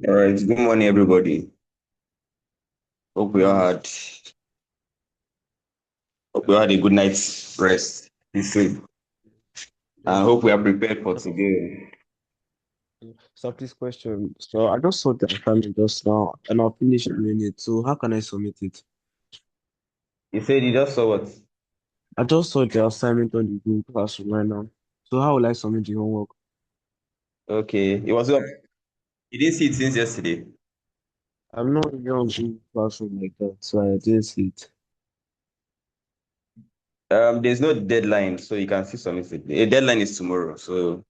All right. Good morning, everybody. Hope we all had hope we all had a good night's rest this week. I Yes. hope we are prepared for today. So please question. So I just saw the assignment just now and I'll finish doing it. So how can I submit it? You said you just saw what? I just saw the assignment on the Google Classroom right now. So how will I submit the homework? Okay. It was up. You didn't see it since yesterday. I'm not really on Google Classroom like that, so I didn't see it. There's no deadline, so you can still submit it. A deadline is tomorrow, so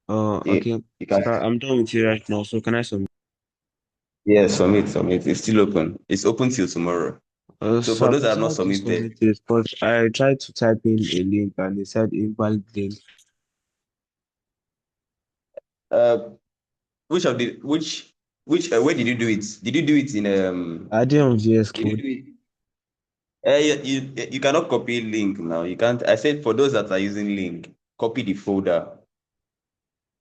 you, Okay. you can So I'm done with it right now. So can I submit? yeah, submit. It's still open. It's open till tomorrow. So So for those that please have not how to submitted, submit it? But I tried to type in a link and it said invalid link. uh, which where did you do it? Did you do it in I did on VS Did you Code. do it? You cannot copy link now. You can't. I said for those that are using link, copy the folder.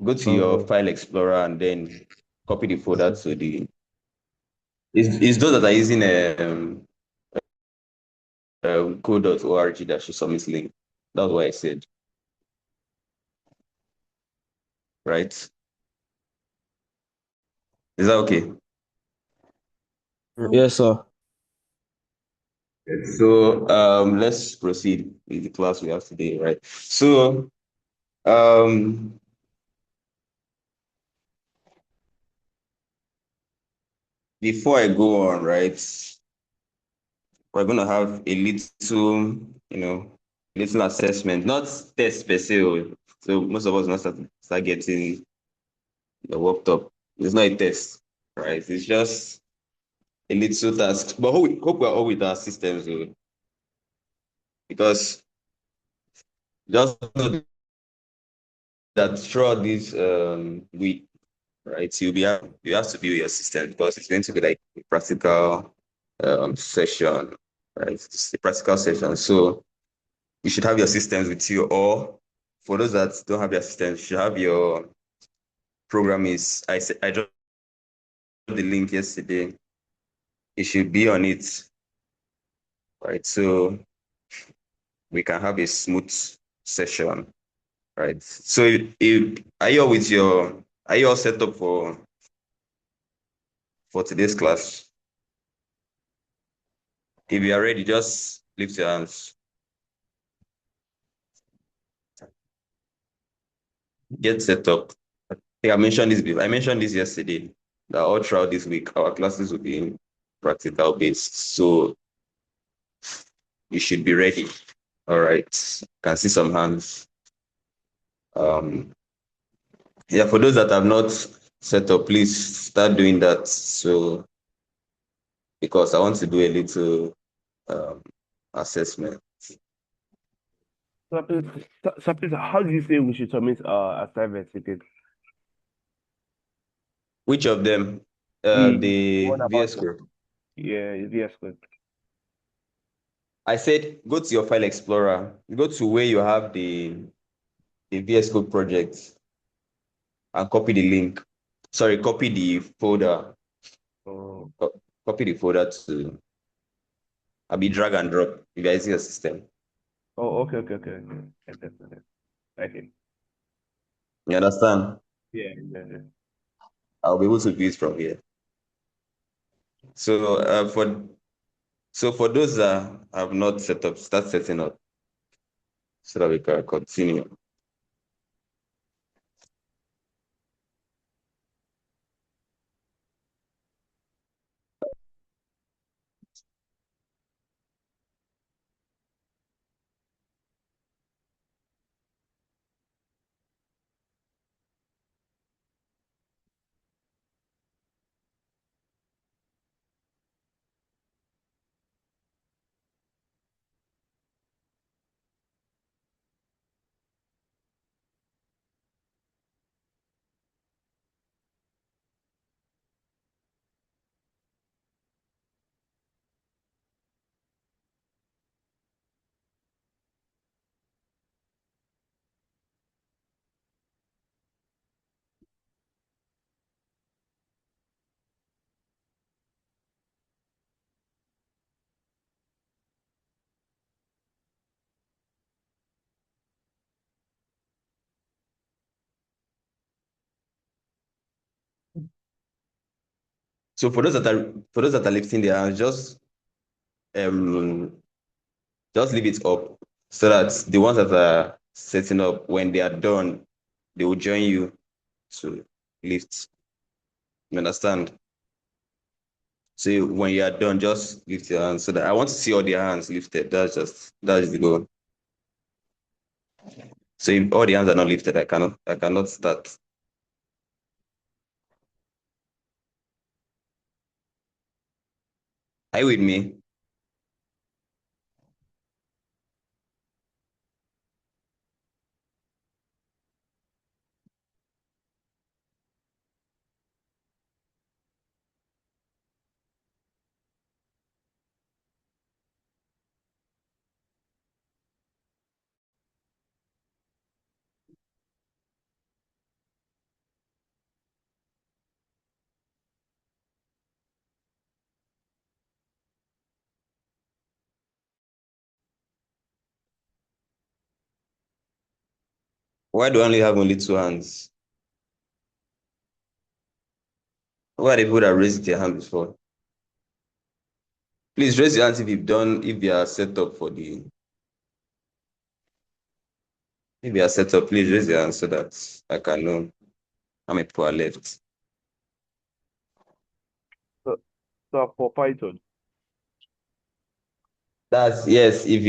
Go to your Uh, file explorer and then copy the folder okay. to the. It's those that are using code.org that should submit link. That's what I said, right? Is that okay? Yes, sir. Yes. So let's proceed with the class we have today, right? So um, before I go on, right? We're going to have a little, little assessment, not test per se. So most of us not start getting the worked up. It's not a test, right? It's just a little task. But hope we're all with our systems, because just know that throughout this week, right, you have to build your system because it's going to be like a practical session, right? It's a practical session. So you should have your systems with you, or for those that don't have your systems, you should have your program is I dropped the link yesterday. It should be on it, right? So we can have a smooth session, right? So if are you all set up for today's class? If you are ready, just lift your hands. Get set up. I think I mentioned this before. I mentioned this yesterday that all throughout this week our classes will be practical based. So you should be ready. All right. Can see some hands. Um, yeah, for those that have not set up, please start doing that. So because I want to do a little um, assessment. So please, how do you say we should submit our assignments again? Which of them? The The one about VS Code. VS Code. I said go to your file explorer. Go to where you have the VS Code project and copy the link. Sorry, copy the folder. Oh, Copy the folder to. I'll be drag and drop. You guys see your system. okay. Okay. You understand? Yeah. I'll be able to view it from here. So for those that have not set up, start setting up so that we can continue. So for those that are lifting their hands, um just leave it up so that the ones that are setting up, when they are done, they will join you to lift. You understand? So when you are done, just lift your hands so that I want to see all their hands lifted. That's the goal. So if all the hands are not lifted, I cannot start. Are you with me? Why do I only have only two hands? Who are the people that raised their hand before? Please raise your hands if you are set up for the if you are set up, please raise your hand so that I can know how many people are left. So for Python. That's yes. If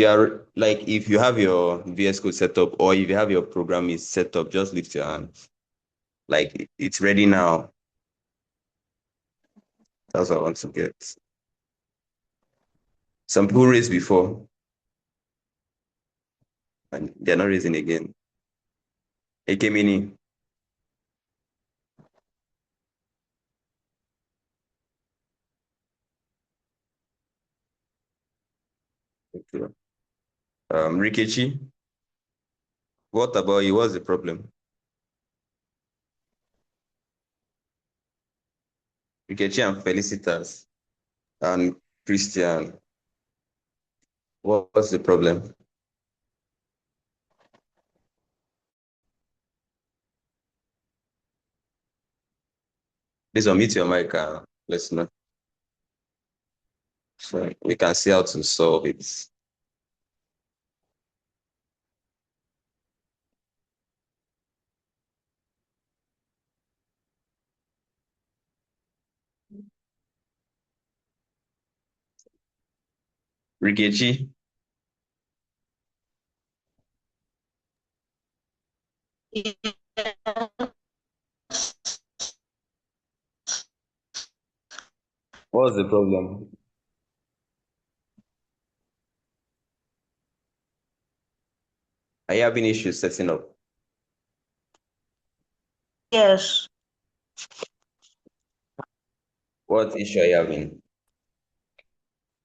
you have your VS Code set up or if you have your program is set up, just lift your hand. Like it's ready now. That's what I want to get. Some people raised before and they're not raising again. AK Mini. Okay. Rikichi, what about you? What's the problem? Rikichi and Felicitas and Christian, what's the problem? Please unmute your mic and let's know. So we can see how to solve it. Rikichi, what's the problem? Are you having issues setting up? Yes, What issue are you having?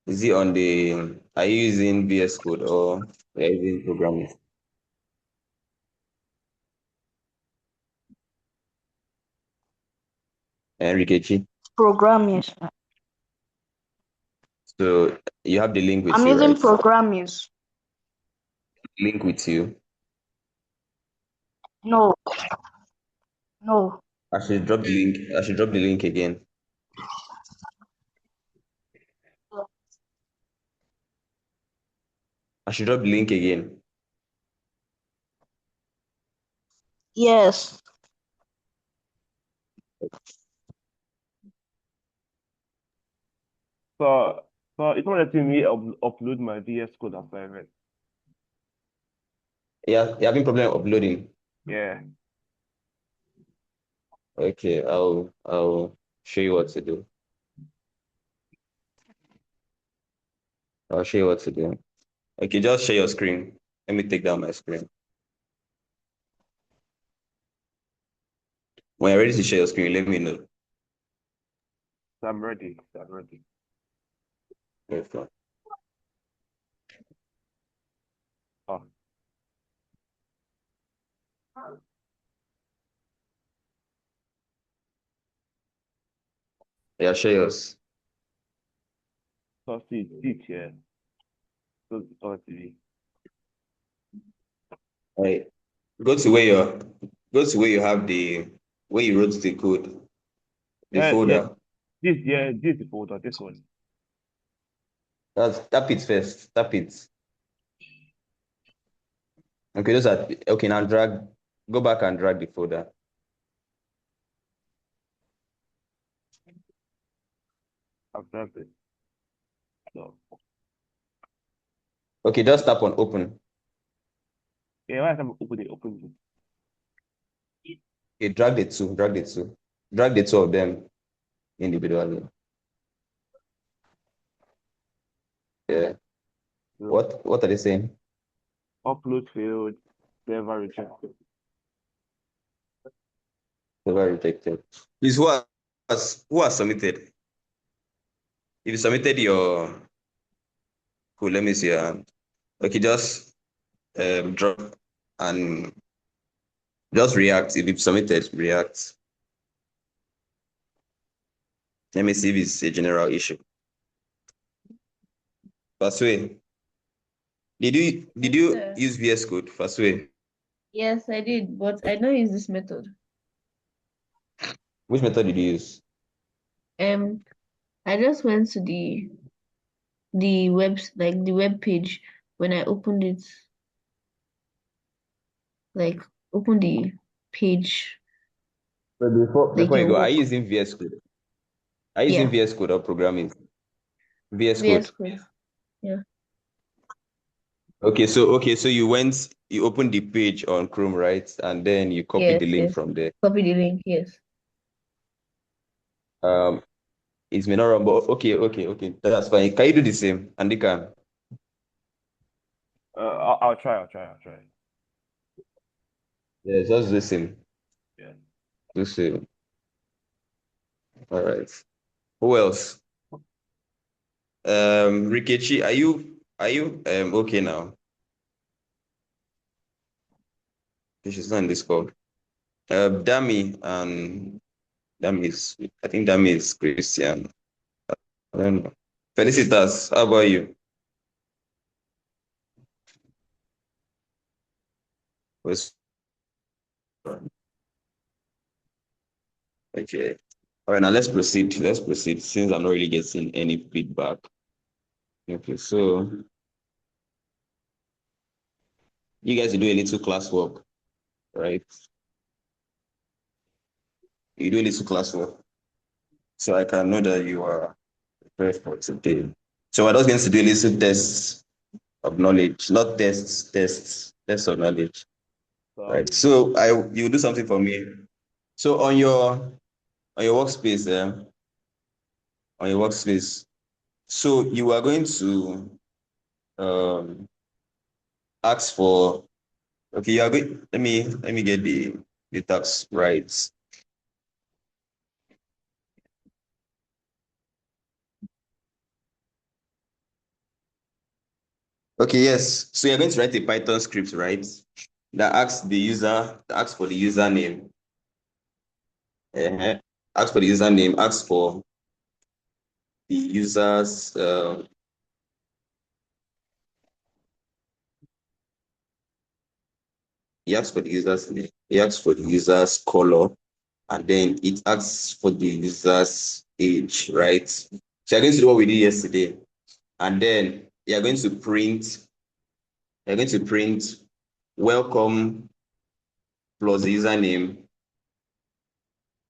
Is it are you using VS Code or are you using programming? And Rikichi, programming. so you have the link with I'm you, using right? programming. Link with you. No, no. I should drop the link again. I should drop the link again. Yes. So it's not letting me upload my VS Code assignment. Yeah, you having problem uploading. Yeah. Okay, I'll show you what to do. I'll show you what to do. Okay, just share your screen. Let me take down my screen. When you're ready to share your screen, let me know. I'm ready. I'm ready. Okay. Oh, Yeah, share yours. so see it here. So it's on TV. All right. Go to where you have where you wrote the code, the Yeah, yeah, folder. This is the folder. This one. Tap it first. Tap it. Okay, those are okay. Now drag. Go back and drag the folder. I've grabbed it. So Okay, just tap on open. yeah, why am open it? Open it. Okay, drag the two. Drag the two. Drag the two of them individually. Yeah. So, What are they saying? upload failed. Server rejected. Server rejected. Please, who has submitted? If you submitted your cool, let me see. Okay, just drop and just react. If you've submitted, react. Let me see if it's a general issue. Fasway, did you Sir. use VS Code? Fasway, Yes, I did, but I don't use this method. which method did you use? I just went to the web page when I opened it, like open the page, But before like before you your go, are work. you using VS Code? Are you using Yeah, VS Code or programming? VS VS Code. Code. Yeah. Okay, so you opened the page on Chrome, right? And then you copied Yes, the link yes. from there. Copy the link. Yes. Um, it's may not run, but okay. That's fine. Can you do the same? Andika, I'll try. yeah, just the same. Yeah. The same. All right. Who else? Rikichi, are you okay now? She's not in this call. Dami and Dami is I think Dami is Christian. I don't know. Felicitas, how about you? Was okay. All right, now let's proceed. Let's proceed since I'm not really getting any feedback. Okay, so you guys do a little classwork, right? You do a little classwork, so I can know that you are prepared for today. So we're just going to do a little tests of knowledge, not tests of knowledge, So right? So you do something for me. So on your workspace, so you are going to um, ask for. Okay, you are going. Let me get the task right. Okay, yes. So you're going to write a Python script, right? That asks for the username. uh Ask for the username, ask for the users, he asks for the users name, he asks for the user's color, and then it asks for the user's age, right? So you're going to do what we did yesterday, and then you're going to print welcome plus the username.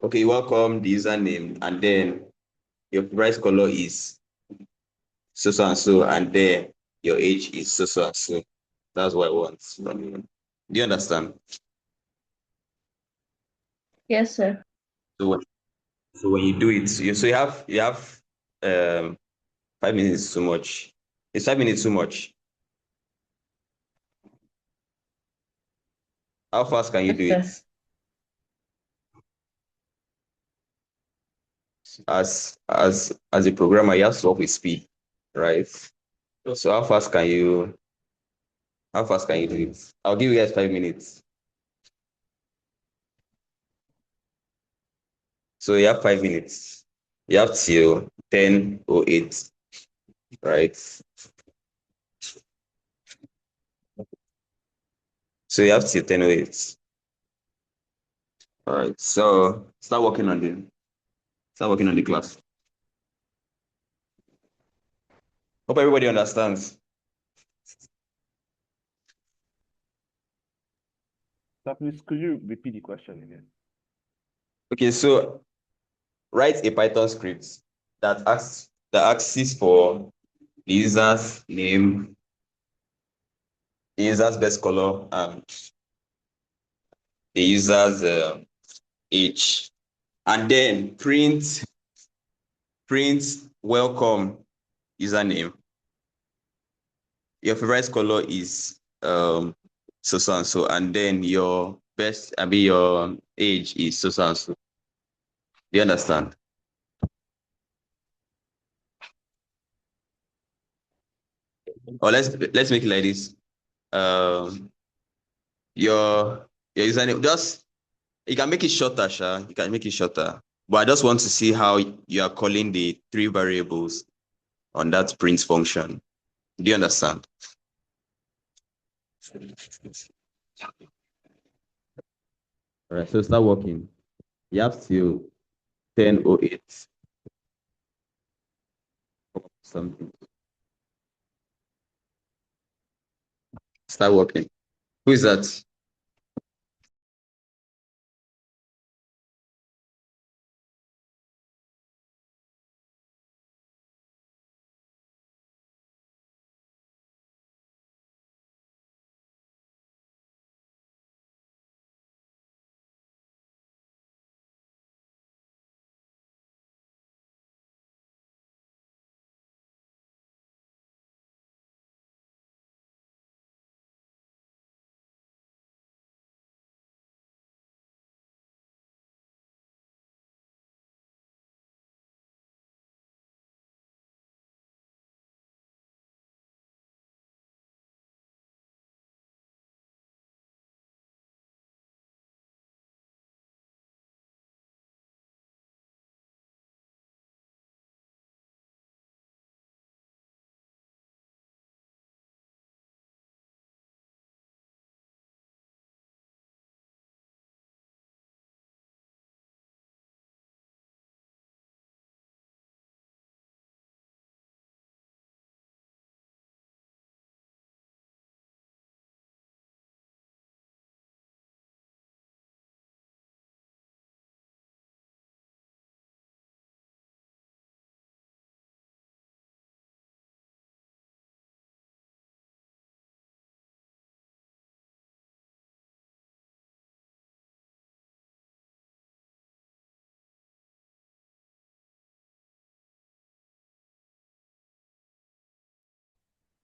Okay, welcome the username, and then your price color is so and so, and then your age is so and so. That's what I want from you. Do you understand? Yes, sir. So when you do it, you have 5 minutes too much. It's 5 minutes too much. How fast can you Yes, do sir. it? As a programmer, you have to work with speed, right? So how fast can you do it? I'll give you guys 5 minutes. So you have 5 minutes. You have till 10:08, right? So you have till 10:08. All right. So start working on the class. Hope everybody understands. Sir, please, could you repeat the question again? Okay, so write a Python script that asks for the user's name, the user's best color, and the user's age, and then print welcome username. Your favorite color is so and so, and then your your age is so and so. Do you understand? Or let's make it like this. Um, your username, just you can make it shorter, Sha. You can make it shorter. But I just want to see how you are calling the three variables on that print function. Do you understand? All right, so start working. You have till 10:08 something. Start working. Who is that?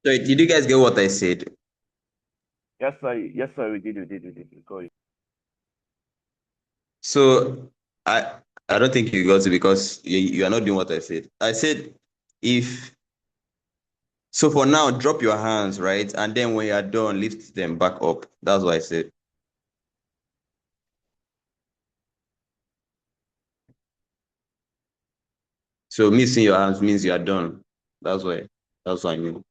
So did you guys get what I said? Yes, sir. Yes, sir. We did. We got it. So I don't think you got it because you are not doing what I said. I said if so for now, drop your hands, right? And then when you are done, lift them back up. That's what I said. So missing your hands means you are done. That's why. That's what I mean.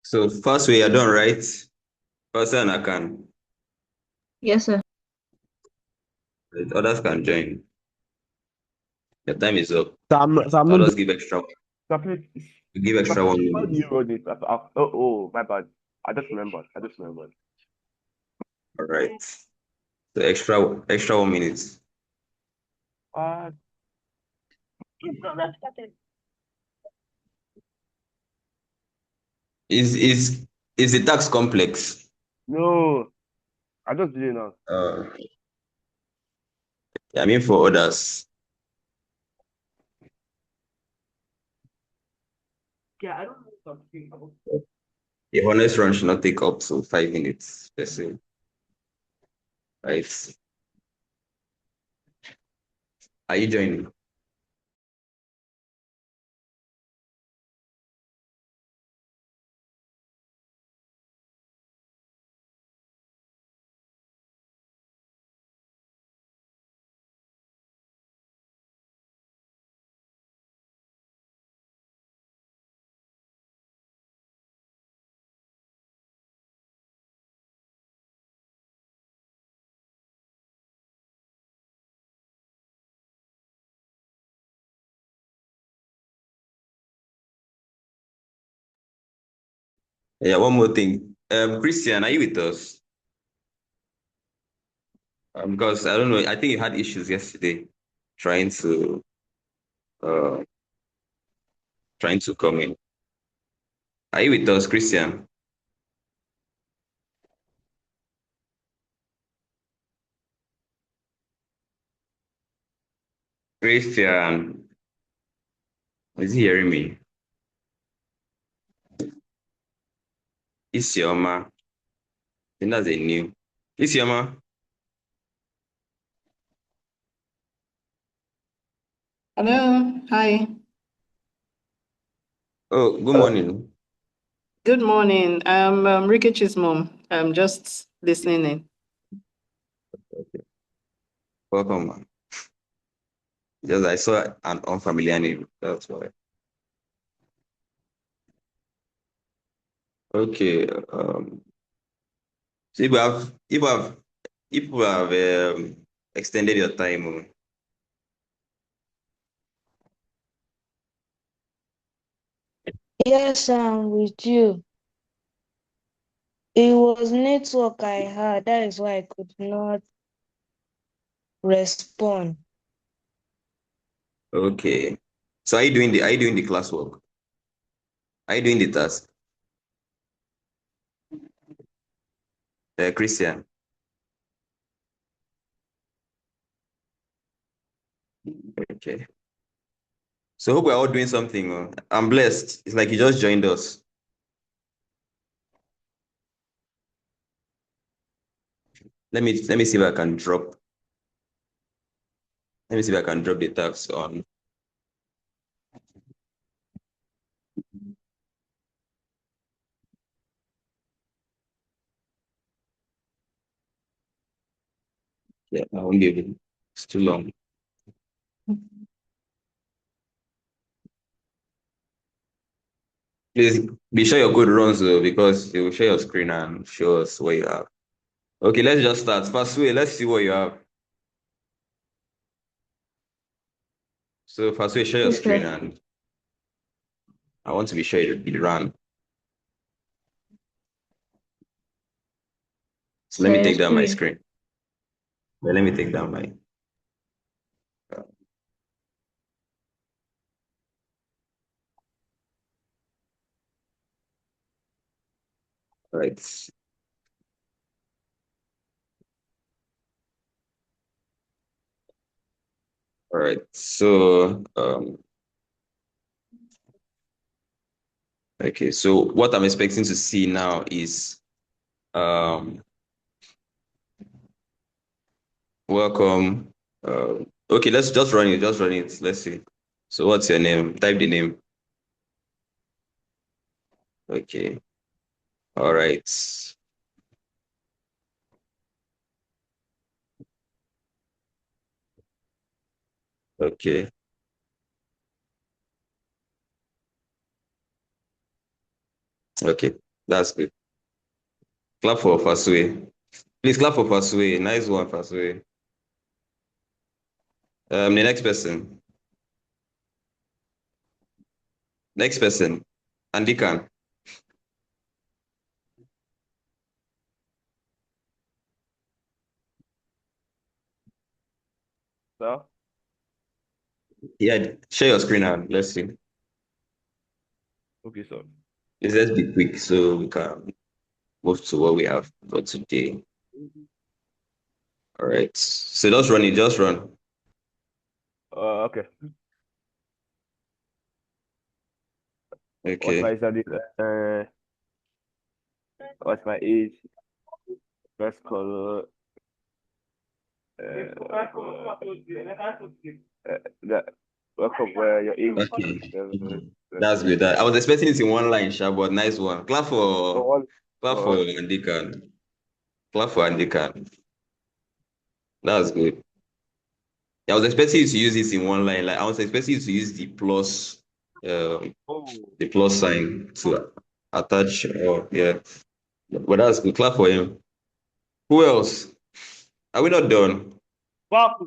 So first way you're done, right? Person I can. Yes, sir. Right, others can join. Your time is up. So I'm I'll not. just give extra. So please, Give extra so one how do minute. you run it? Oh, my bad. I just remembered. All right. So extra 1 minute. Uh, Is the tax complex? no, I just did it now. I mean for others. Yeah, I don't know something about. A honest run should not take up to 5 minutes, let's say. Right. Are you joining? Yeah, one more thing. Christian, are you with us? Because I don't know, I think you had issues yesterday trying to uh trying to come in. Are you with us, Christian? Christian, is he hearing me? Isioma. I think that's a new. Isioma. Hello, hi. Oh, good morning. Good morning. I'm Rikichi's mom. I'm just listening in. Okay. Welcome, man. Just I saw an unfamiliar name. That's why. Okay. So if we have extended your time. Yes, I'm with you. It was network I had. That is why I could not respond. Okay. So are you doing the classwork? Are you doing the task? Christian. Okay. So hope we're all doing something. I'm blessed. It's like you just joined us. Let me see if I can drop. Let me see if I can drop the task on. Yeah, I won't be able. It's too long. Please be sure your code runs though, because it will share your screen and show us what you have. Okay, let's just start. First way, let's see what you have. So first way, share your Yes, screen sir. and I want to be sure it ran. So let Sir, me your take down my screen. screen. Well, let me take down my right. All right. So okay. So what I'm expecting to see now is um welcome. Okay, let's just run it. Just run it. Let's see. So what's your name? Type the name. Okay. All right. Okay. Okay. That's good. Clap for Fasue. Please clap for Fasue. Nice one, Fasue. The next person. Next person. Andikan. So, Yeah, share your screen and let's see. okay, so. Let's be quick so we can move to what we have for today. All right. So just run it, just run. Okay. What's Okay. my study? What's my age? First color. That. Welcome. Where your age? Okay. That's good. I was expecting it in one line, Sha, but nice one. So what? Clap for Andikan. Clap for Andikan. That's good. I was expecting you to use it in one line. Like I was expecting you to use um, Oh. the plus sign to attach. Yeah, but that's good. Clap for him. Who else? Are we not done? Pop.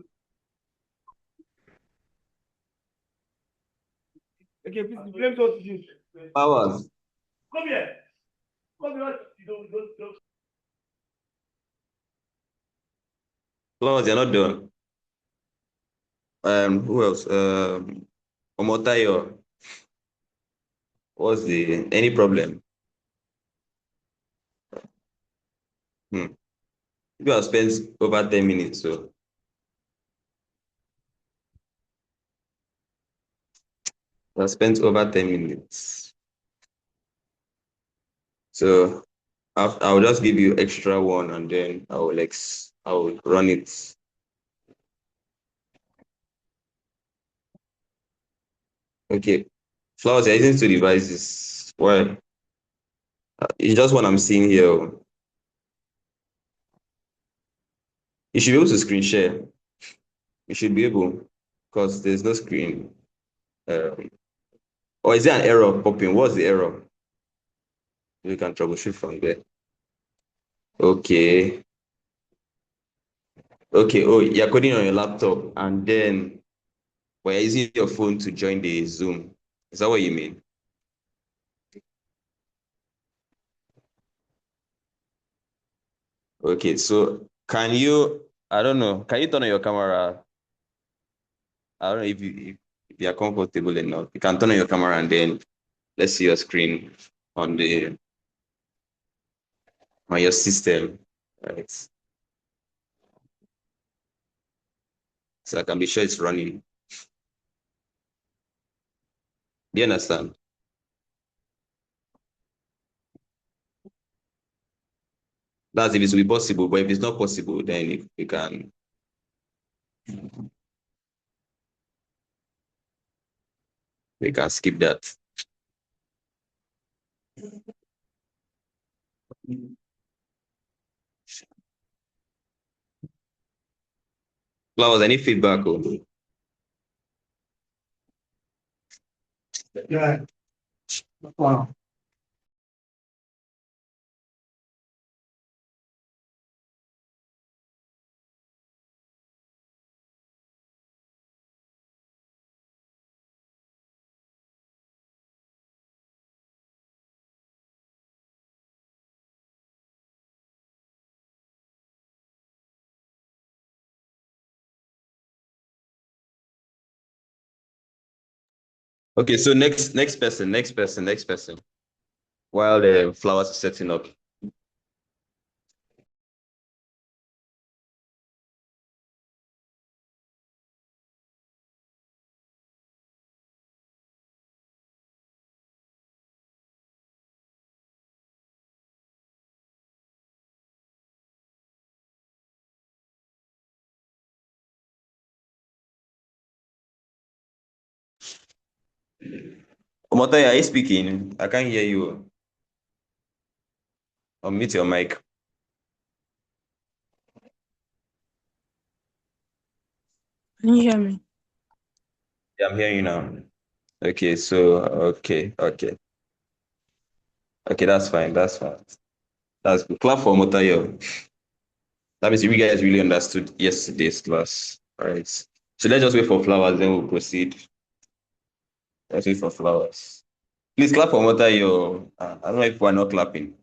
Okay, please blame those you. Powers. Come here. Come here. Don't. Flowers, you're not done. Who else? Omotayo. What's the any problem? Hmm. You have spent over 10 minutes, so you have spent over 10 minutes. So I'll just give you extra one and then I will run it. Okay. Flowers, you're using two devices. Well, it's just what I'm seeing here. You should be able to screen share. You should be able, because there's no screen. Um, or is there an error popping? What's the error? You can troubleshoot from there. Okay. Okay. Oh, you're coding on your laptop and then you're using your phone to join the Zoom. Is that what you mean? Okay. So can you, I don't know, can you turn on your camera? I don't know if you're comfortable enough. You can turn on your camera and then let's see your screen on the on your system. Right. So I can be sure it's running. Do you understand? That's if it will be possible, but if it's not possible, then if we can skip that. Flowers, any feedback? Oh? Yeah. Wow. Okay, so next person. While the flowers are setting up. Omotayo, are you speaking? I can't hear you. Unmute your mic. Can you hear me? Yeah, I'm hearing you now. Okay, so Okay, that's fine. That's fine. That's good. Clap for Motayo. That means you guys really understood yesterday's class. All right. So let's just wait for flowers, then we'll proceed. Let's wait for flowers. Please clap for Motayo. I don't know if we're not clapping.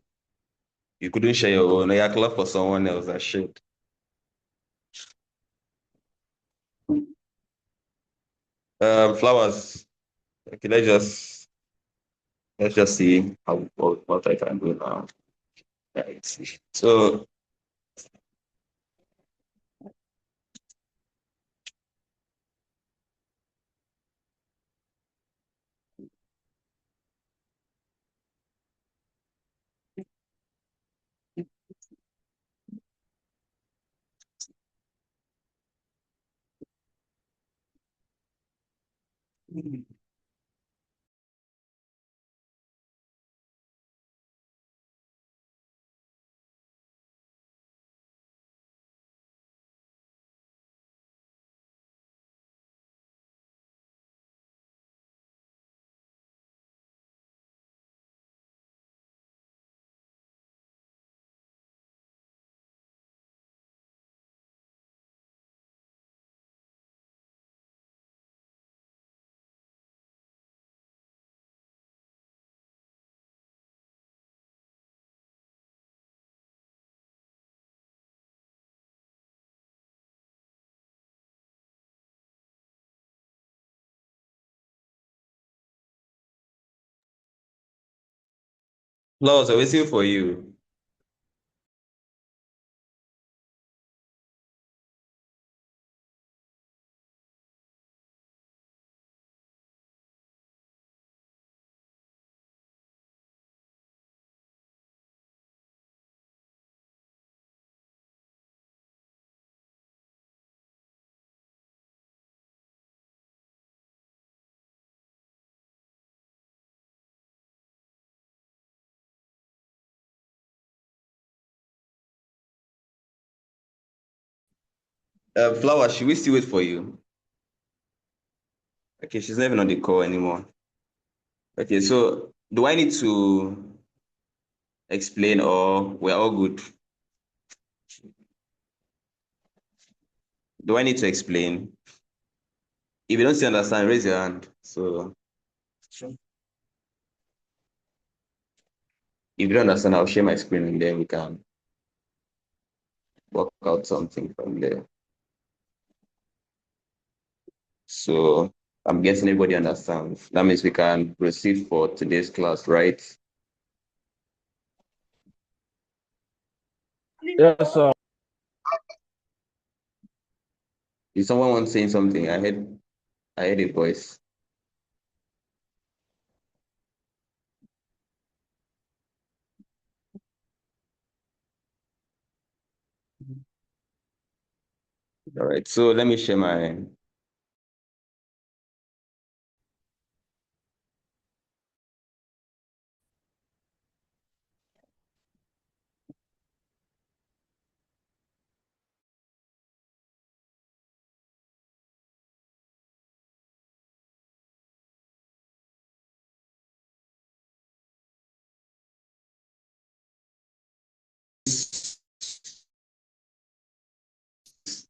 You couldn't share your own. Yeah, clap for someone else that shared. Flowers. Okay, let's just see how what I can do now. Right. So flowers are waiting for you. Flowers, should we still wait for you? Okay, she's not even on the call anymore. Okay, so do I need to explain or we're all good? Do I need to explain? If you don't still understand, raise your hand. So if you don't understand, I'll share my screen and then we can work out something from there. So I'm guessing everybody understands. That means we can proceed for today's class, right? Yes, sir. Is someone want saying something? I heard a voice. All right, so let me share my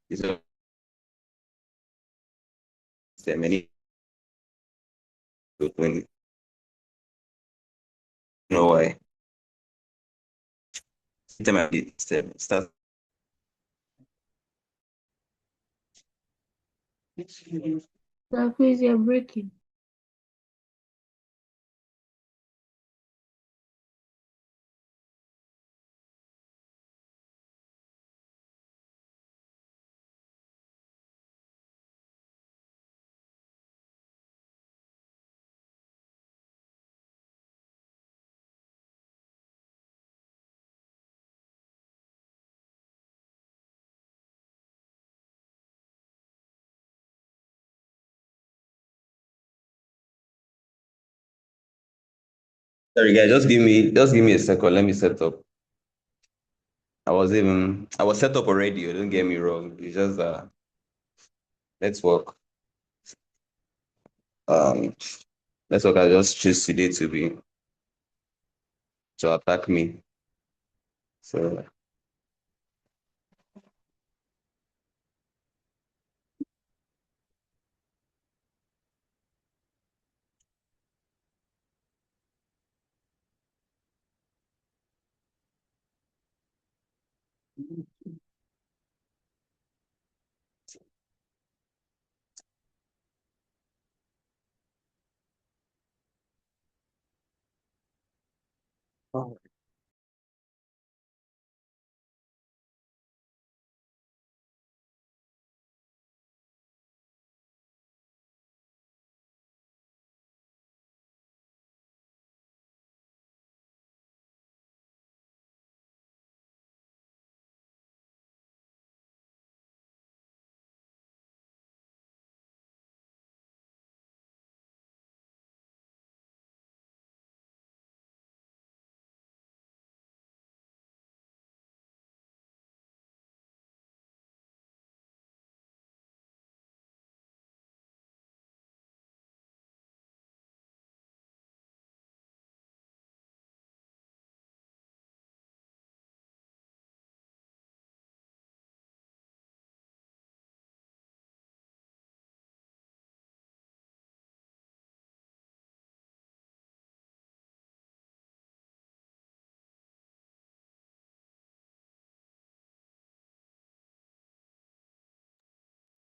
is a many when know why. Start. So please, you're breaking. Sorry guys, just give me a second. Let me set up. I was set up already. Don't get me wrong. It's just let's work. Um let's work. I just choose today to be to attack me. So Oh,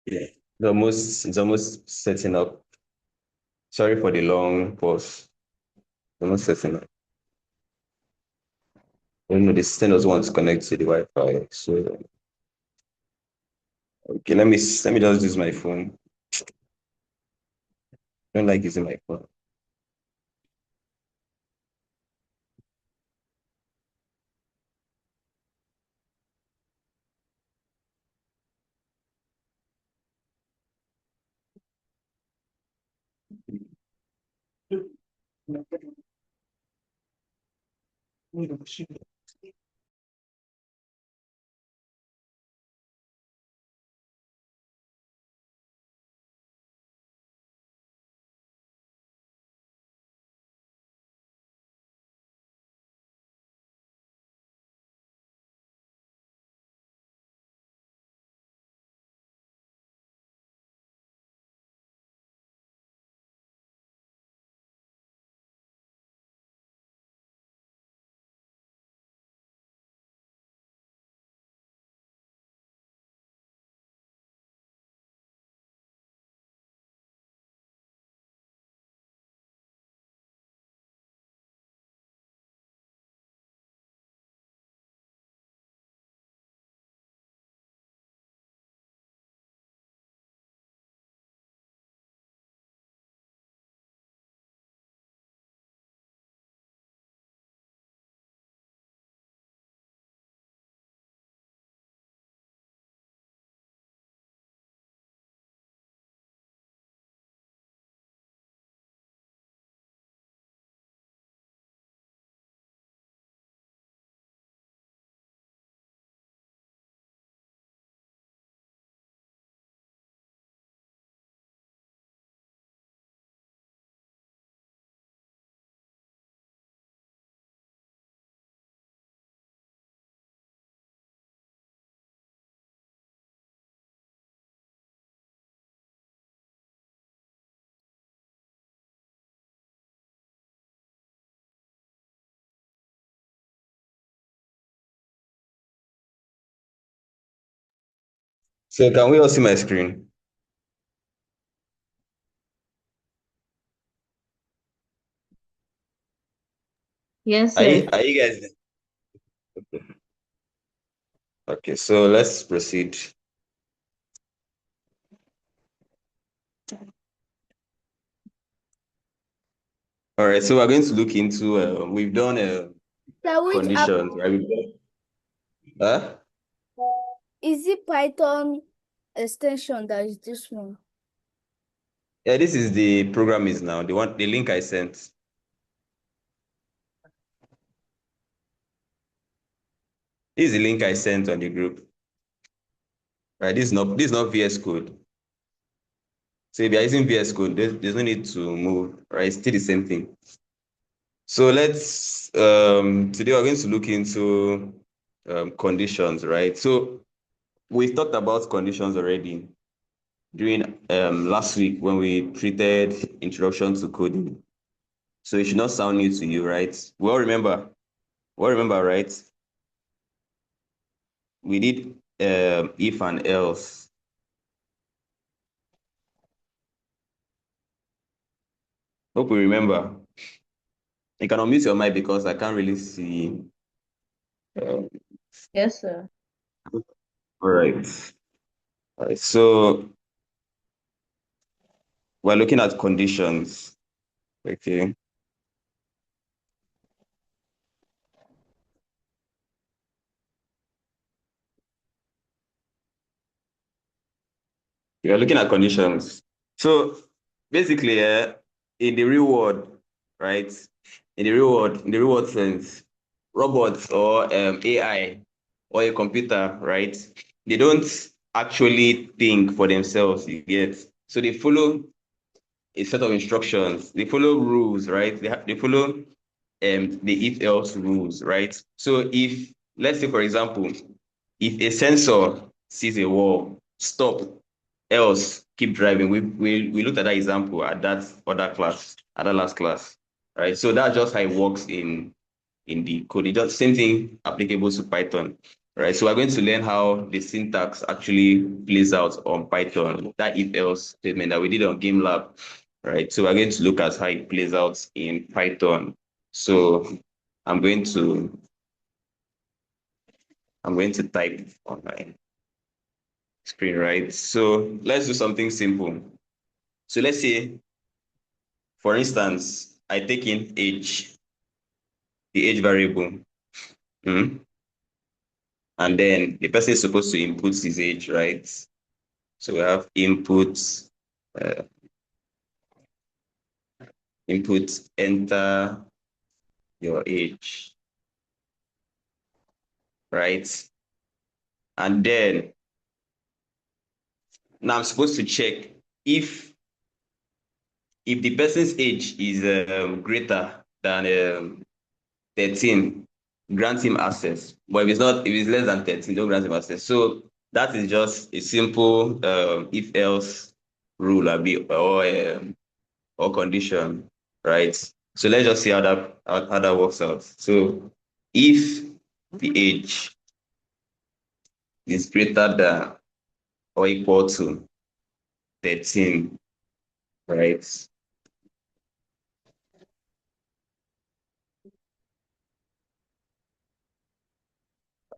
yeah, it's almost setting up. Sorry for the long pause. Almost setting up. You know, the system doesn't want to connect to the Wi-Fi. So okay, let me just use my phone. I don't like using my phone. So can we all see my screen? Yes, Are sir. you guys okay? So let's proceed. All right. So we're going to look into. We've done So which app conditions, right? Huh? is it Python extension that is this one? Yeah, this is the program is now the link I sent. This is the link I sent on the group. Right. This is not VS Code. So if you're using VS Code, there's no need to move. Right. It's still the same thing. So let's today we're going to look into conditions, right? So we've talked about conditions already during last week when we treated introduction to coding. So it should not sound new to you, right? We all remember, right? We did if and else. Hope you remember. You can unmute your mic because I can't really see. Um, Yes, sir. all right. All right. So we're looking at conditions. Okay. You're looking at conditions. So basically, in the real world, right? In the real world sense, robots or AI or a computer, right? They don't actually think for themselves, you get. So they follow a set of instructions. They follow rules, right? They follow the if else rules, right? So if, let's say for example, if a sensor sees a wall, stop, else keep driving. We looked at that example at that other class, at that last class, right? So that's just how it works in the code. It's just same thing applicable to Python, right? So we're going to learn how the syntax actually plays out on Python, that if else statement that we did on Game Lab, right? So we're going to look at how it plays out in Python. So I'm going to type on my screen, right? So let's do something simple. So let's say, for instance, I take in age, the age variable, and then the person is supposed to input his age, right? So we have uh, input, enter your age, right? And then now I'm supposed to check if the person's age is greater than 13, grant him access. But if it's less than 13, don't grant him access. So that is just a simple if else rule or condition, right? So let's just see how that works out. So if the age is greater than or equal to 13, right?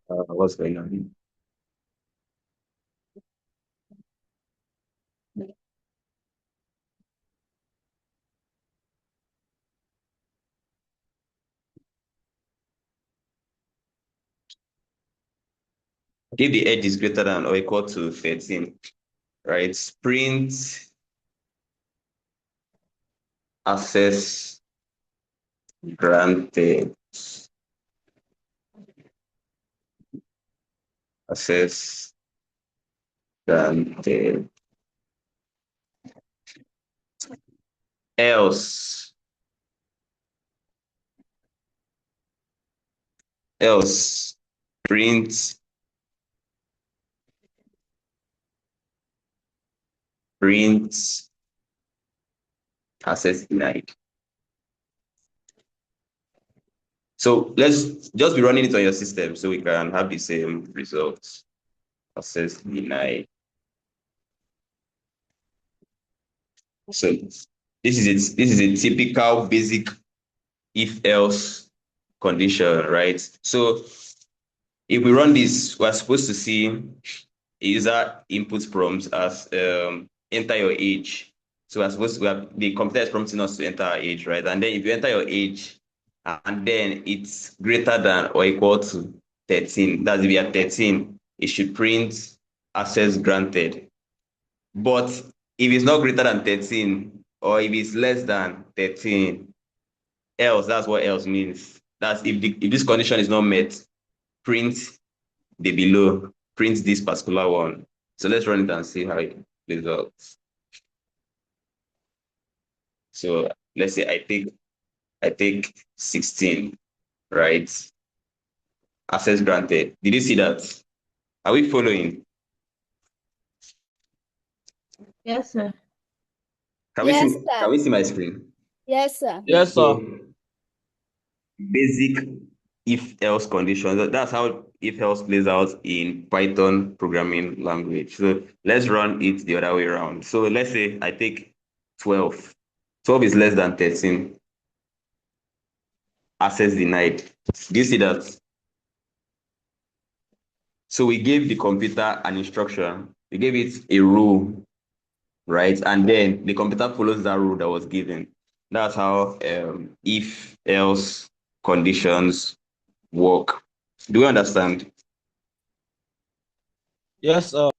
What's going on? If the age is greater than or equal to 13, right? Print access granted. Access granted. Else, else, print, print access denied. So let's just be running it on your system so we can have the same results. Access denied. So this is a typical basic if else condition, right? So if we run this, we're supposed to see user input prompts as enter your age. So we're supposed to have the computer is prompting us to enter our age, right? And then if you enter your age and then it's greater than or equal to 13, that's if you're 13, it should print access granted. But if it's not greater than 13 or if it's less than 13, else, that's what else means. That's if this condition is not met, print the below, print this particular one. So let's run it and see how it plays out. So let's say I I take 16, right? Access granted. Did you see that? Are we following? Yes, sir. Can we Yes, see sir. my screen? Yes, sir. Yes, sir. So basic if else conditions. That's how if else plays out in Python programming language. So let's run it the other way around. So let's say I take 12. 12 is less than 13. Access denied. Do you see that? So we gave the computer an instruction. We gave it a rule, right? And then the computer follows that rule that was given. That's how if else conditions work. Do you understand? Yes, sir.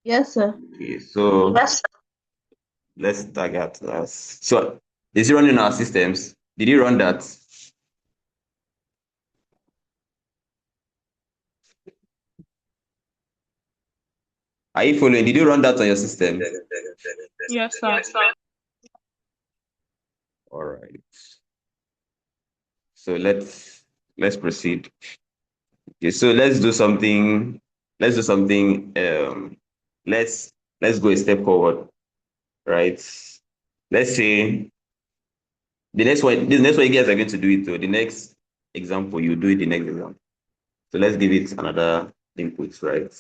Yes, sir. Okay, so let's target us. So is it running our systems? Did you run that? Are you following? Did you run that on your system? Yes, sir. All right. So let's proceed. Okay, so let's do something. Let's do something. Let's go a step forward, right? Let's say the next one. The next one you guys are going to do it. So the next example, you do it the next example. So let's give it another input, right?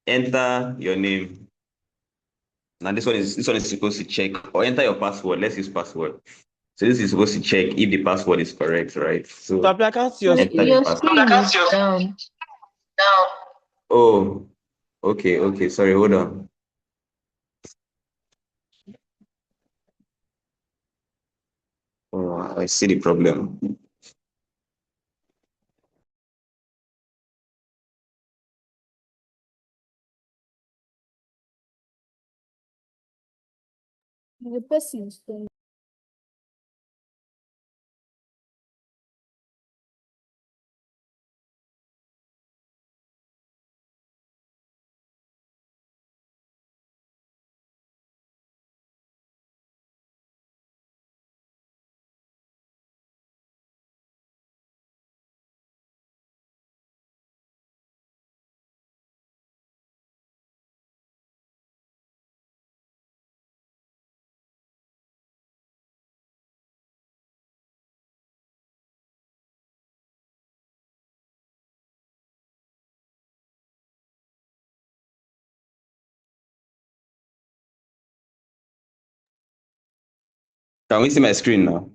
Enter your name. Now this one is supposed to check or enter your password. Let's use password. So this is supposed to check if the password is correct, right? So So I can't see your enter the Your password. screen is down. Oh, okay. Sorry, hold on. Oh, I see the problem. The person is doing. Can we see my screen now?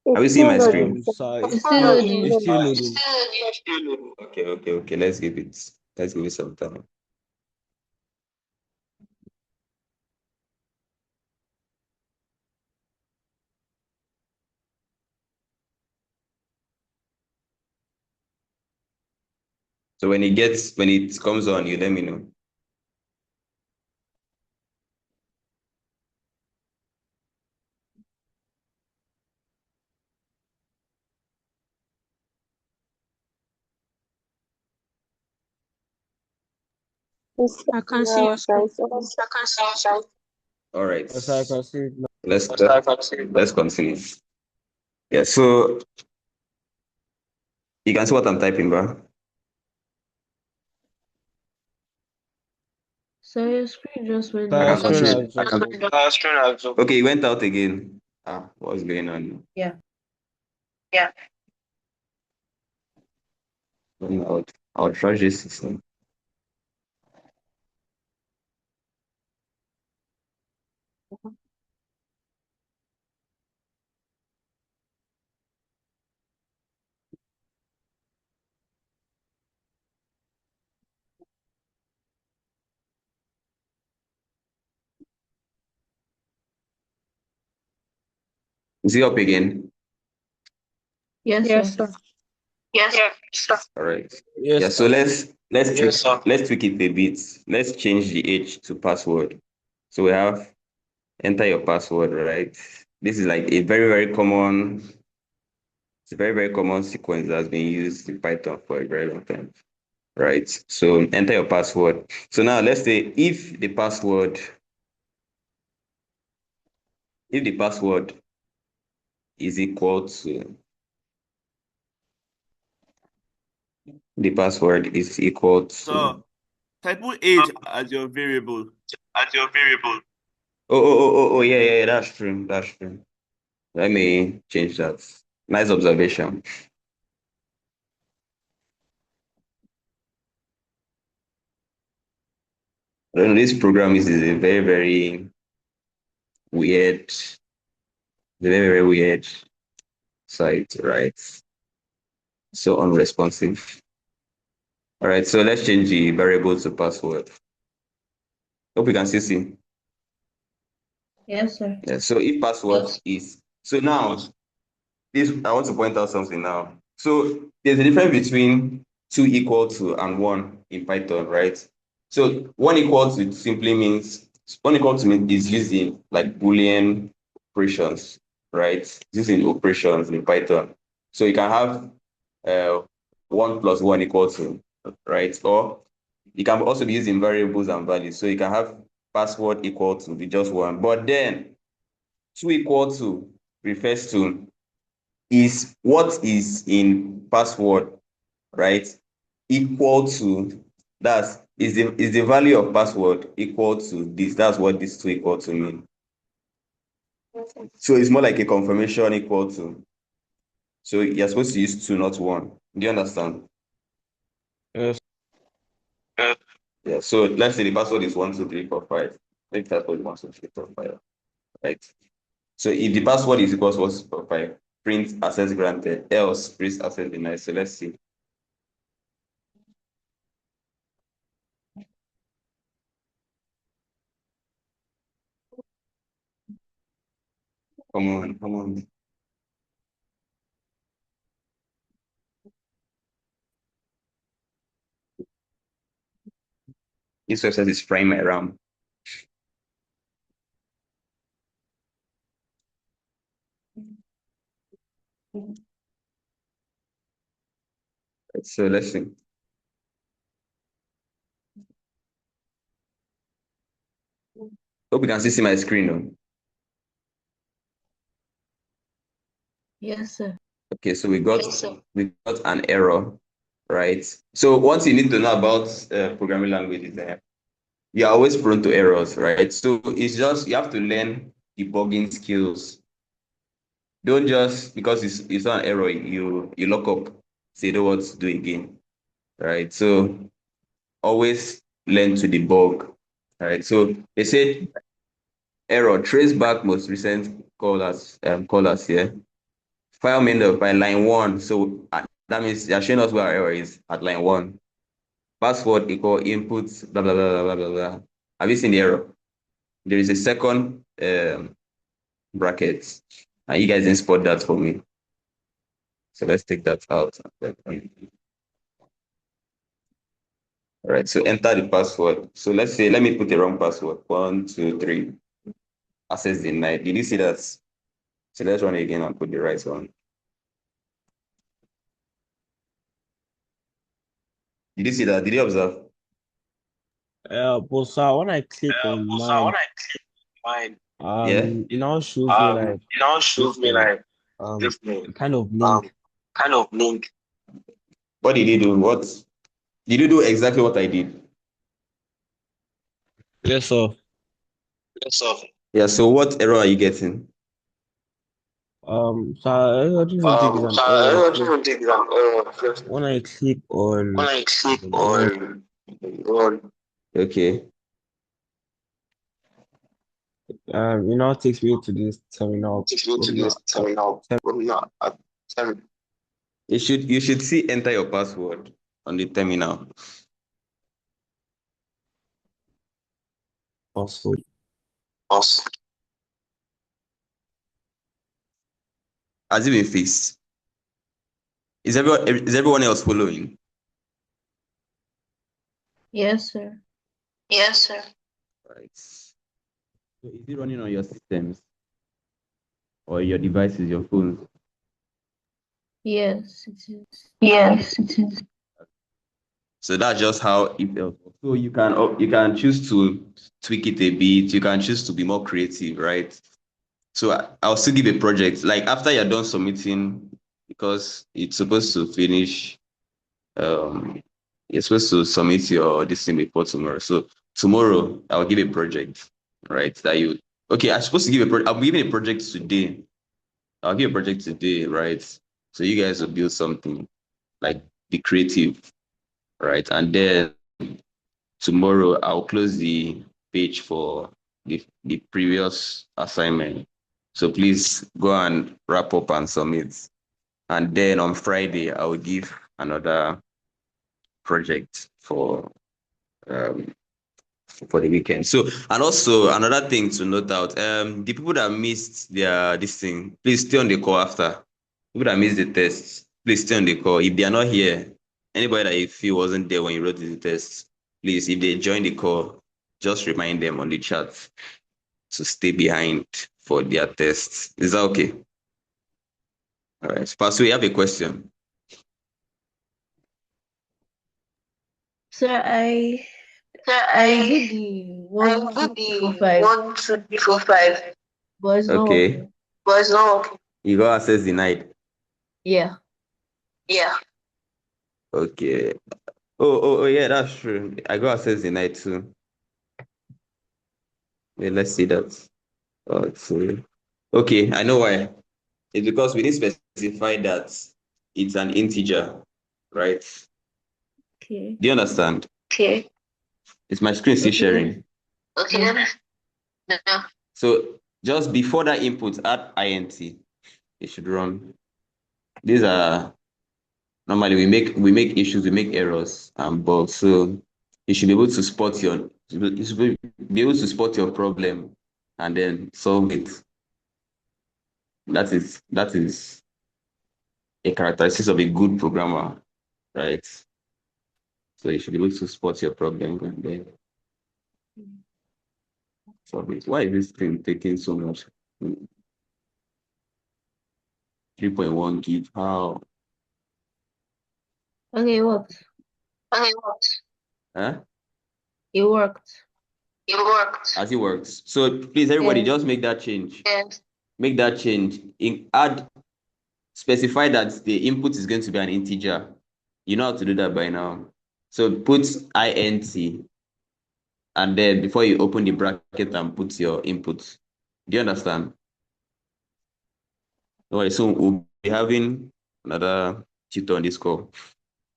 Are we seeing my screen? sir. It's still loading. It's still loading. Okay. Let's give it some time. So when it comes on, you let me know. I can see your screen. All right. Yes, sir, I can see it now. Let's continue. Yeah, so you can see what I'm typing, bro. So your screen just went Sir, I your can down. screen continue. has just. Okay, it went out again. What's going on? Yeah. I'll trash this system. Is it up again? Yes, Yes, sir. sir. All right. Yes, Yeah, so sir. let's tweak it a bit. Let's change the H to password. So we have enter your password, right? This is like a very, very common It's a very, very common sequence that's been used in Python for a very long time. Right. So enter your password. So now let's say if the password is equal to the password is equal to So type age as your variable. oh yeah, yeah, that's true. That's true. Let me change that. Nice observation. I don't know, this program is a very, very weird, very, very weird site, right? So unresponsive. All right, so let's change the variable to password. Hope you can still see. Yes, sir. Yeah, so if password is so now this I want to point out something now. So there's a difference between two equal to and one in Python, right? So one equal to simply means one equal to mean is using like Boolean operations, right? Using operations in Python. So you can have one plus one equal to, right? Or you can also be using variables and values. So you can have password equal to be just one. But then two equal to refers to is what is in password, right? Equal to is the value of password equal to this. That's what this two equal to mean. So it's more like a confirmation equal to. So you're supposed to use two, not one. Do you understand? Yes. Yeah. So let's say the password is 12345. Let's type code 12345. Right. So if the password is equals to 12345, print access granted. Else print access denied. So let's see. Come on, come on. This website is frying my RAM. So let's see. Hope you can still see my screen. Oh. Yes, sir. Okay, so we got an error, right? So what you need to know about programming language is that you are always prone to errors, right? So it's just you have to learn debugging skills. Don't just because it's not an error, you lock up, say don't want to do again, right? So always learn to debug, right? So they said error trace back most recent callers here. File menu by line one. So that means they're showing us where our error is at line one. Password equal input, blah, blah, blah, blah, blah, blah. Have you seen the error? There is a second bracket. And you guys didn't spot that for me. So let's take that out. All right, so enter the password. So let's say, let me put the wrong password. 1, 2, 3. Access denied. Did you see that? So let's run it again and put the right one. Did you see that? Did you observe? But sir, when I click on mine, Yeah. it now shows me like this kind of link. What did you do? What did you do exactly what I did? Yes, sir. Yeah, so what error are you getting? So I just don't think it's an error. So when I click on the word, Okay. it now takes me to this terminal. You should see enter your password on the terminal. Password. Has it been fixed? Is everyone else following? Yes, sir. Right. So is it running on your systems or your devices, your phones? Yes, it is. Yes, it is. So that's just how it felt. So you can choose to tweak it a bit. You can choose to be more creative, right? So I'll still give a project. Like after you're done submitting, because it's supposed to finish, um, you're supposed to submit your this thing before tomorrow. So tomorrow I'll give a project, right? That you okay, I'm supposed to give a project. I'm giving a project today. I'll give a project today, right? So you guys will build something like be creative, right? And then tomorrow I'll close the page for the previous assignment. So please go and wrap up and submit. And then on Friday, I will give another project um, for the weekend. So, and also another thing to note out, the people that missed their this thing, please stay on the call after. People that missed the test, please stay on the call. If they are not here, anybody that you feel wasn't there when you wrote the test, please, if they join the call, just remind them on the chat to stay behind for their tests. Is that okay? All right. Pastor, you have a question? Sir, I did the I 1, 2, did 3, 4, the 5, 1, 2, 3, 4, 5. but it's not Okay. working. But it's not working. You got access denied. Yeah. Yeah. Okay. Oh, yeah, that's true. I got access denied too. Yeah, let's see that. Oh, okay, I know why. It's because we didn't specify that it's an integer, right? Okay. Do you understand? Okay. Is my screen still Okay. sharing? Okay. No. No. So just before that input, add int. It should run. These are normally we make issues, we make errors and bugs. So you should be able to spot you should be able to spot your problem and then solve it. That is a characteristic of a good programmer, right? So you should be able to spot your problem and then solve it. Why is this thing taking so much? 3.1 gig. How? Okay, it worked. Okay, what? Huh? It worked. It worked. As it works. So please, everybody, Yes. just make that change. Yes. Make that change. Specify that the input is going to be an integer. You know how to do that by now. So put int and then before you open the bracket and put your input. Do you understand? All right, so we'll be having another tutor on this call,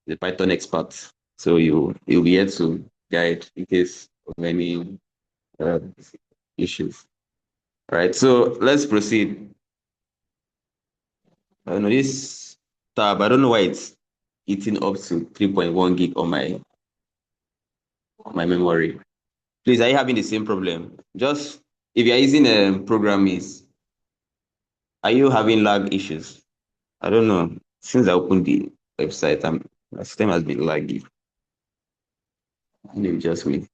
the Python expert. So you'll be here to guide in case of any uh, issues. All right, so let's proceed. I know this tab, I don't know why it's eating up to 3.1 gig on my memory. Please, are you having the same problem? Just if you're using a program are you having lag issues? I don't know. Since I opened the website, my system has been laggy. Maybe just me.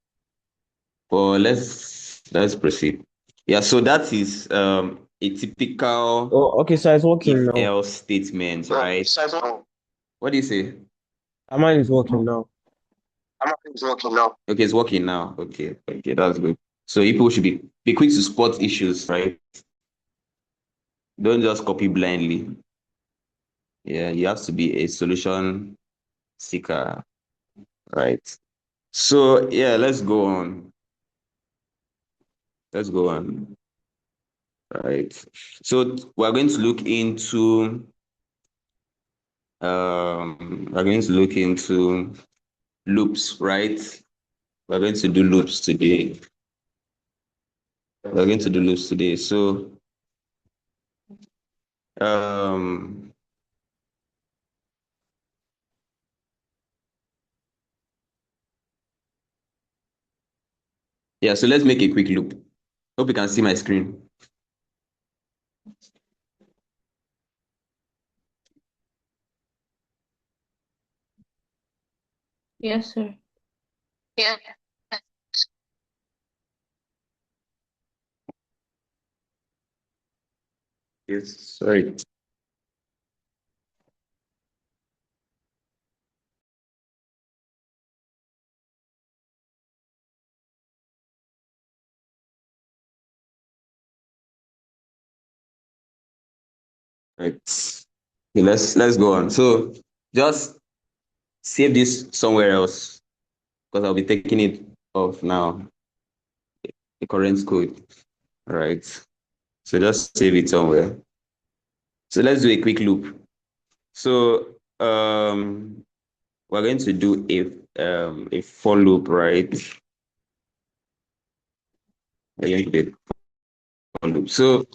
But let's proceed. Yeah, so that is a typical Oh, okay, so it's working if now. else statement, right? What do you say? Mine is working now. It's working now. Okay, it's working now. Okay, that's good. So people should be quick to spot issues, right? Don't just copy blindly. Yeah, you have to be a solution seeker, right? So yeah, let's go on. Let's go on. Right. So we're going to look into loops, right? We're going to do loops today. We're going to do loops today. So um yeah, so let's make a quick loop. Hope you can see my screen. Yes, sir. Yeah. Yes, sorry. Right. Okay, let's go on. So just save this somewhere else because I'll be taking it off now. The current code. All right. So just save it somewhere. So let's do a quick loop. So we're going to do a for loop, right? We're going to do a for loop. So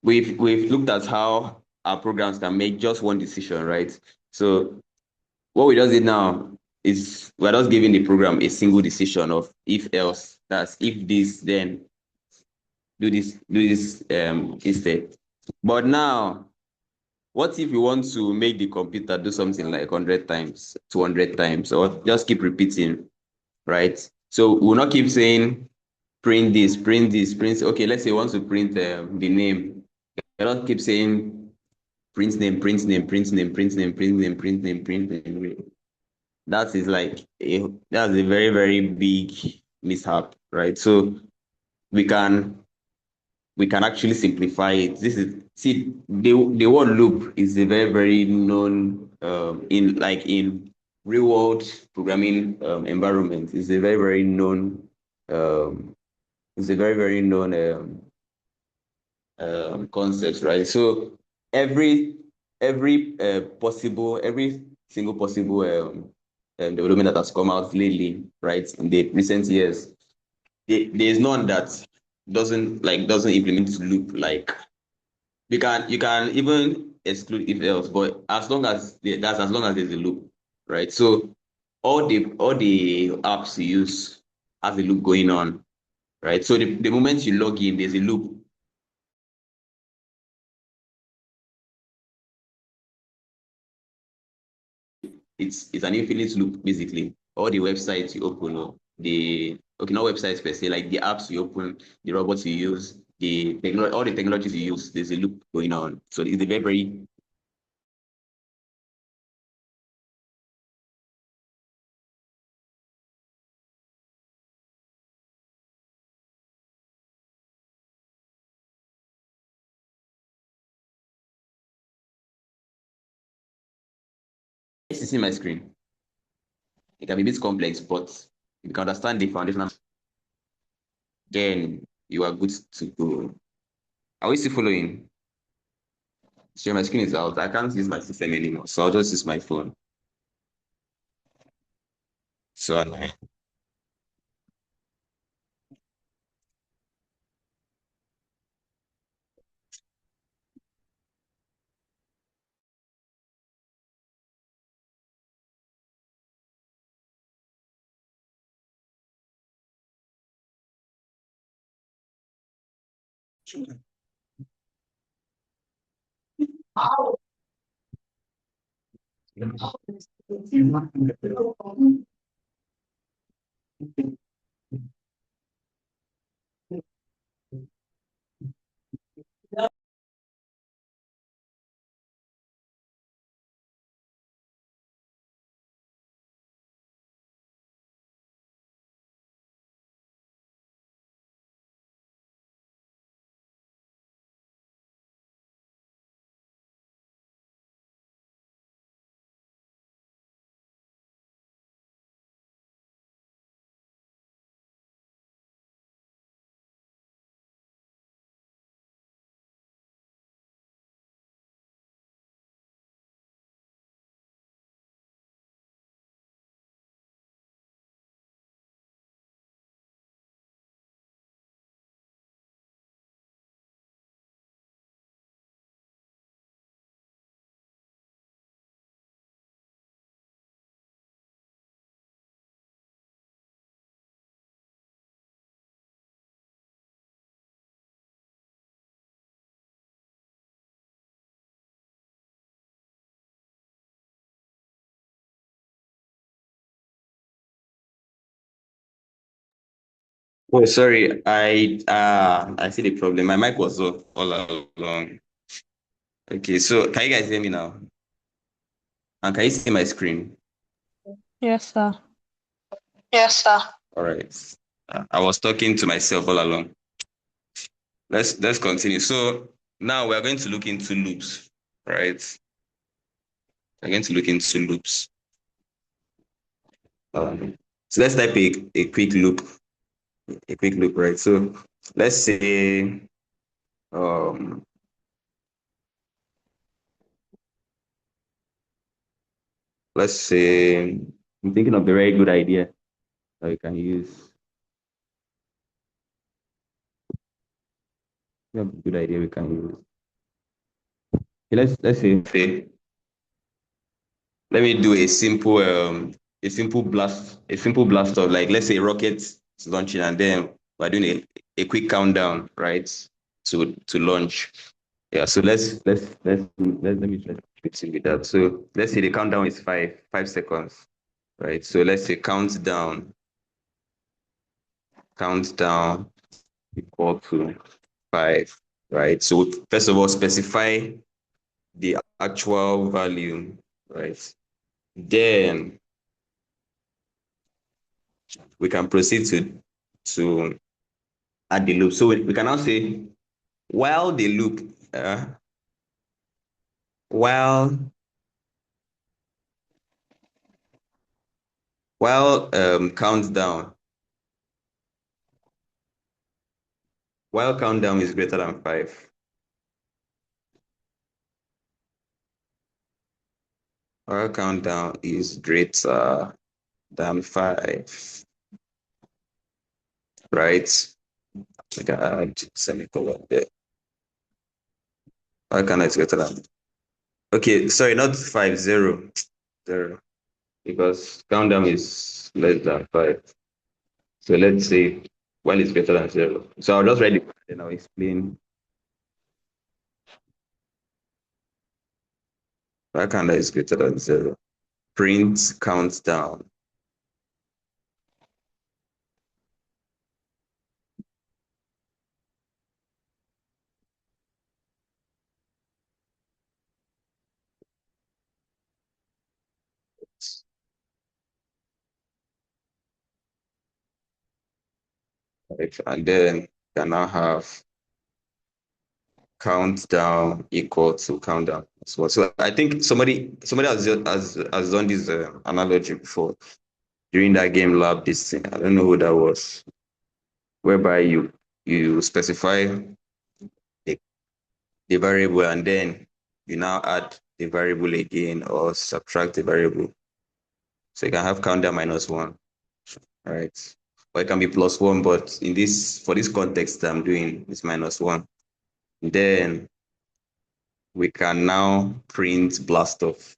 we've looked at how our programs can make just one decision, right? So what we just did now is we're just giving the program a single decision of if else. That's if this, then do this instead. But now, what if you want to make the computer do something like 100 times, 200 times, or just keep repeating, right? So we'll not keep saying print this, print this, print. Okay, let's say you want to print the name. You don't keep saying print name, print name, print name, print name, print name, print name, print name. That is like that's a very, very big mishap, right? So we can we can actually simplify it. This is see the word loop is a very, very known in real world programming environment. It's a very, very known um, it's a very, very known concept, right? So every every single possible development that has come out lately, right, in the recent years, there's none that doesn't implement loop. Like you can even exclude if else, but as long as that's as long as there's a loop, right? So all the apps you use have a loop going on, right? So the moment you log in, there's a loop. It's an infinite loop basically. All the websites you open, or the okay, not websites per se, like the apps you open, the robots you use, all the technologies you use, there's a loop going on. So it's a very, very nice to see my screen. It can be a bit complex, but if you can understand the foundation, then you are good to go. Are we still following? So my screen is out. I can't use my system anymore, so I'll just use my phone. So annoying. Oh, sorry. I see the problem. My mic was off all along. Okay, so can you guys hear me now? And can you see my screen? Yes, sir. Yes, sir. All right. I was talking to myself all along. Let's continue. So now we're going to look into loops. right? I'm going to look into loops. So let's type a quick loop, right? So let's say um, I'm thinking of a very good idea that we can use. We have a good idea we can use. Okay, let's say let me do a simple blast of, like, let's say rocket is launching, and then we're doing a quick countdown, right? To launch. Yeah, so let me try to proceed with that. So let's say the countdown is 5 seconds, right? So let's say countdown equal to 5, right? So first of all, specify the actual value, right? Then we can proceed to add the loop. So we can now say while the loop while countdown is greater than 5. While countdown is greater than 5, right? I can add semicolon there. While countdown is greater than, okay, sorry, not 5, 0, 0, because countdown is less than 5. So let's say while it's greater than 0. So I'll just write it and I'll explain. While countdown is greater than 0, print countdown. Right? And then you can now have countdown equal to countdown as well. So I think somebody has done this analogy before during that game lab. This thing, I don't know who that was, whereby you specify the variable and then you now add the variable again or subtract the variable. So you can have countdown -1, right? Or it can be +1, but for this context I'm doing, it's -1. Then we can now print blast off.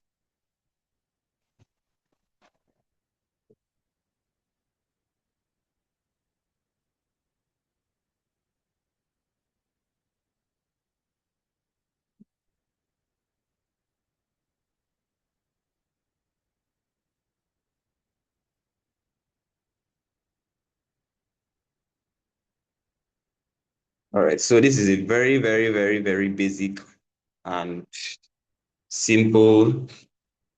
All right, so this is a very, very, very, very basic and simple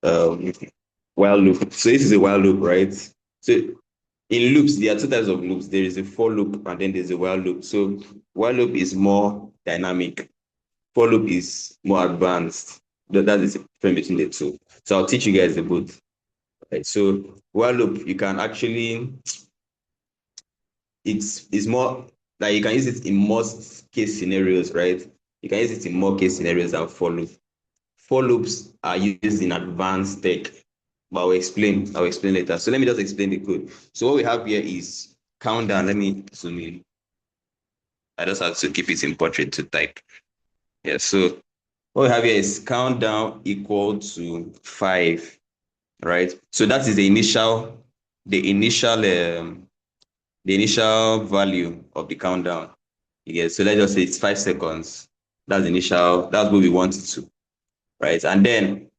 while loop. So this is a while loop, right? So in loops, there are two types of loops. There is a for loop and then there's a while loop. So while loop is more dynamic. For loop is more advanced. That is the difference between the two. So I'll teach you guys the both. Right. So while loop, you can actually, it's more like you can use it in most case scenarios, right? You can use it in more case scenarios than for loop. For loops are used in advanced tech, but I'll explain later. So let me just explain the code. So what we have here is countdown. Let me zoom in. I just have to keep it in portrait to type. Yeah, so what we have here is countdown equal to 5, right? So that is the initial value of the countdown. Yeah, so let's just say it's 5 seconds. That's what we want it to, right? And then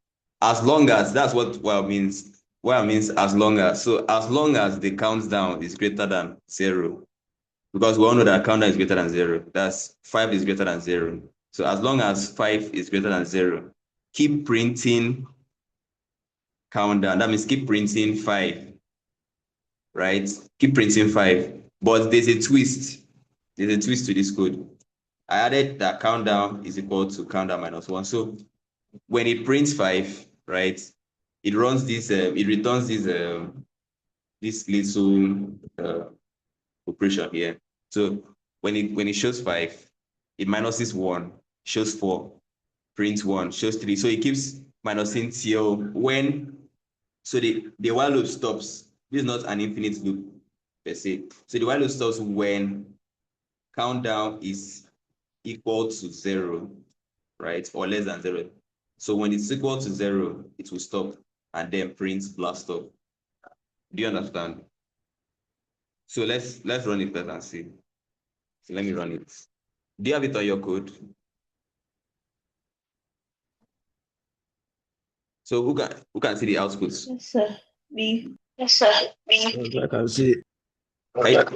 as long as, that's what while means. While means as long as the countdown is greater than 0, because we all know that countdown is greater than 0. That's 5 is greater than 0. So as long as 5 is greater than 0, keep printing countdown. That means keep printing 5, right? Keep printing 5. But there's a twist. To this code. I added that countdown is equal to countdown -1. So when it prints 5, right? It runs this. It returns this little operation here. So when it shows 5, it minuses 1, shows 4, prints 1, shows 3. So it keeps minusing till when. So the while loop stops. This is not an infinite loop per se. So the while loop stops when countdown is equal to 0, right? Or less than 0. So when it's equal to 0, it will stop and then print blast off. Do you understand? So let's run it first and see. So let me run it. Do you have it on your code? So who can see the outputs? Yes, sir. Me. Yes, sir. I can see. Right?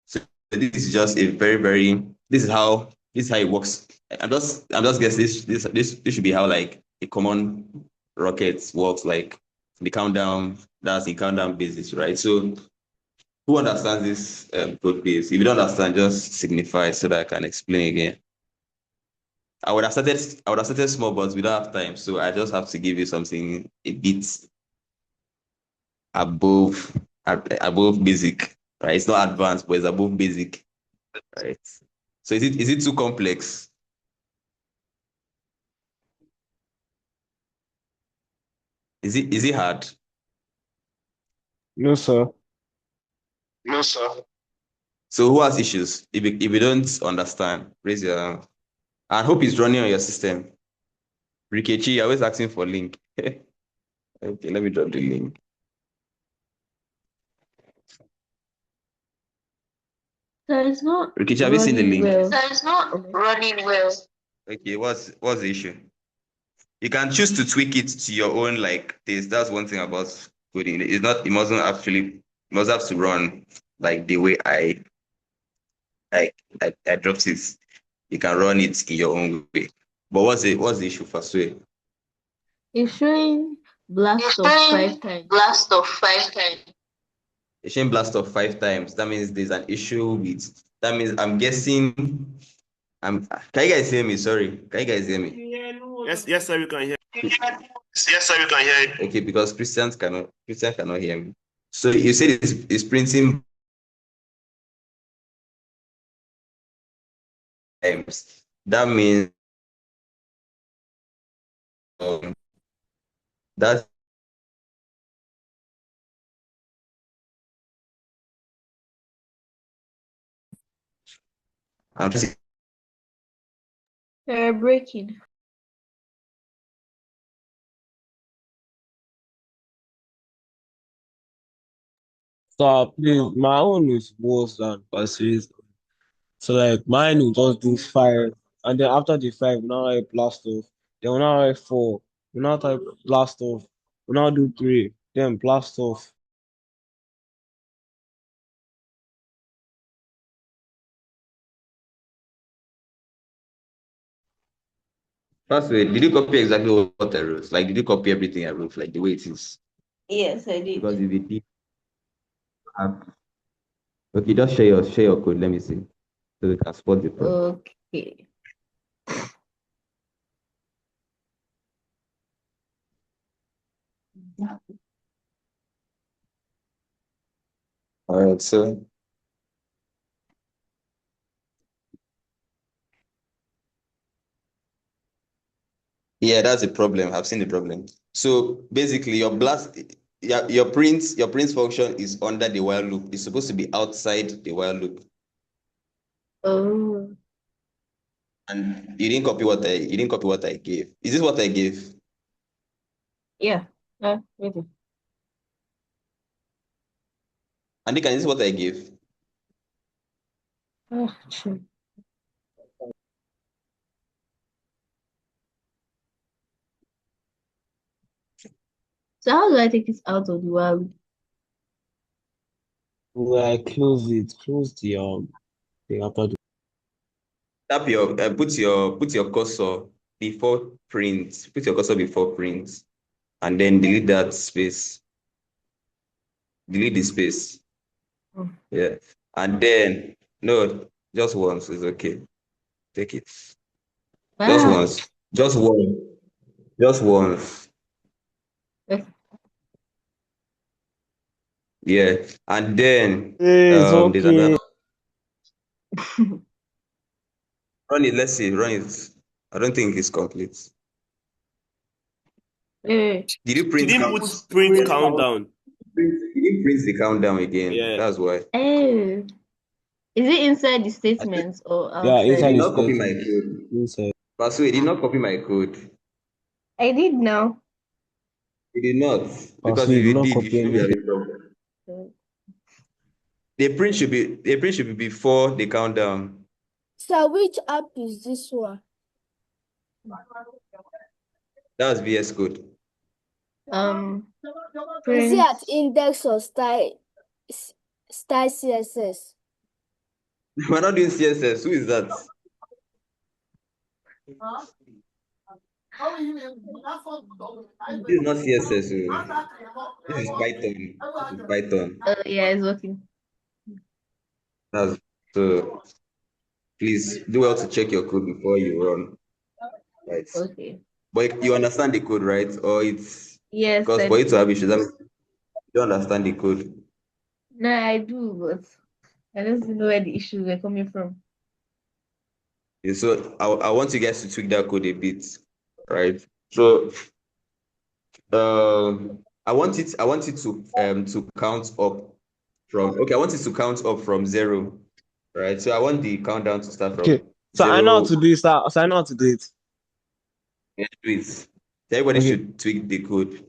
So this is just a very this is how it works. I'm just guessing this should be how like a common rocket works, like the countdown. That's the countdown basis, right? So who understands this code base? If you don't understand, just signify so that I can explain again. I would have started small, but we don't have time, so I just have to give you something a bit above above basic, right? It's not advanced, but it's above basic, right? So is it too complex? Is it hard? No, sir. No, sir. So who has issues? If you don't understand, raise your hand. I hope it's running on your system. Rikechi, you're always asking for link. Okay, let me drop the link. So it's not Rikichi, have you seen the running link? well. That is not running well. Okay, what's the issue? You can choose to tweak it to your own like taste. That's one thing about coding. It's not. It must have to run like the way I dropped it. You can run it in your own way. But what's the issue first way? It's showing blast It's of showing 5 times. blast of 5 times. It's showing blast of 5 times. That means there's an issue with. That means I'm guessing. Can you guys hear me? Sorry, can you guys hear me? Yes, sir, we can hear. Yes, sir, we can hear you. Okay, because Christian cannot hear me. So you said it's printing times. That means that I'm just They're breaking. So please, my own is worse than Pasir's. So like mine will just do 5, and then after the 5, we now write blast off. Then we now write 4. We now type blast off. We now do 3. Then blast off. first way. Did you copy exactly what I wrote? Like, did you copy everything I wrote, like the way it is? Yes, I did. Because if you did, okay, just share your code. Let me see, so we can spot the problem. Okay. All right, so yeah, that's the problem. I've seen the problem. So basically, your print function is under the while loop. It's supposed to be outside the while loop, Oh, and you didn't copy what I gave. Is this what I gave? yeah. Maybe. And this is what I gave. Oh, true. So how do I take this out of the wild? Like close it. Close the thing after the. Tap your put your cursor before print. Put your cursor before print, and then delete that space. Delete the space. Oh. Yeah, and then no, just once is okay. Take it. Just Wow. once. Just one. Just once. Okay. Yeah. And then It's there's another. okay. Run it. Let's see. Run it. I don't think it's complete. Wait, Did you She print didn't count? put print countdown. You didn't print the countdown again. Yeah. That's why. oh. Is it inside the I said, statements or Yeah, you outside? inside did the not copy my statement. code. Inside. Pasu, you did not copy my code. I did now. You did not. So Because you if did you not did, you copy shouldn't be anything. having problem. The print should be before the countdown. So which app is this one? That's VS Code. Is it Print. at index or style CSS? We're not doing CSS. Who is that? This is not CSS. This is Python. This is Python. Oh yeah, it's working. That's so. Please do well to check your code before you run. Right. Okay. But you understand the code, right? Or it's Yes, because I for you to do. have issues, that means you don't understand the code. No, I do, but I don't know where the issues were coming from. Yeah, so I want you guys to tweak that code a bit, right? So I want it to count up from okay, I want it to count up from 0, right? So I want the countdown to start Okay. from So I know how 0. to do it. So I know how to do it. Yeah, do it. So everybody Okay. should tweak the code.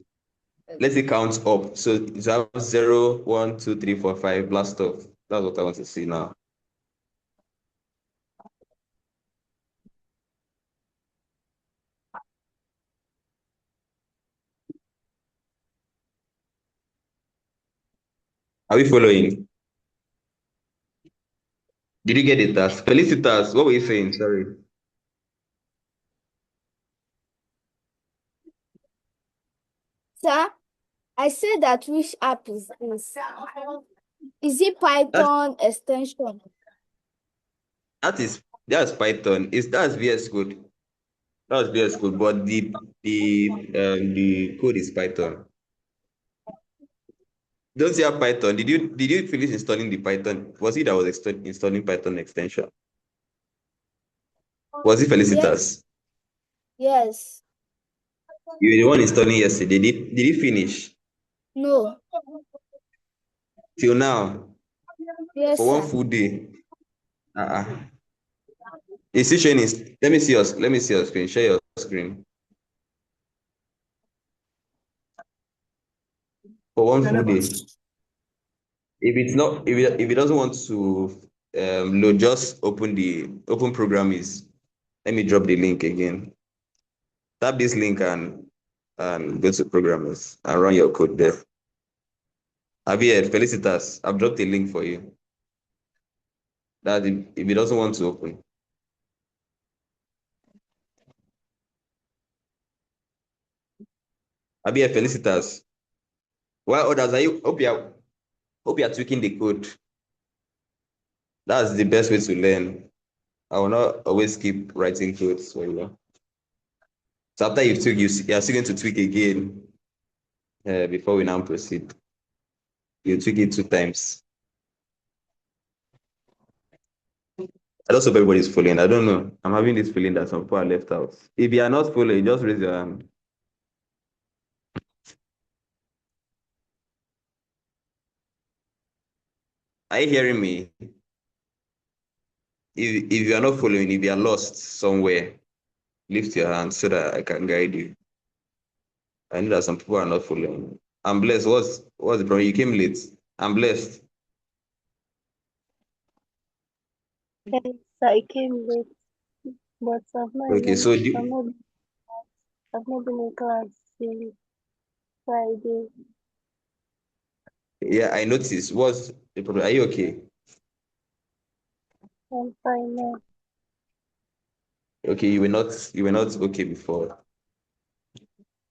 Let it count up. So you have 0, 1, 2, 3, 4, 5, blast off. That's what I want to see now. Are we following? Did you get it, task? Felicitas, what were you saying? Sorry. Sir, I said that which app is this? Is it That's Python extension? that's Python. That's VS Code. That's VS Code, but the code is Python. Don't you have Python? Did you finish installing the Python? Was it that was installing Python extension? Was it Yes, Felicitas? yes. You were the one installing yesterday. Did you finish? No. Till now? Yes, For one sir. full day? Uh-uh. Is it showing let me see your screen. Share your screen. For one full day. If it doesn't want to load, just open program is. Let me drop the link again. Tap this link and go to programmers and run your code there. Javier, Felicitas, I've dropped a link for you. That if it doesn't want to open. Javier, Felicitas. While others, hope you are tweaking the code. That's the best way to learn. I will not always keep writing code. So after you've tweaked, you are still going to tweak again before we now proceed. You tweak it 2 times. I just hope everybody's following. I don't know. I'm having this feeling that some people are left out. If you are not following, just raise your hand. Are you hearing me? If you are not following, if you are lost somewhere, lift your hand so that I can guide you. I know that some people are not following. I'm blessed. What's the problem? You came late. I'm blessed. Yes, I came late, but Okay, so I've not been in class since Friday. yeah, I noticed. What's the problem? Are you okay? I'm fine now. Okay, you were not okay before.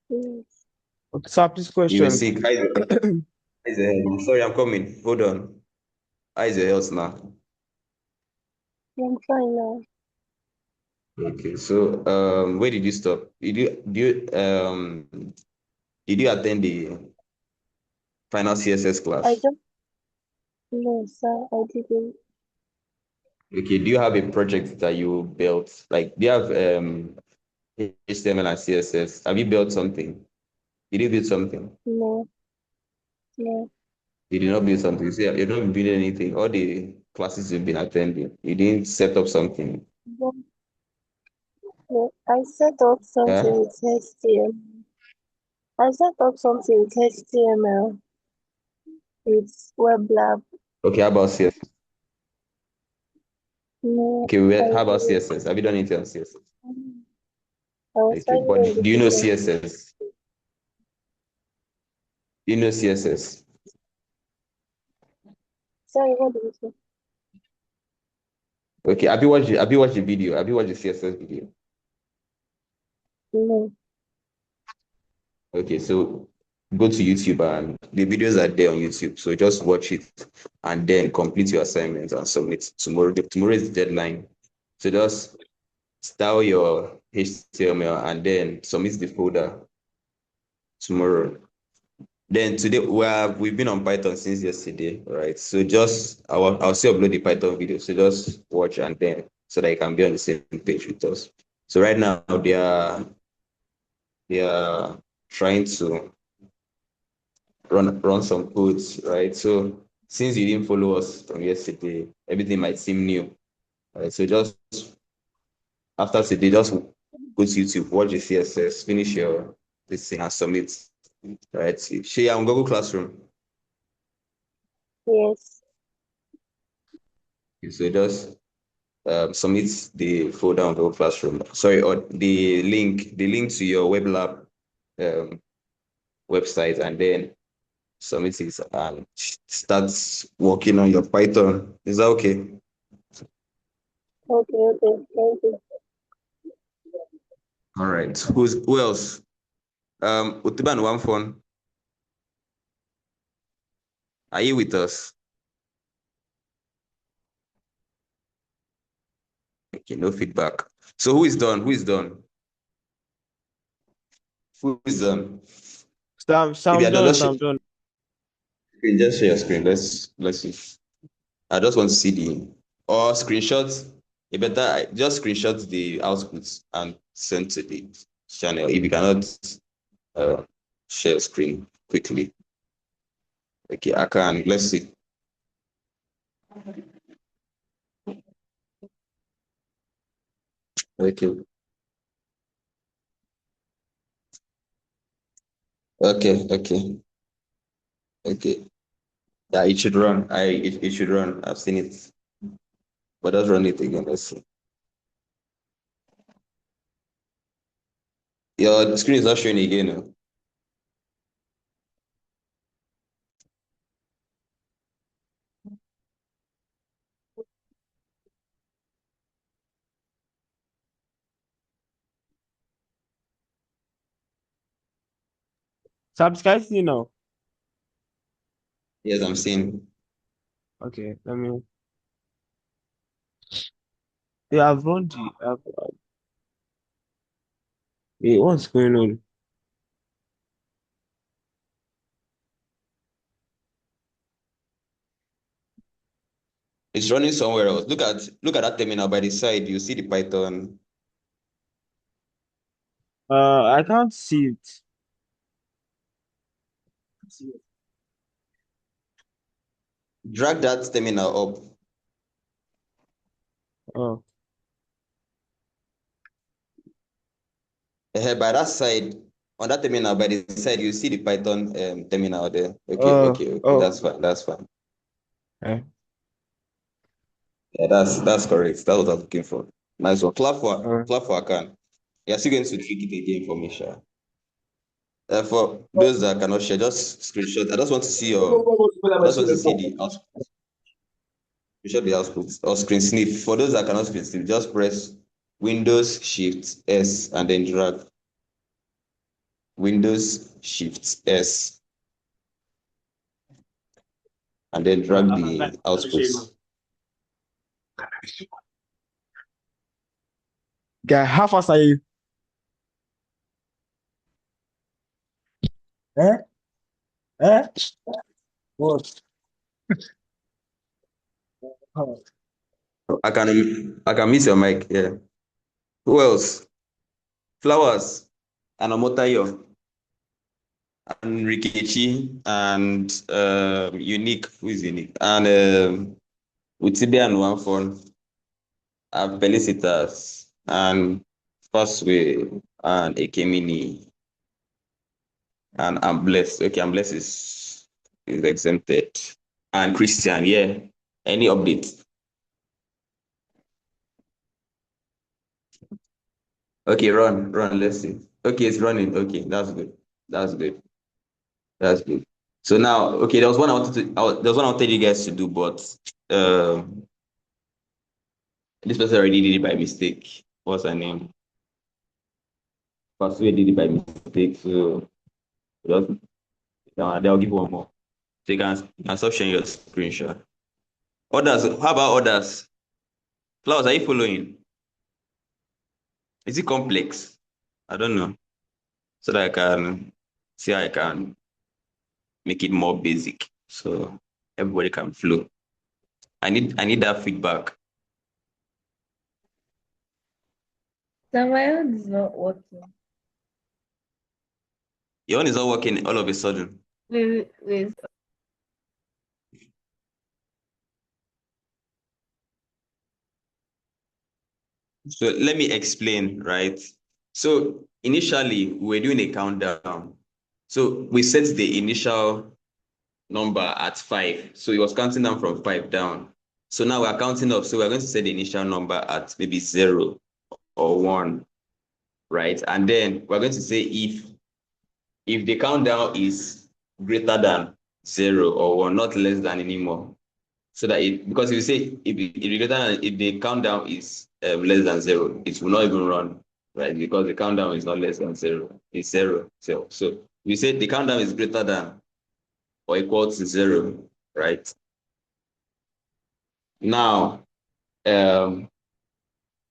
Yes. Okay, sir, please You were question. sick. How is your health? Sorry, I'm coming. Hold on. How is your health now? I'm fine now. Okay, so where did you stop? Did you attend the final CSS I class? don't know, sir. I didn't. Okay, do you have a project that you built? Like, do you have HTML and CSS? Have you built something? Did you build something? No, no. You did not build something. You say you don't build anything. All the classes you've been attending, you didn't set up something. Don't- no. I set up something Yeah. with HTML. I set up something with HTML. It's web lab. Okay, how about CSS? No, Okay, I how about didn't. CSS? Have you done anything on CSS? I was Okay, finding but it do you know difficult. CSS? Do you know CSS? Sorry, what did you say? Okay, have you watched the video? Have you watched the CSS video? No. Okay, so go to YouTube and the videos are there on YouTube. So just watch it and then complete your assignment and submit tomorrow. Tomorrow is the deadline. So just style your HTML and then submit the folder tomorrow. Then today we've been on Python since yesterday, right? So just I'll still upload the Python video. So just watch and then so that you can be on the same page with us. So right now they are trying to run some codes, right? So since you didn't follow us from yesterday, everything might seem new. Right? So just after today, just go to YouTube, watch the CSS, finish your this thing and submit. Right. Share on Google Classroom. Yes. So just submit the folder on Google Classroom. Sorry, or the link to your web lab um, website, and then submit it and start working on your Python. Is that okay? Okay, okay. Thank you. All right. Who else? Utiban one phone. Are you with us? Okay, no feedback. So who is done? Who is done? Who is done? If you Sam are done, done, Sam done. just share your screen. Let's see. I just want to see the or screenshots. You better just screenshot the outputs and send to the channel. If you cannot uh, share screen quickly. Okay, I can. Let's see. Okay. Okay. Okay. Okay. Yeah, it should run. It should run. I've seen it. But let's run it again. Let's see. Your screen is not showing again. No? Sam, can you see now? Yes, I'm seeing. Okay, let me. They have run the. Wait, what's going on? It's running somewhere else. Look at that terminal by the side. You see the Python. I can't see it. Drag that terminal up. Oh, By that side, on that terminal, by the side, you see the Python terminal there. Okay, oh, okay, okay. oh. That's fine. That's fine. Eh, Yeah, that's correct. That's what I was looking for. Nice one. uh, Clap for Akan. You're still going to tweak it again for me, Sha. For those that cannot share, just screenshot. I just want to see the output. Screenshot the output or screen snip. For those that cannot screen snip, just press Windows Shift S and then drag Windows Shift S and then drag the outputs. Guy, how fast are you? Eh? Eh? What? Oh. I can miss your mic. Yeah. Who else? Flowers and Omotayo and Rikichi and Unique. Who is Unique? And Utibe and Wanfon and Felicitas and Firstway and Ekemini and I'm blessed. Okay, I'm blessed is exempted. And Christian, yeah. Any update? Okay, run. Let's see. Okay, it's running. Okay, that's good. That's good. That's good. So now, okay, there was one I wanted to. There was one I wanted you guys to do, but um, this person already did it by mistake. What's her name? Pasue did it by mistake, so just they'll give one more. So you can stop sharing your screenshot. Others, how about others? Flowers, are you following? Is it complex? I don't know. So that I can see how I can make it more basic, so everybody can flow. I need that feedback. So my own is not working. Your own is not working all of a sudden. Wait. So let me explain, right? So initially we were doing a countdown. So we set the initial number at 5. So it was counting down from 5 down. So now we're counting up. So we're going to set the initial number at maybe 0 or 1, right? And then we're going to say if the countdown is greater than 0 or 1, not less than anymore. So that because if you say if the countdown is less than 0, it will not even run, right? Because the countdown is not less than 0, it's 0. So we say the countdown is greater than or equal to 0, right? Now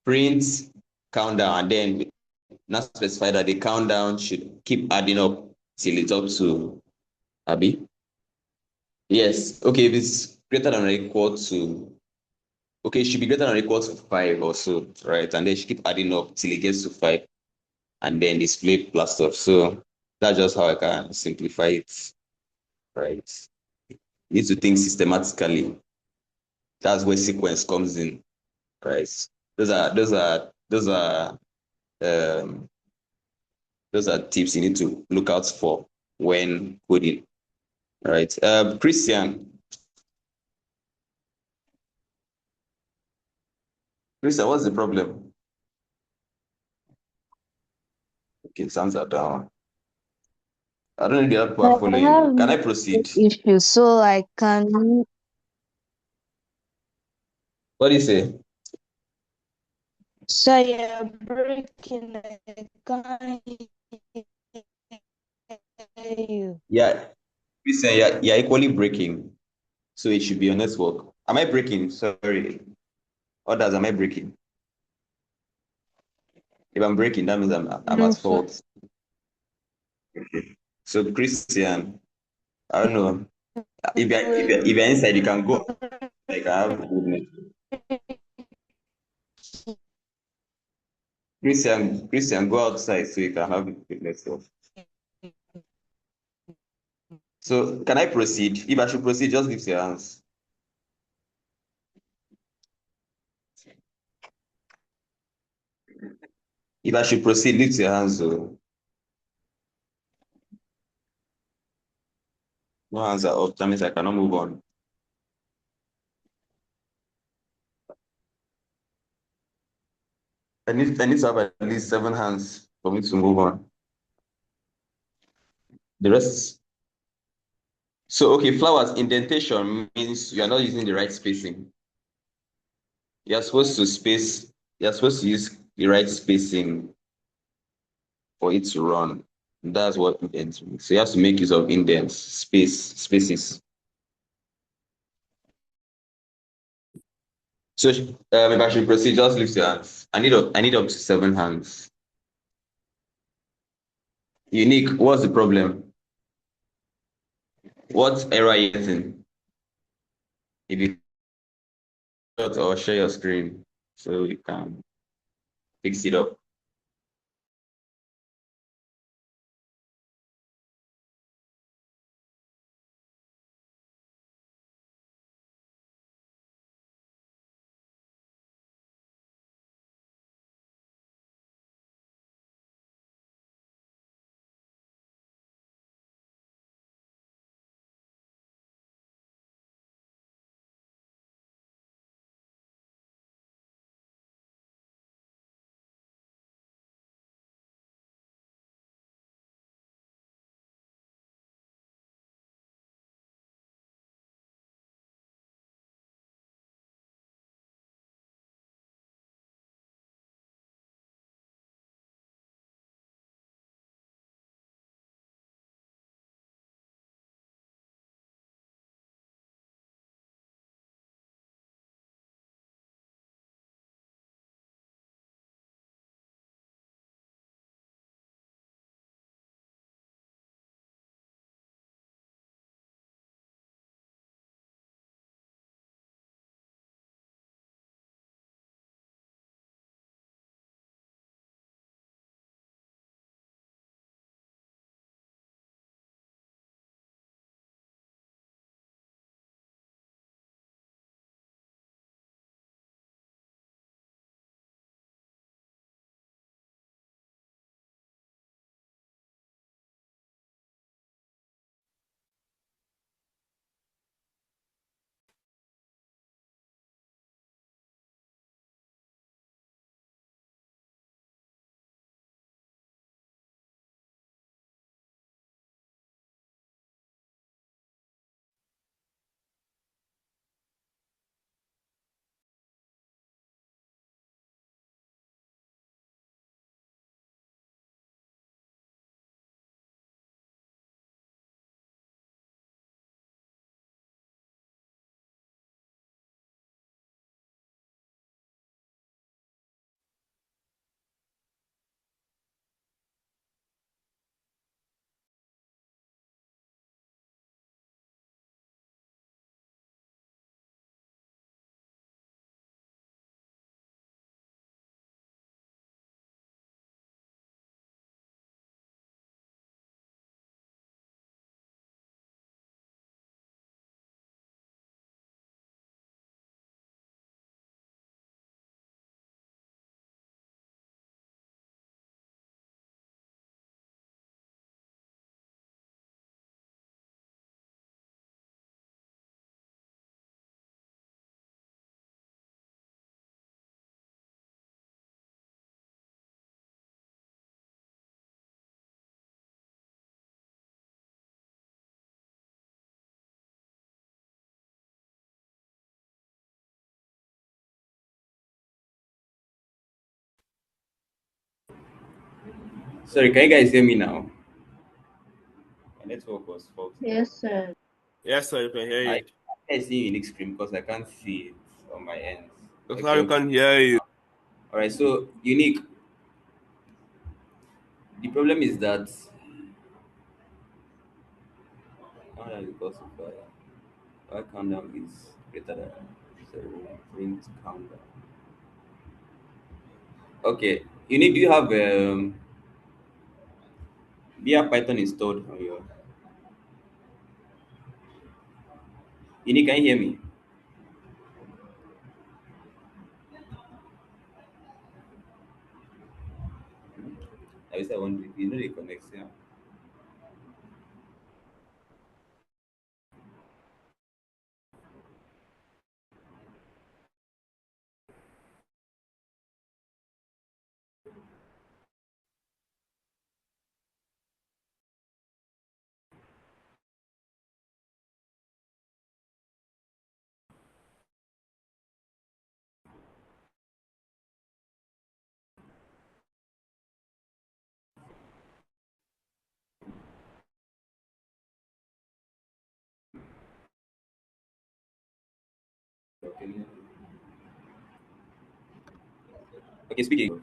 print countdown, and then not specify that the countdown should keep adding up till it's up to Abby. Yes, okay, if it's greater than or equal to, okay, it should be greater than or equal to 5 or so, right? And then she keep adding up till it gets to 5 and then display plus stuff. So that's just how I can simplify it, right? You need to think systematically. That's where sequence comes in, right? Um, those are tips you need to look out for when coding, right? Christian, what's the problem? Okay, sounds are down. I don't know if the other people are I following. have Can I network proceed? issues, so I can. What do you say? So you're breaking. I can't hear you. Yeah, Christian, you're equally breaking. So it should be your network. Am I breaking? Sorry. Others, am I breaking? If I'm breaking, that means I'm No, at sir. fault. Okay. So Christian, I don't know. If you're inside, you can go. Like I have good network. Christian, go outside so you can have a good network. So can I proceed? If I should proceed, just lift your hands. If I should proceed, lift your hands. So no hands are up. That means I cannot move on. I need to have at least 7 hands for me to move on. The rest. So okay, flowers indentation means you are not using the right spacing. You're supposed to space. You're supposed to use the right spacing for it to run. That's what indents means. So you have to make use of indents, spaces. So if I should proceed, just lift your hands. I need up to 7 hands. Unique, what's the problem? What error are you getting? If you shut or share your screen so you can fix it up. Sorry, can you guys hear me now? My network was faulty. Yes, sir. Yes, sir, you can hear I you. can't see unique screen because I can't see it on my end. That's how Okay, we okay. can hear you. All right, so unique. The problem is that countdown is equal to fire. Why countdown is greater than zero? Print countdown. Okay, unique. Do you have Python installed on your unique? Can you hear me? I was wondering. You know the connection. Okay. Okay, speaking.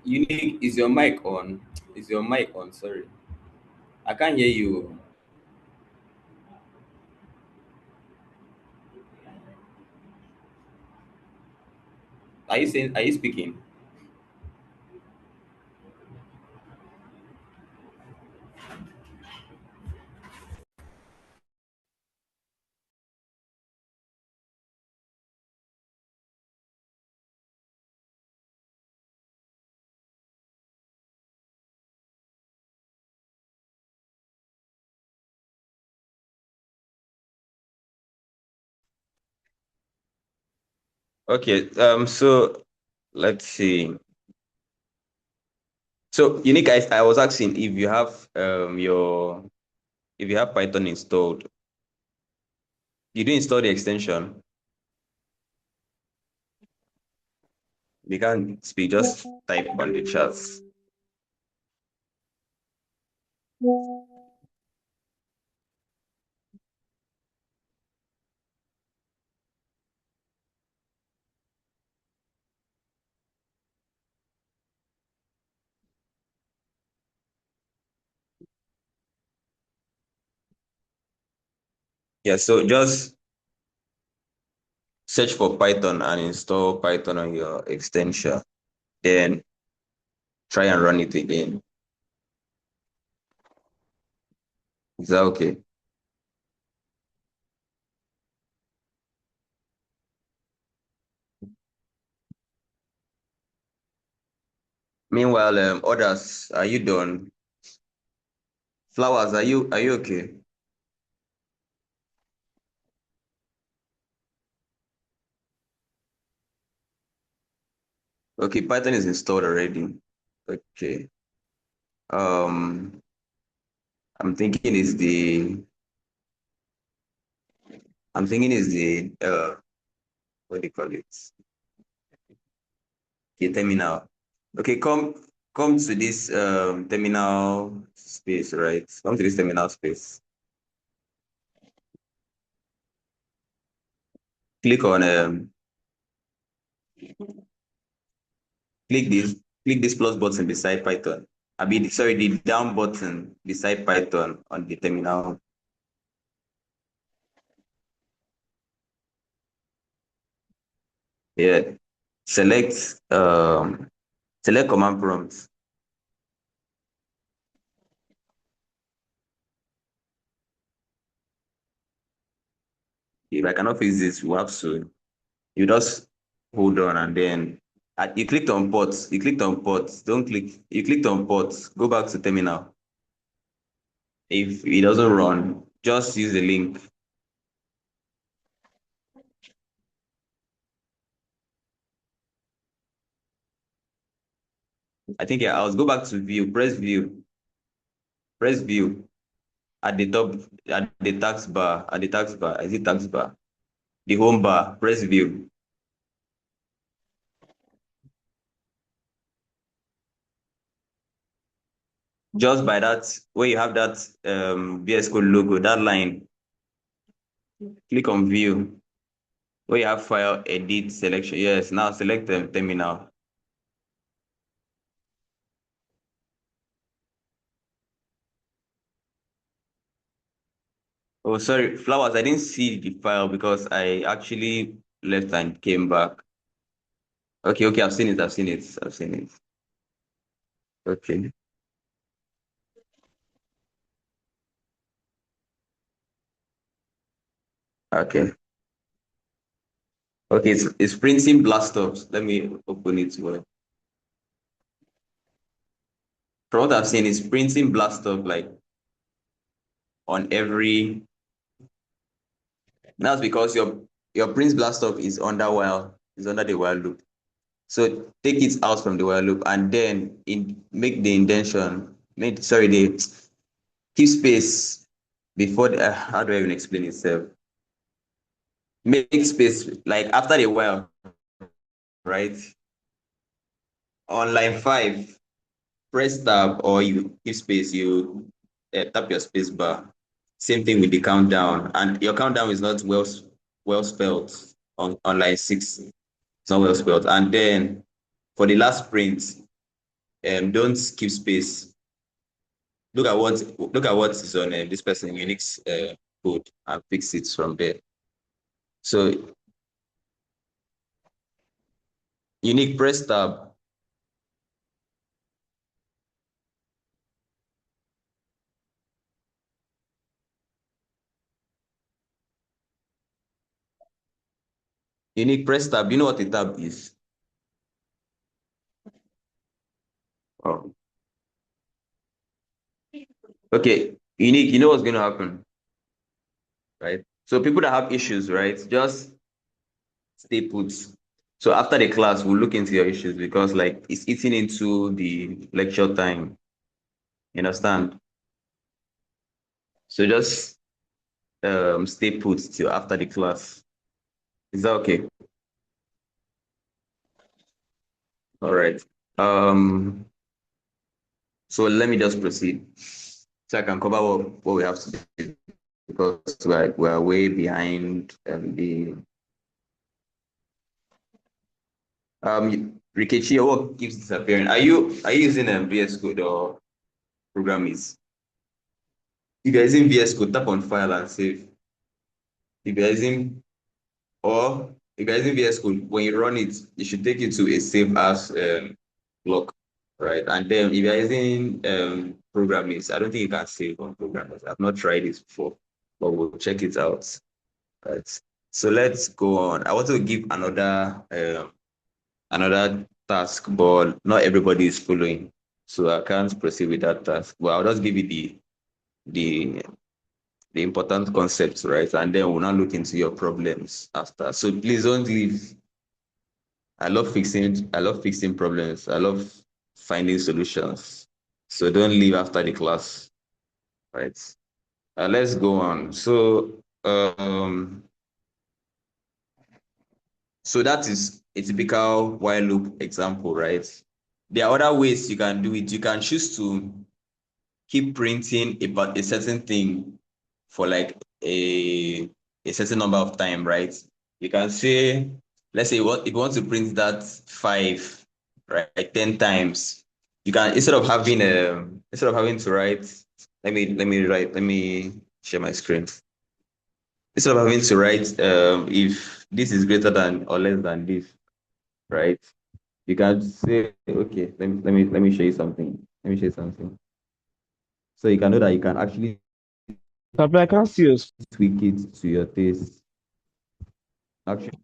Unique, is your mic on? Is your mic on? Sorry, I can't hear you. Are you saying? Are you speaking? Okay. So let's see. So unique, I was asking if you have if you have Python installed. You didn't install the extension. You can't speak, just type on the chat. Yeah, so just search for Python and install Python on your extension. Then try and run it again. Is that okay? Meanwhile, others, are you done? Flowers, are you okay? Okay, Python is installed already. Okay. Um, I'm thinking is the I'm thinking is the what do you call it? Okay, terminal. Okay, come to this terminal space, right? Come to this terminal space. Click on click this click this plus button beside Python. I mean, sorry, the down button beside Python on the terminal. Yeah. Select select command prompt. If I cannot fix this, we have to you just hold on and then you clicked on ports. You clicked on ports. Don't click. You clicked on ports. Go back to terminal. If it doesn't run, just use the link. I think yeah, I'll go back to view. Press view at the top at the tax bar. At the tax bar. Is it tax bar? The home bar. Press view. Just by that, where you have that VS Code logo, that line, click on view. Where you have file, edit, selection. Yes, now select terminal. Oh, sorry, flowers. I didn't see the file because I actually left and came back. Okay, I've seen it. I've seen it. Okay. Okay. Okay, it's printing blast offs. Let me open it well. From what I've seen, it's printing blast off like on every. That's because your print blast off is under the while loop. So take it out from the while loop and then make the indentation. The keep space before the, how do I even explain itself? Make space like after the while, right? On line 5, press tab or you keep space, you tap your space bar. Same thing with the countdown, and your countdown is not well spelled on line 6. It's not well spelled. And then for the last print, don't keep space. Look at what is on this person Unix code and fix it from there. So unique press tab. Unique press tab. You know what a tab is? Oh. Okay, unique. You know what's going to happen, right? So people that have issues, right, just stay put. So after the class, we'll look into your issues because like it's eating into the lecture time. You understand? So just stay put till after the class. Is that okay? All right. So let me just proceed so I can cover what we have to do because we're way behind the Rikichi, your work keeps disappearing. Are you using VS Code or Programmers? If you're using VS Code, tap on file and save. If you're using if you're using VS Code, when you run it, it should take you to a save as block, right? And then if you're using Programmers, I don't think you can save on Programmers. I've not tried this before, but we'll check it out. Right. So let's go on. I want to give another task, but not everybody is following. So I can't proceed with that task. But I'll just give you the the important concepts, right? And then we'll now look into your problems after. So please don't leave. I love fixing problems. I love finding solutions. So don't leave after the class, right? Let's go on. So that is a typical while loop example, right? There are other ways you can do it. You can choose to keep printing about a certain thing for like a certain number of time, right? You can say, let's say if you want to print that 5, right, 10 times, you can instead of having to write, let me share my screen. Instead of having to write if this is greater than or less than this, right? You can say, okay, let me show you something. Let me show you something. So you can know that you can actually I can't see us. tweak it to your taste. Actually,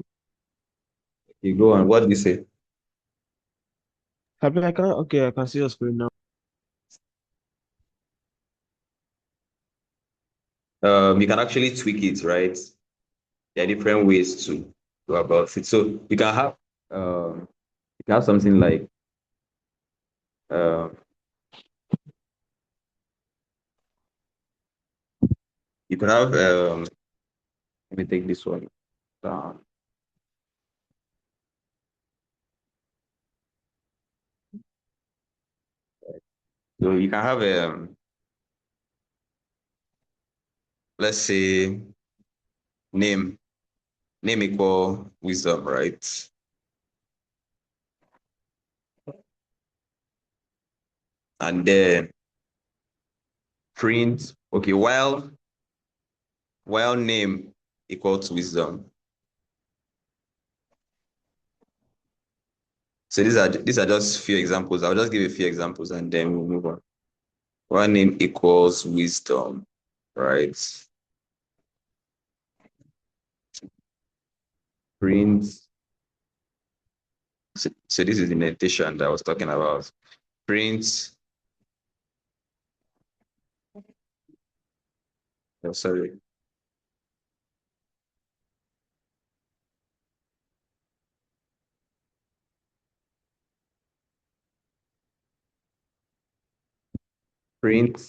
you go on. What do you say? I can't. Okay, I can see your screen now. You can actually tweak it, right? There are different ways to go about it. So you can have something like um, you can have let me take this one down. So you can have let's say name equal wisdom, right? And then print, okay, while name equal to wisdom. So these are just few examples. I'll just give a few examples and then we'll move on. While name equals wisdom, right? print. So this is the indentation that I was talking about. Print. Oh, sorry. Print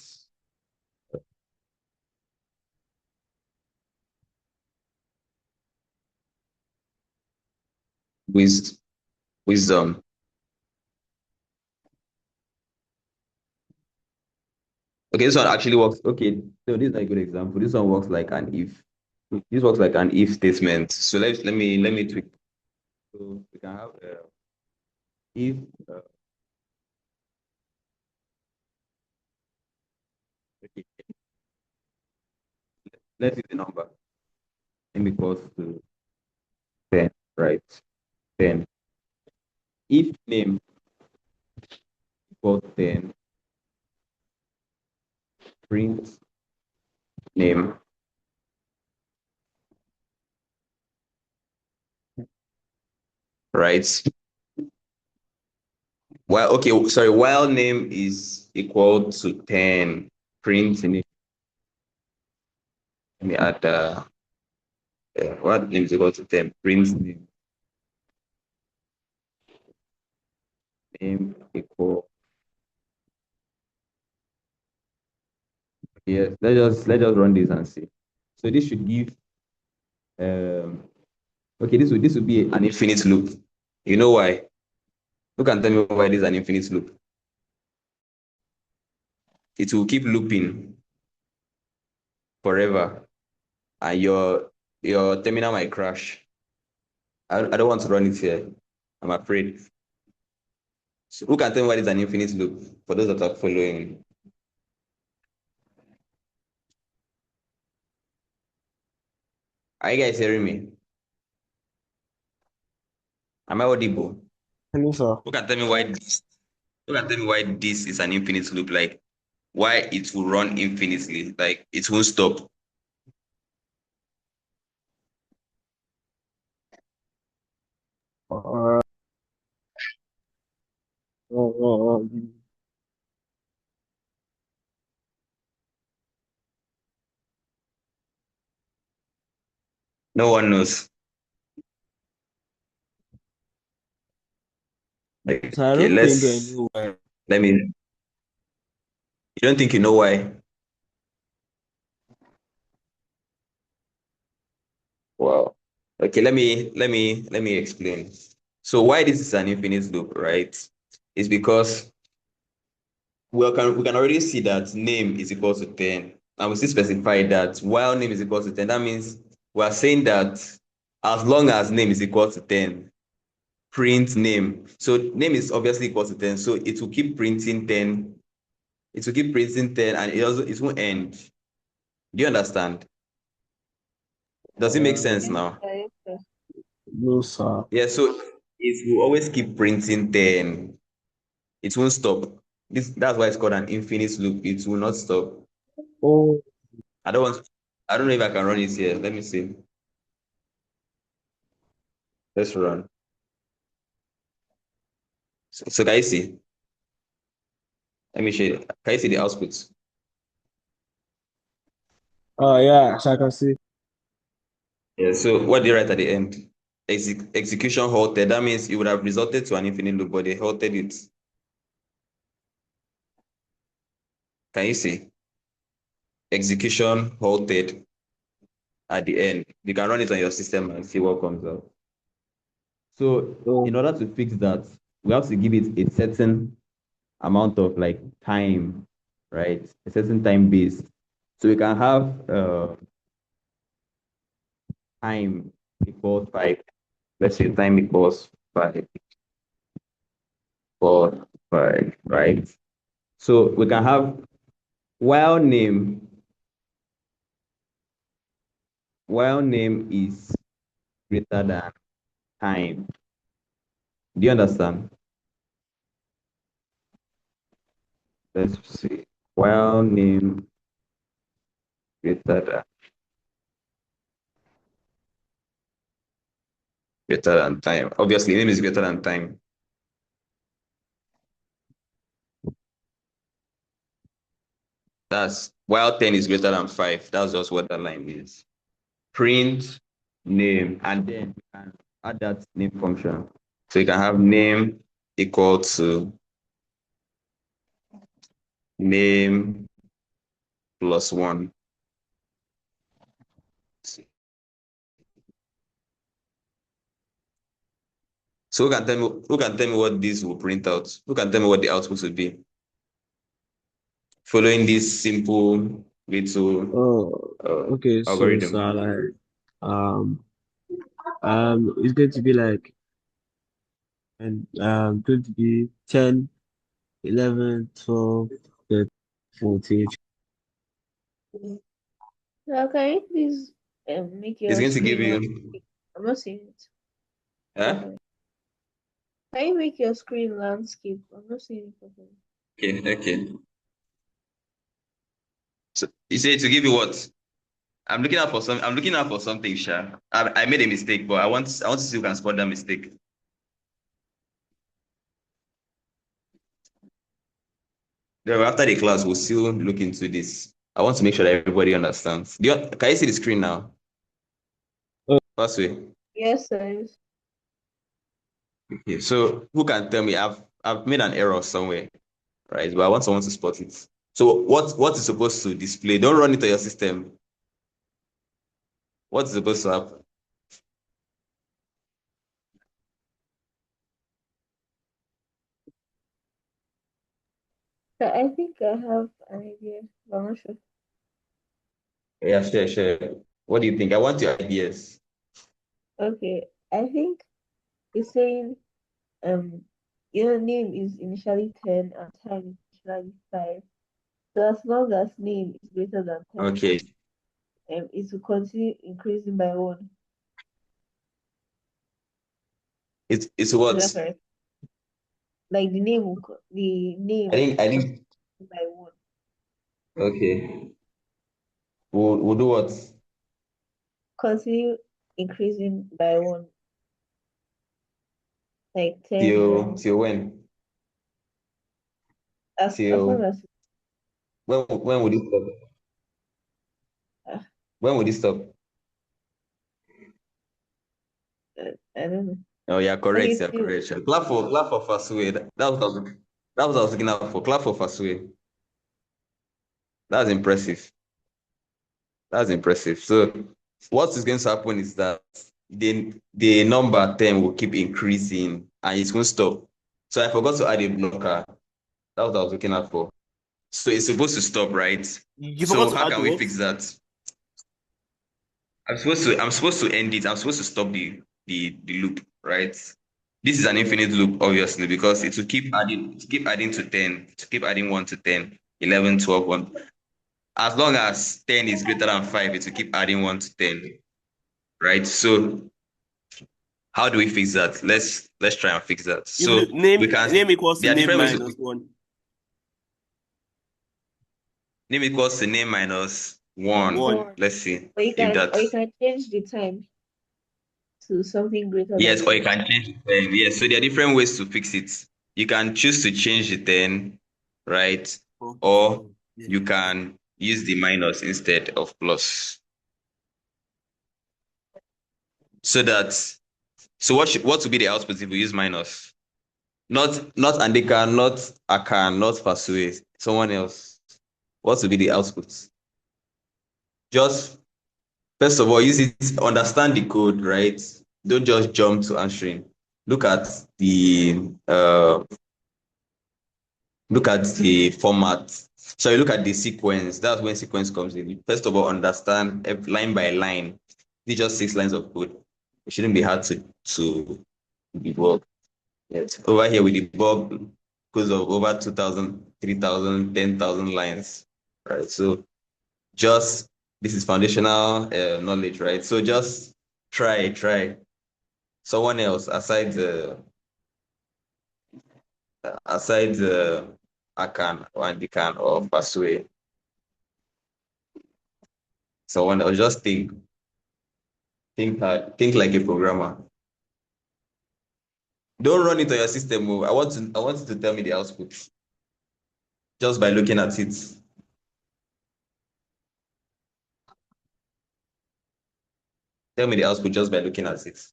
wisdom. Okay, this one actually works. Okay, so this is a good example. This one works like an if. This works like an if statement. So let me tweak. So we can have if uh, okay, let's use the number n equals to 10, right? 10. If name equals 10, print name, right? Well, okay, sorry, while name is equal to 10, print name. Let me add what name is equal to 10, print name equal. Yes, let's just run this and see. So this should give okay, this would be an infinite loop. You know why? Who can tell me why this is an infinite loop? It will keep looping forever, and your terminal might crash. I don't want to run it here. I'm afraid. So who can tell me why this is an infinite loop for those that are following? Are you guys hearing me? Am I audible? Hello, sir. Who can tell me why this? Who can tell me why this is an infinite loop? Like why it will run infinitely? Like it won't stop. Uh, uh, uh, No one knows. Like, so I okay, don't think I know why. let me. You don't think you know why? Wow. Okay, let me explain. So why this is an infinite loop, right? Is because we can already see that name is equal to 10. And we still specify that while name is equal to 10, that means we are saying that as long as name is equal to 10, print name. So name is obviously equal to 10. So it will keep printing 10. It will keep printing 10 and it won't end. Do you understand? Does it make sense Yes, now? sir. Yes, sir. No, sir. Yeah, so it will always keep printing 10. It won't stop. That's why it's called an infinite loop. It will not stop. Oh, I don't know if I can run it here. Let me see. Let's run. So can you see? Let me show you. Can you see the output? yeah, so I can see. Yeah, so what do you write at the end? Execution halted. That means it would have resulted to an infinite loop, but they halted it. Can you see? Execution halted at the end. You can run it on your system and see what comes out. So Oh, in order to fix that, we have to give it a certain amount of like time, right? A certain time base. So we can have time equals 5. Let's say time equals 5, 4, 5, right? So we can have while name is greater than time. Do you understand? Let's see. While name greater than Greater than time. Obviously, name is greater than time. That's while 10 is greater than 5. That's just what that line means. Print name, and then you can add that name function. So you can have name equal to name plus 1. So who can tell me what this will print out? Who can tell me what the output will be? Following this simple little Oh, okay. So algorithm. like, um, it's going to be like, and going to be 10, 11, 12, 13, 14. Can you please make It's your going to give screen you landscape? I'm not seeing it huh? properly. Can you make your screen landscape? I'm not seeing it properly. Okay. So you say to give you what? I'm looking out for something, Sha. I made a mistake, but I want to see who can spot that mistake. Then after the class, we'll still look into this. I want to make sure that everybody understands. Can you see the screen now? Oh, First way. Yes, sir. Okay. So who can tell me? I've made an error somewhere, right? But I want someone to spot it. So what is supposed to display? Don't run into your system. What is supposed to happen? So I think I have an idea, but I'm not sure. Yeah, sure. What do you think? I want your ideas. Okay, I think it's saying your name is initially 10 and time is initially 5. So as long as name is greater than 10, Okay. it will continue increasing by 1. It's Is what? that correct? Like the I name think I will think continue by 1. okay. We'll do what? Continue increasing by 1, like 10 Till times. till when? As long Till as when would it stop? uh, When would it stop? I don't know. Oh, yeah, correct. Okay, Yeah, till correct. Sure. Clap for Fasue. That was what I was looking out for. Clap for Fasue. That's impressive. That's impressive. So what is going to happen is that the number 10 will keep increasing and it's going to stop. So I forgot to add a blocker. That's what I was looking out for. So it's supposed to stop, right? You forgot So to how add can we what? fix that? I'm supposed to end it. I'm supposed to stop the loop, right? This is an infinite loop, obviously, because it will keep adding to 10, to keep adding 1 to 10, 11, 12, 1. As long as 10 is greater than 5, it will keep adding 1 to 10, right? So how do we fix that? Let's try and fix that. You will So we name can equals to there are name different ways to minus 1. name equals to name minus 1. 1. 1. Let's see Or you if can that. change the time to something greater than Yes, or you 10. can change the 10. Yes, so there are different ways to fix it. You can choose to change the 10, right? Or Okay. Yeah. you can use the minus instead of plus. So that what will be the output if we use minus? Not Andika, not Akan, not Fasue, someone else. What will be the output? Just first of all, use it, understand the code, right? Don't just jump to answering. Look at the uh look at the format. So you look at the sequence. That's when sequence comes in. First of all, understand line by line. These just 6 lines of code. It shouldn't be hard to debug. Yes. Over here we debug because of over 2,000, 3,000, 10,000 lines. Right. So just this is foundational knowledge, right? So just try. Someone else aside Akan or Andikan or Pasue. Someone else just think hard, think like a programmer. Don't run it on your system. I want you to tell me the output just by looking at it. Tell me the output just by looking at it.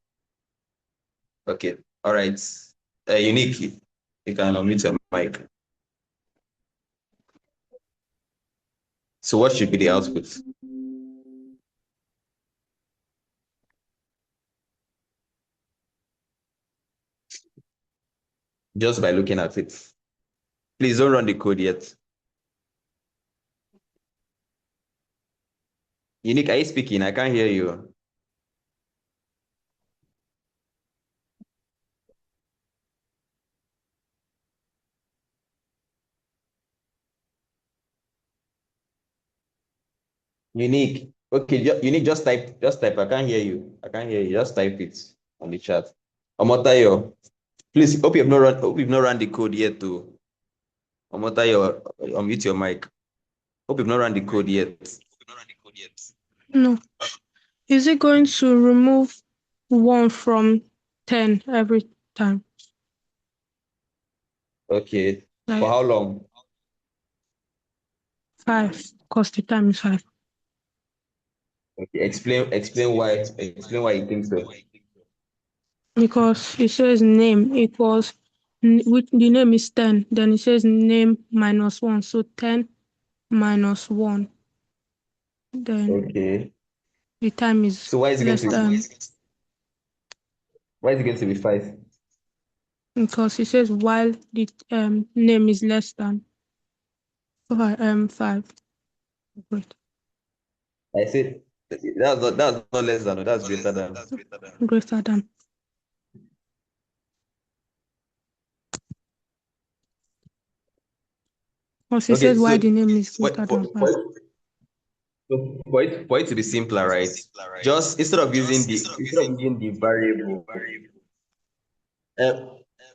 Okay. All right. Unique. You can unmute your mic. So what should be the output? Just by looking at it. Please don't run the code yet. Unique, are you speaking? I can't hear you. Unique. Okay, Unique, just type. Just type. I can't hear you. I can't hear you. Just type it on the chat. Omotayo, please. Hope you've not run the code yet. To Omotayo, unmute your mic. Hope you've not run the code yet. No. Is it going to remove 1 from 10 every time? Okay. Like For how long? 5, because the time is 5. Okay. Explain why. Explain why you think so. Because it says name equals, with the name is 10, then it says name minus 1. So 10 minus 1. Then Okay. the time is So why is it going less to than, why is it going to be 5? because it says while the name is less than 5. Wait, I said that's not less than, that's greater than. greater than. Because it Okay, says why so the name is for, greater for, than 5. for, for it to be simpler, right? Just instead of using the variable,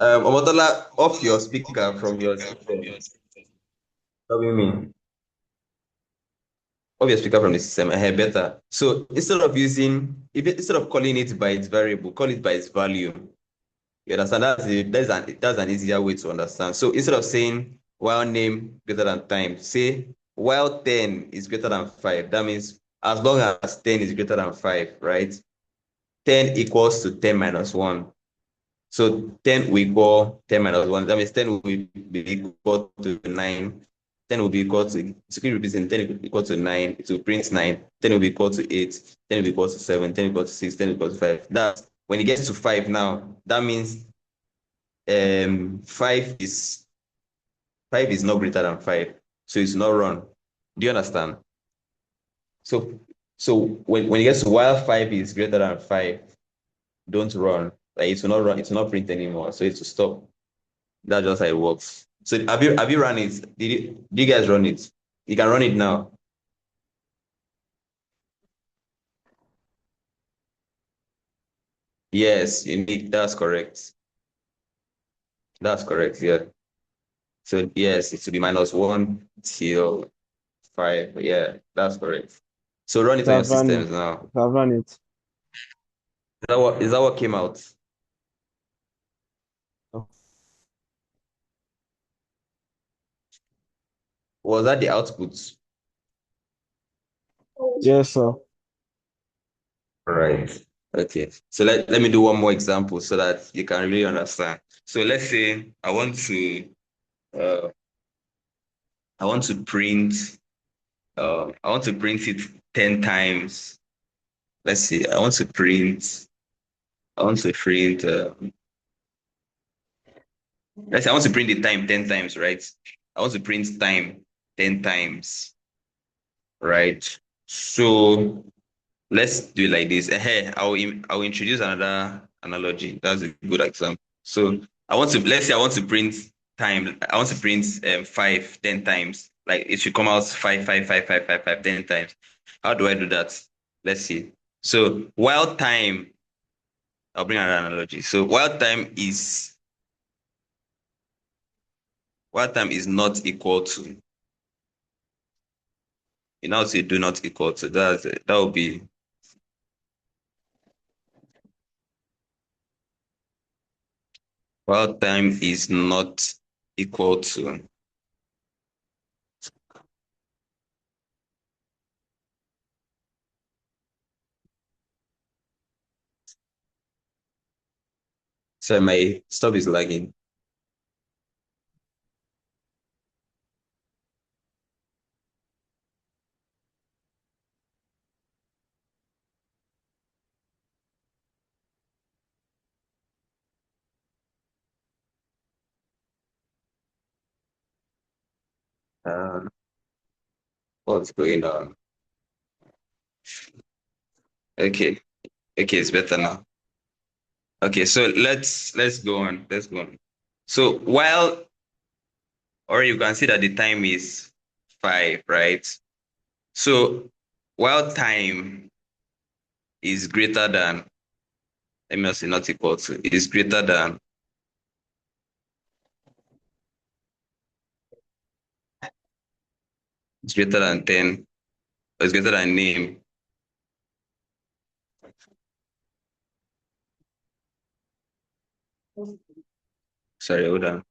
Omotola, off your speaker from your system. What do you mean? Off your speaker from the system. Better. So instead of calling it by its variable, call it by its value. You understand? That's an easier way to understand. So instead of saying while name greater than time, say while 10 is greater than 5. That means as long as 10 is greater than 5, right? 10 equals to 10 minus 1. So 10 will equal 10 minus 1. That means 10 will be equal to 9. 10 will be equal to, so keep repeating, 10 will be equal to 9. It will print 9. 10 will be equal to 8. 10 will be equal to 7. 10 will be equal to 6. 10 will be equal to 5. That's when it gets to 5 now. That means 5 is not greater than 5. So it's not run. Do you understand? So when it gets to while 5 is greater than 5, don't run. Like it will not run, it will not print anymore. So it's to stop. That's just how it works. So have you run it? Did you guys run it? You can run it now. Yes, that's correct. That's correct, yeah. So yes, it should be -1 till 5. Yeah, that's correct. So run it on your I've run it. systems now. I've run it. Is that what came out? Was that the output? Yes, sir. Right. Okay. So let me do one more example so that you can really understand. So let's say uh I want to print it 10 times. Let's see. Let's say I want to print the time 10 times, right? I want to print time 10 times, right? So let's do it like this. I will introduce another analogy. That's a good example. So let's say I want to print time. I want to print 5 10 times. Like it should come out 5 5 5 5 5 5 10 times. How do I do that? Let's see. So I'll bring another analogy. So while time is not equal to, you now say do not equal to. That will be, while time is not equal to. So my stuff is lagging. Uh, what's going on? Okay, okay, it's better now. Okay, so let's go on. Let's go on. So while, or you can see that the time is 5, right? So while time is greater than, let me not say not equal to, it is greater than, it's greater than 10, or it's greater than name. Sorry, hold on.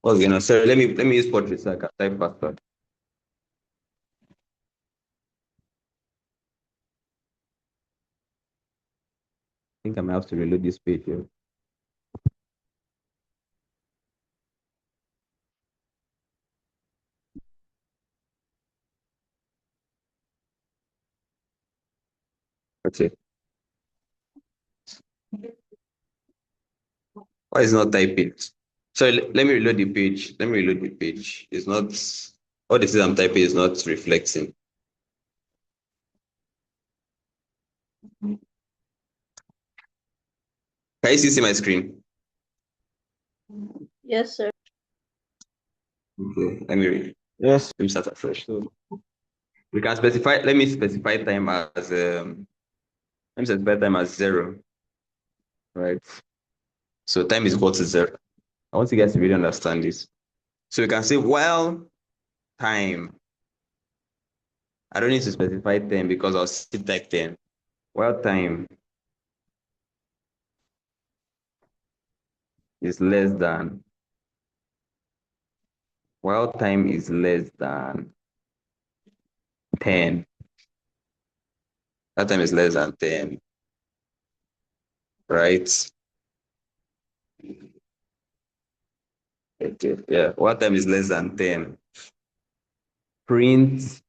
What's going on? Sorry, let me use portrait so I can type faster. I think I might have to reload this page here. Okay. Why is it not typing? So let me reload the page. Let me reload the page. It's not, all this I'm typing is not reflecting. Can you see my screen? Yes, sir. Okay, let me read. Yes. Let me start afresh. So we can specify, let me specify time as let me specify time as 0, right? So time is equal to 0. I want you guys to really understand this. So we can say while time, I don't need to specify 10 because I'll still type 10. While time is less than, while time is less than 10, that time is less than 10, right? Okay, yeah, while time is less than 10, print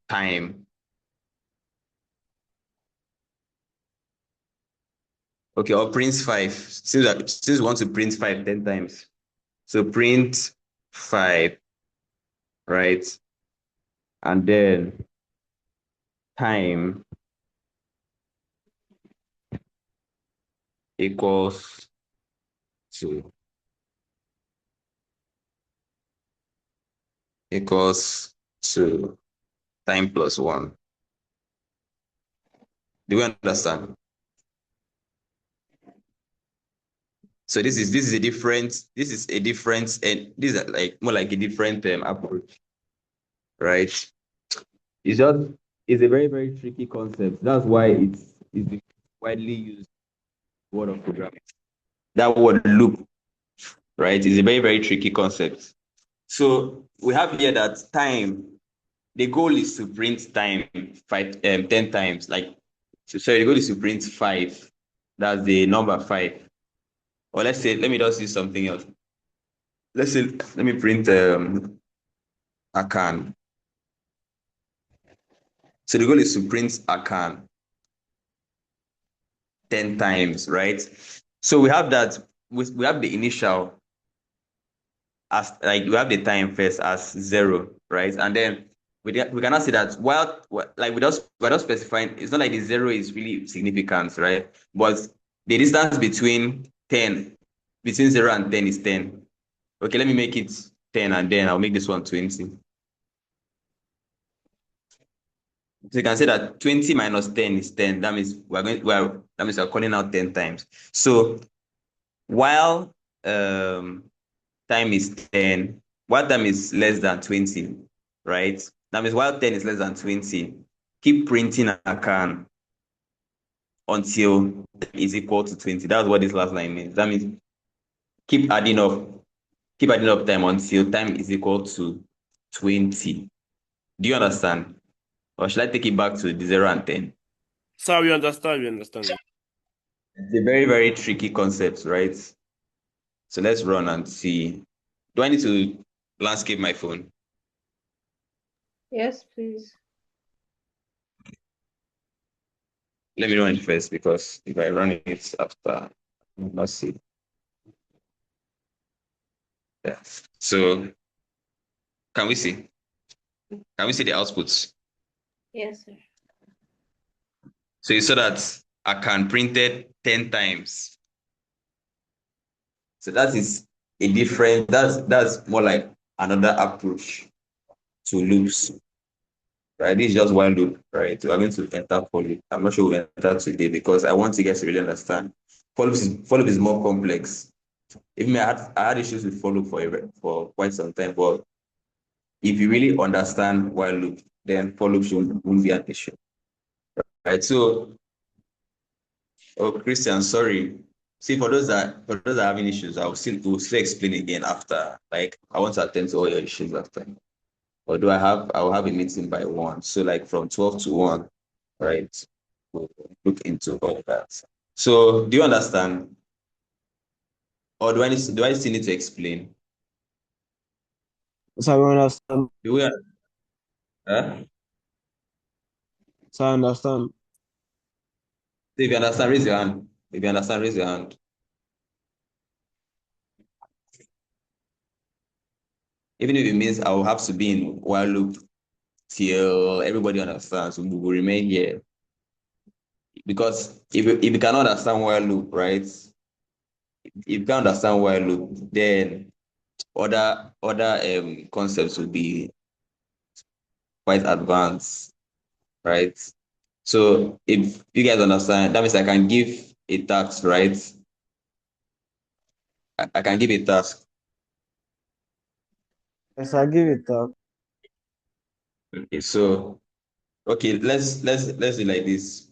time. Okay, or print 5. Since we want to print 5 10 times. So print 5, right? And then time equals to time plus 1. Do we understand? So this is a different, and this is like more like a different approach, right? It's just, it's a very, very tricky concept. That's why it's the widely used word of programming. That word loop, right, is a very, very tricky concept. So we have here that time, the goal is to print time 10 times. Like, so sorry, the goal is to print 5. That's the number 5. Or let's say, let me just use something else. Let's say, let me print a can. So the goal is to print a can 10 times, right? So we have that, we have the initial as, like, we have the time first as 0, right? And then we cannot say that while, like, we're just specifying, it's not like the 0 is really significant, right? But the distance between 0 and 10 is 10. Okay, let me make it 10 and then I'll make this one 20. So you can say that 20 minus 10 is 10. That means we're calling out 10 times. So while time is 10, while time is less than 20, right? That means while 10 is less than 20, keep printing a can until time is equal to 20. That's what this last line means. That means keep adding up, keep adding up time until time is equal to 20. Do you understand? Or should I take it back to the 0 and 10? Sir, we understand. We understand. It's a very, very tricky concept, right? So let's run and see. Do I need to landscape my phone? Yes, please. Let me run it first because if I run it after, I will not see. Yeah. So can we see? Can we see the outputs? Yes, sir. So you saw that I can print it 10 times. So that is a different, that's more like another approach to loops. Right? This is just one loop, right? We're going to enter for loop. I'm not sure we'll enter today because I want you guys to really understand. For loop is more complex. Even I had issues with for loop for quite some time, but if you really understand while loop, then for loop won't be an issue. Right. So, oh Christian, sorry. See, for those that are having issues, we'll still explain again after. Like I want to attend to all your issues after. Or I will have a meeting by 1. So like from 12 to 1, right? We'll look into all of that. So do you understand? Or do I still need to explain? So I understand. Do we huh? So I understand. So if you understand, raise your hand. If you understand, raise your hand. Even if it means I will have to be in while loop till everybody understands, we will remain here. Because if you cannot understand while loop, right? If you can't understand while loop, then other concepts will be quite advanced, right? So if you guys understand, that means I can give a task, right? I can give a task. Yes, I give it up. Okay, so okay, let's do like this.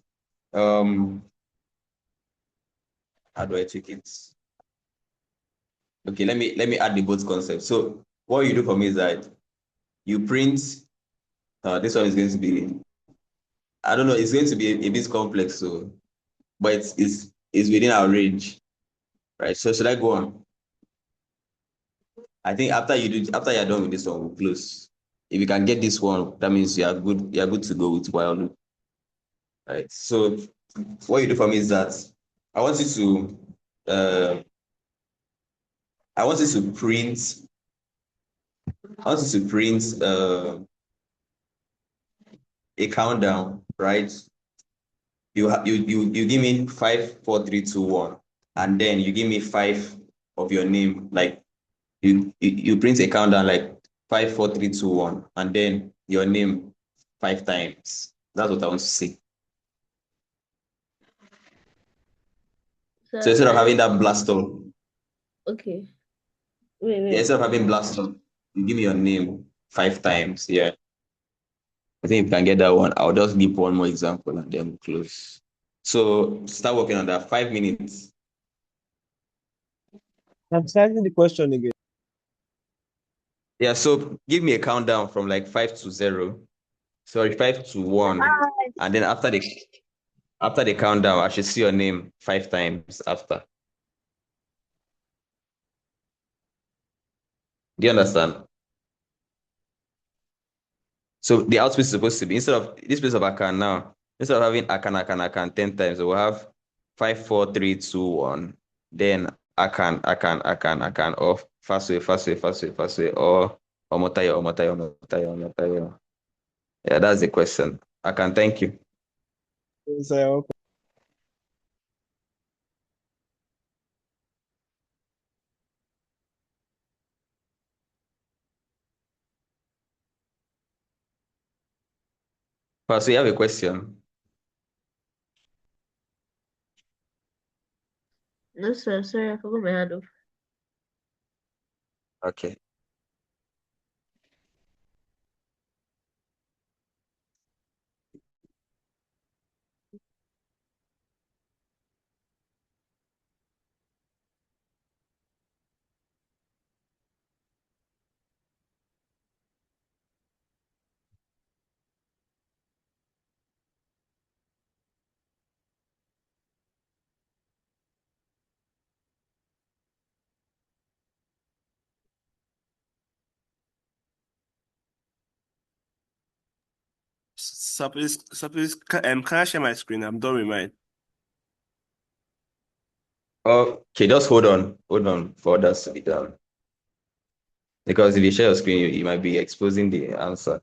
How do I take it? Okay, let me add the both concepts. So what you do for me is that you print. This one is going to be. I don't know. It's going to be a bit complex, so but it's within our range, right? So should I go on? I think after you're done with this one, we'll close. If you can get this one, that means you are good. You are good to go with while loop, right? So what you do for me is that I want you to I want you to print. I want you to print a countdown, right? You give me 5, 4, 3, 2, 1, and then you give me 5 of your name, like you print a countdown like 5, 4, 3, 2, 1, and then your name 5 times. That's what I want to see. So So instead of having that blast off, okay. Wait, yeah, wait. instead of having blast off, you give me your name 5 times. Yeah, I think if you can get that one, I'll just give one more example and then we'll close. So start working on that. 5 minutes. I'm starting the question again. Yeah, so give me a countdown from like 5 to 0. Sorry, 5 to 1. And then after the countdown, I should see your name 5 times after. Do you understand? So the output is supposed to be instead of this place of Akan now, instead of having Akan 10 times, we'll have 5, 4, 3, 2, 1. Then Akan off fast way, fast way, fast way, fast way, or Omotayo, Omotayo, Omotayo, Omotayo. Yeah, that's the question. Akan, thank you. So, First, we have a question. No, sir. Sorry, I forgot my hand off. Okay. Can I share my screen? I'm done with mine. Okay, just hold on for others to be done. Because if you share your screen, you might be exposing the answer.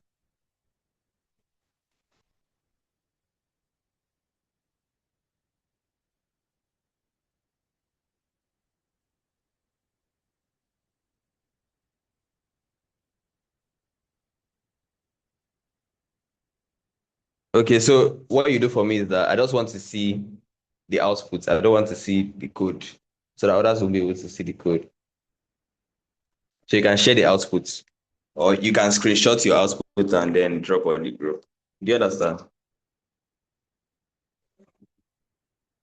Okay, so what you do for me is that I just want to see the outputs. I don't want to see the code, so that others will be able to see the code. So you can share the outputs, or you can screenshot your output and then drop on the group. Do you understand?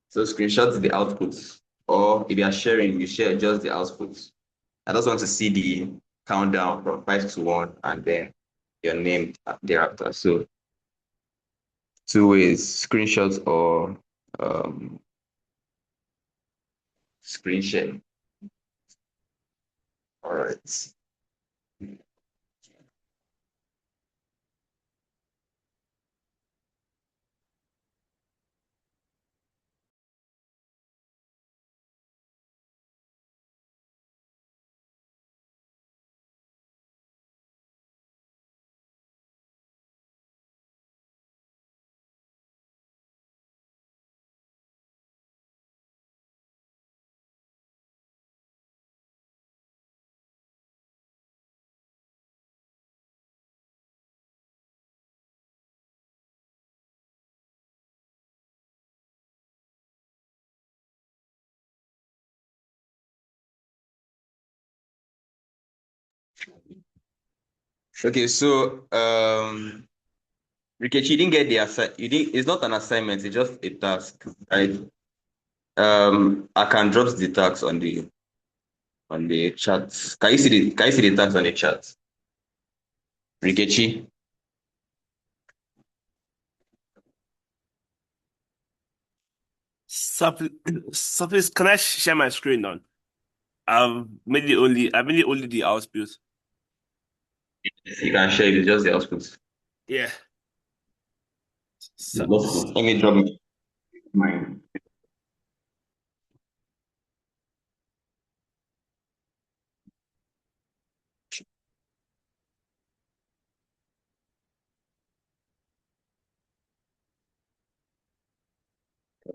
So screenshot the outputs, or if you are sharing, you share just the outputs. I just want to see the countdown from 5 to 1 and then your name thereafter. So two ways, screenshots or screen share. All right. Okay, so Rikechi, you didn't get the you didn't, it's not an assignment, it's just a task, right? I can drop the task on the chat. Can you see the task on the chat? Rikechi? Please, can I share my screen now? I've made it only the outputs. You can share it, it's just the output. Yeah. Let me drop mine.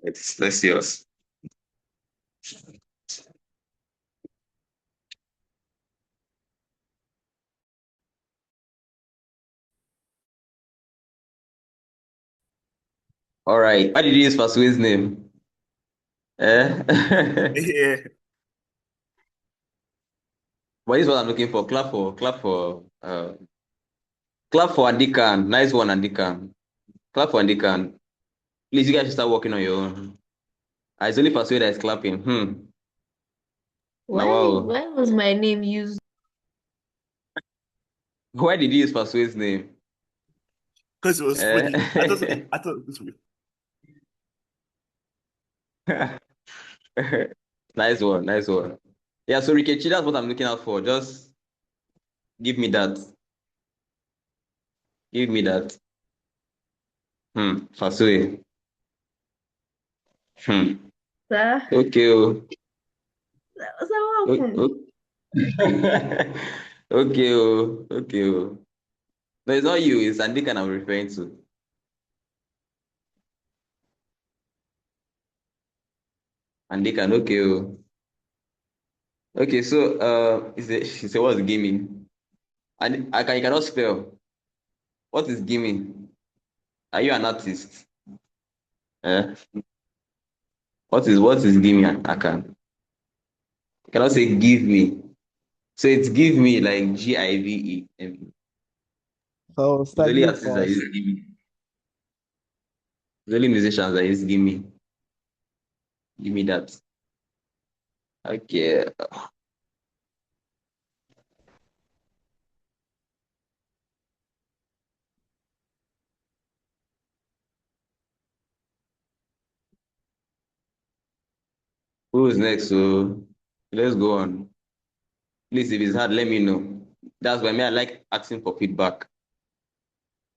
Let's see us. All right. Why did you use Fasue's name? Eh? Yeah. But this is what I'm looking for. Clap for Andikan. Nice one, Andikan. Clap for Andikan. Please, you guys should start working on your own. It's only Fasue that is clapping. Now, wow. Why was my name used? Why did you use Fasue's name? Because it was funny. I thought it was me. Nice one, nice one. Yeah, so Rikechi, that's what I'm looking out for. Just give me that. Give me that. Fasue. Sir, Okay. so what happened? Okay. Okay. No, it's not you, it's Andikan I'm referring to. Andikan, okay. Okay, so she said what's gaming? And you cannot spell. What is gaming? Are you an artist? Eh? What is gaming? I can. You cannot say give me. So it's give me like GIVE. So It's start only giving artists that fast. use give me. It's only musicians that use give me. Give me that. Okay. Who's next? So let's go on. Please, if it's hard, let me know. That's why me I like asking for feedback.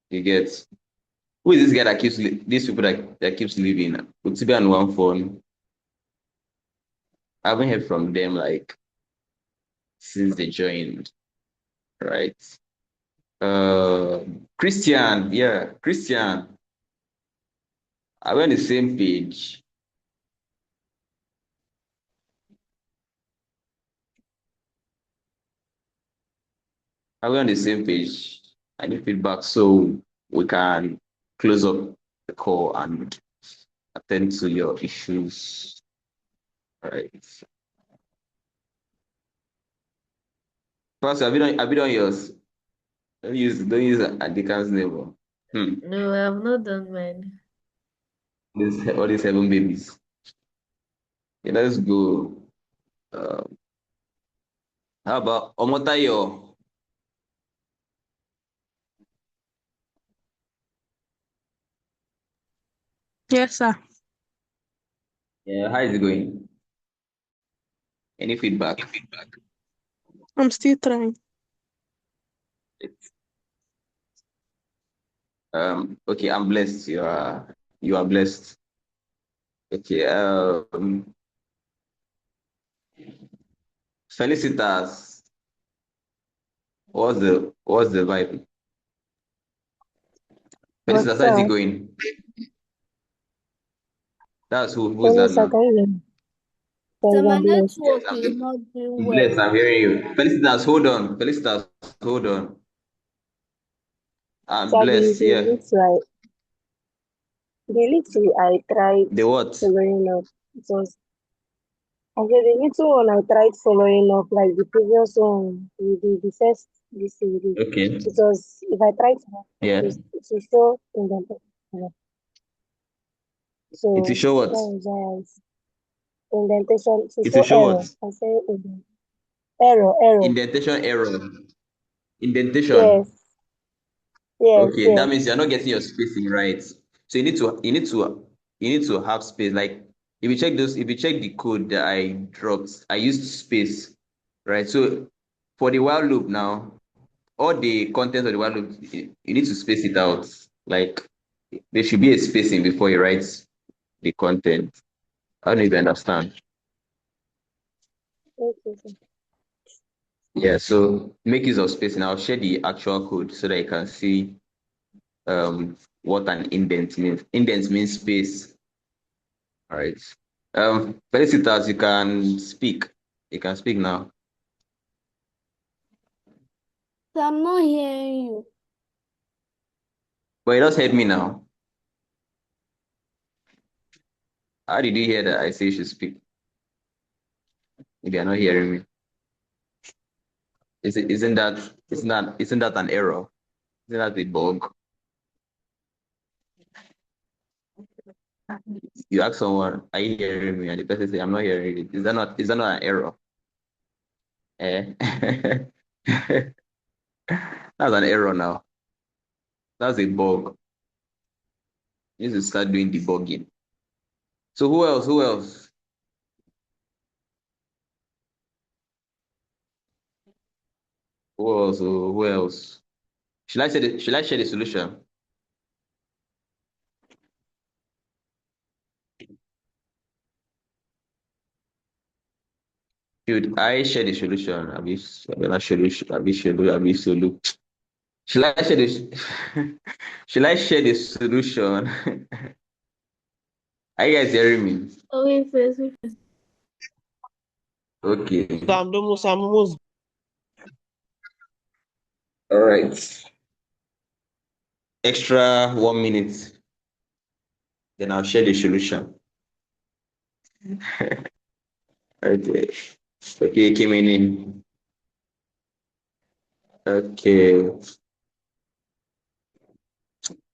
You get. Who is this guy that these people that keeps leaving? Utibe and one phone. I haven't heard from them like since they joined, right? Christian, yeah, Christian. Are we on the same page? Are we on the same page? I need feedback so we can close up the call and attend to your issues. All right. First, have you done yours? Don't use Adika's name. No, I have not done mine. All these 7 babies. Yeah, let's go. Uh, how about Omotayo? Yes, sir. Yeah, how is it going? Any feedback? I'm still trying. Okay, I'm blessed. You are blessed. Okay. Felicitas. What's the vibe? Felicitas, What's how is it up? going? That's who's that Felix, I now? can hear. So Thank my God bless. network is not doing I'm blessed. well. I'm hearing you. Felicitas, hold on. Felicitas, hold on. I'm Sadly, blessed. Yeah. the little I tried The what? following up. It was, I said the little one I tried following up, like the previous one, the first, this CD. Okay. It was, if I tried Yeah. to show indentation. It will So show that what? was why indentation, to It will show show error. what? I say error. Indentation error. Indentation. Yes, yes, Okay, that yes. means you're not getting your spacing right. So you need to have space. Like if you check the code that I dropped, I used space, right? So for the while loop now, all the content of the while loop, you need to space it out. Like there should be a spacing before you write the content. I don't even understand. Okay. Yeah, so make use of spacing. I'll share the actual code so that you can see what an indent means. Indent means space. All right. Felicitas, you can speak. You can speak now. So I'm not hearing you. But you just heard me now. How did you hear that I say you should speak? If you're not hearing me. Isn't that an error? Isn't that a bug? You ask someone, are you hearing me? And the person say, I'm not hearing it. Is that not an error? Eh? That's an error now. That's a bug. You need to start doing debugging. So who else? Who else? Who else? Who else? Should I share the solution? Should I share the solution? Abi not solution. Abi solu. Should I share the Should I share the solution? Are you guys hearing me? Oh, wait first, wait first. Okay. I'm almost All right. Extra 1 minute. Then I'll share the solution. Okay. Okay, came in. Okay.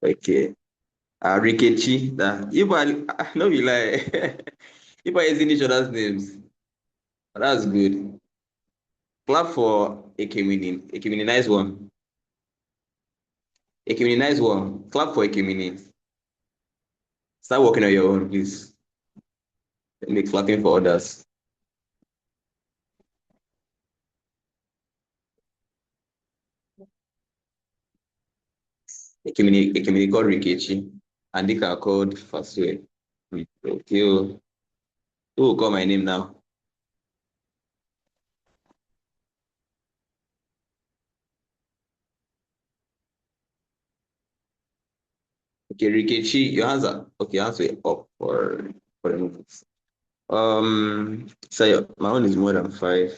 Okay. Rikechi. If I no be lie. If I using each other's names, that's good. Clap for Ekemini. Ekemini, nice one. Ekemini, nice one. Clap for Ekemini. Start working on your own, please. Let me clapping for others. Ekemini called Rikechi, and Dika called Fasue. Okay, oh. Who will call my name now? Okay, Rikechi, your hands are okay. Your hands were up for the moves. So my own is more than five.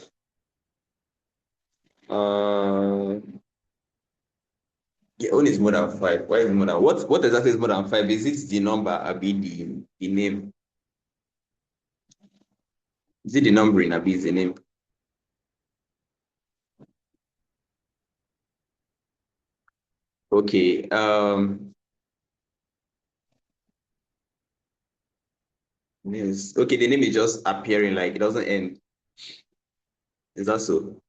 Your own is more than five. Why is it more than what exactly is more than five? Is it the number? Abi the name? Is it the numbering? Abi is the name? Okay. Yes. Okay, the name is just appearing, like it doesn't end. Is that so?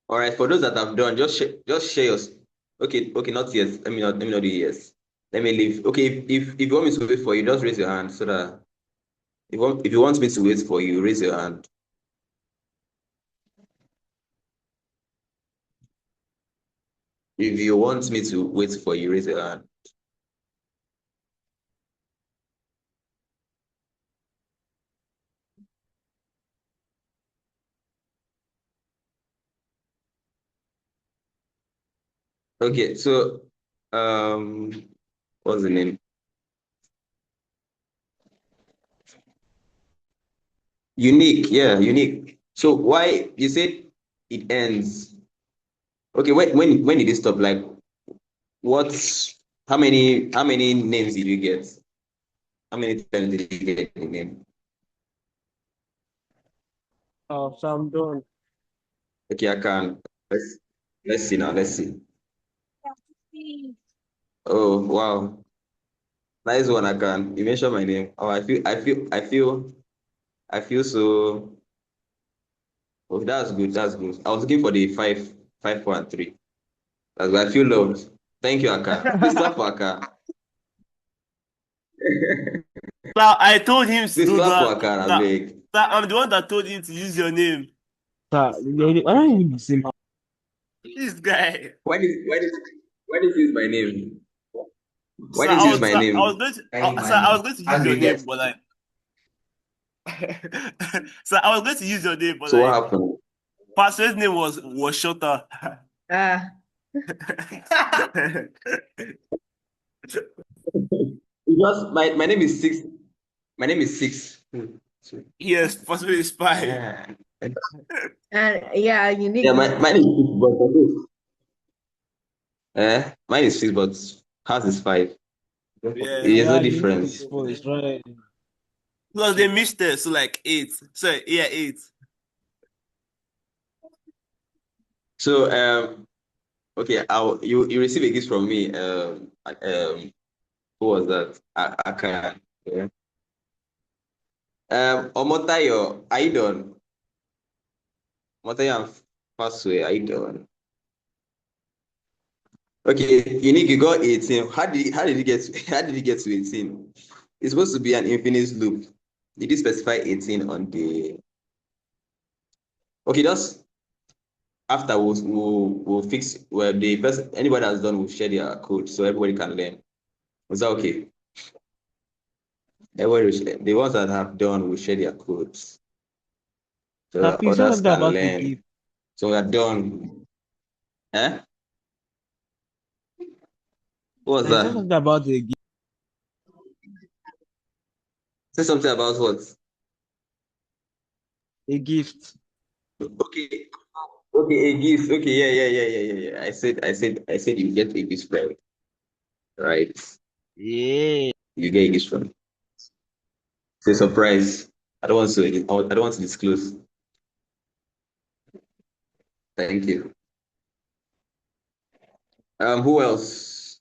All right. For those that have done, just share your. Okay, not yes. Let me not do yes. Let me leave. Okay, if you want me to wait for you, just raise your hand so that if you want me to wait for you, raise your hand. If you want me to wait for you, raise your hand. Okay, so um, what's the name? Unique, yeah, unique. So why you said it ends? Okay, when did it stop? Like what? How many names did you get? How many times did you get the name? So I'm done. Okay, I can. Let's see now. Let's see. Oh wow, nice one. I can. You mentioned my name. Oh, I feel so. Oh, that's good. That's good. I was looking for the five, 4, and 3. That's good. I feel loved. Thank you, Aka. Please clap for Aka. So I told him to Please do clap for that. Aka, I That, beg. that I'm the one that told him to use your name. I don't even the same. This guy. Why did you use my name? Why So did I you use was my so I was name? going to Spending so I money. was going to How use do your you get? name, but like so I was going to use your name, but So what like happened? Pastor's name was shorter. Ah, My name is Six. My name is Six. Yes, Pastor is five. Yeah. and yeah, unique. Yeah, mine is Six, mine is Six, but hers is five. Yeah. There's no Yeah, unique difference. is four. It's right. Plus they missed it, so like eight. So yeah, eight. So okay, you receive a gift from me. Who was that? Aka. Yeah. Omotayo, are you done? Omotayo and Faswe, are you done? Okay, Unique, you got 18. How did you get how did you get to 18? It's supposed to be an infinite loop. Did you specify 18 on the okay, just after we'll fix well the person anybody that's done will share their code so everybody can learn. Is that okay? Everybody will share, the ones that have done will share their codes so So that please say others something can about the learn. gift. So we are done. Eh? What was I said that? something about the gift. Say something about what? A gift. Okay. Okay, a gift. Okay, yeah. I said you get a gift from right. Yeah. You get a gift from. It's a surprise. I don't want to disclose. Thank you. Who else?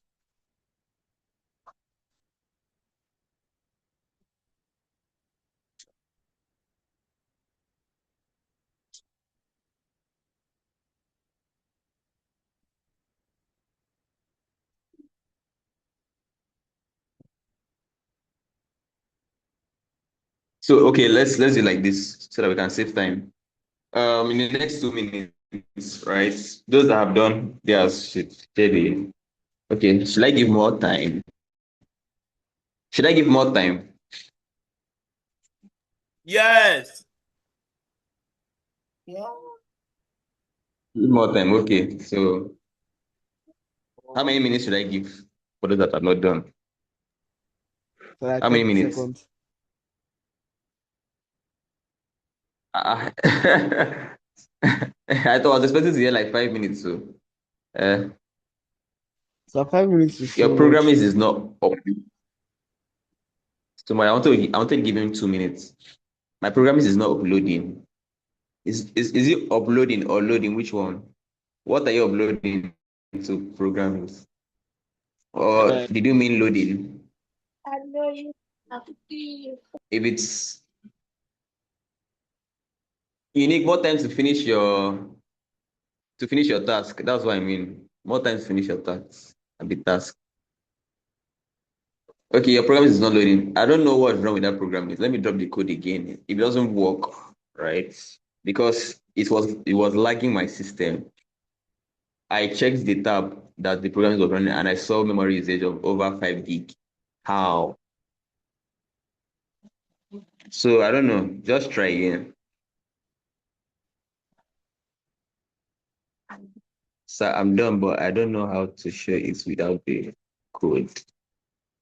So okay, let's do like this so that we can save time. In the next 2 minutes, right? Those that have done theirs should share the. Okay, should I give more time? Should I give more time? Yes. Give more time. Okay. So how many minutes should I give for those that are not done? So like How many 30 minutes? seconds. Ah. I thought I was expecting to hear like 5 minutes. So uh, So 5 minutes is your too programming much. is not up. So I want to give him 2 minutes. My programming is not uploading. Is it uploading or loading? Which one? What are you uploading to programs? Or Uh, did you mean loading? I know you. If it's you need more time to finish your task. That's what I mean. More time to finish your task and the task. Okay, your program is not loading. I don't know what's wrong with that program. Let me drop the code again. If it doesn't work, right? Because it was lagging my system. I checked the tab that the program was running and I saw memory usage of over 5 gig. How? So I don't know. Just try again. So I'm done, but I don't know how to share it without the code.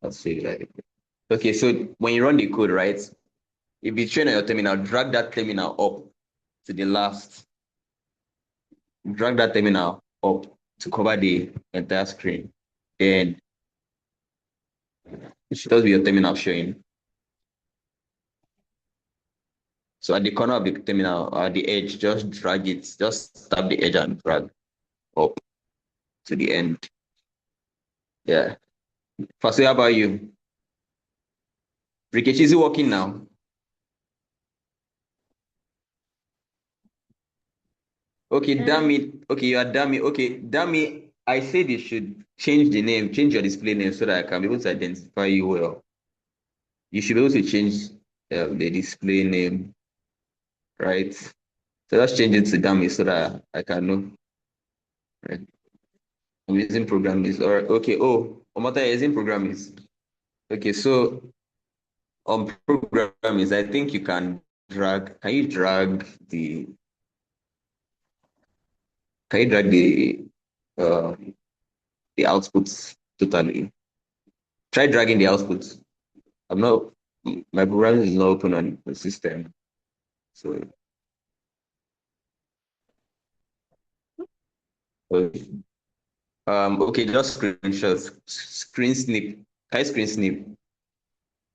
I'll say it like that. Okay, so when you run the code, right? If you train on your terminal, drag that terminal up to the last. Drag that terminal up to cover the entire screen. Then it should just be your terminal showing. So at the corner of the terminal, at the edge, just drag it. Just tap the edge and drag up to the end. Yeah. Faso, how about you? Rikechi, is it working now? Okay, damn it. Okay, you are damn it. Okay, damn it. I said you should change the name, change your display name so that I can be able to identify you well. You should be able to change the display name, right? So let's change it to dummy so that I can know. Right? I'm using programmers. Or okay, oh, Omata is using programmers. Okay, so on programmers, I think you can you drag uh the outputs totally? Try dragging the outputs. I'm not my program is not open on the system. So okay. Okay, just screenshots. Screen snip. Can I screen snip?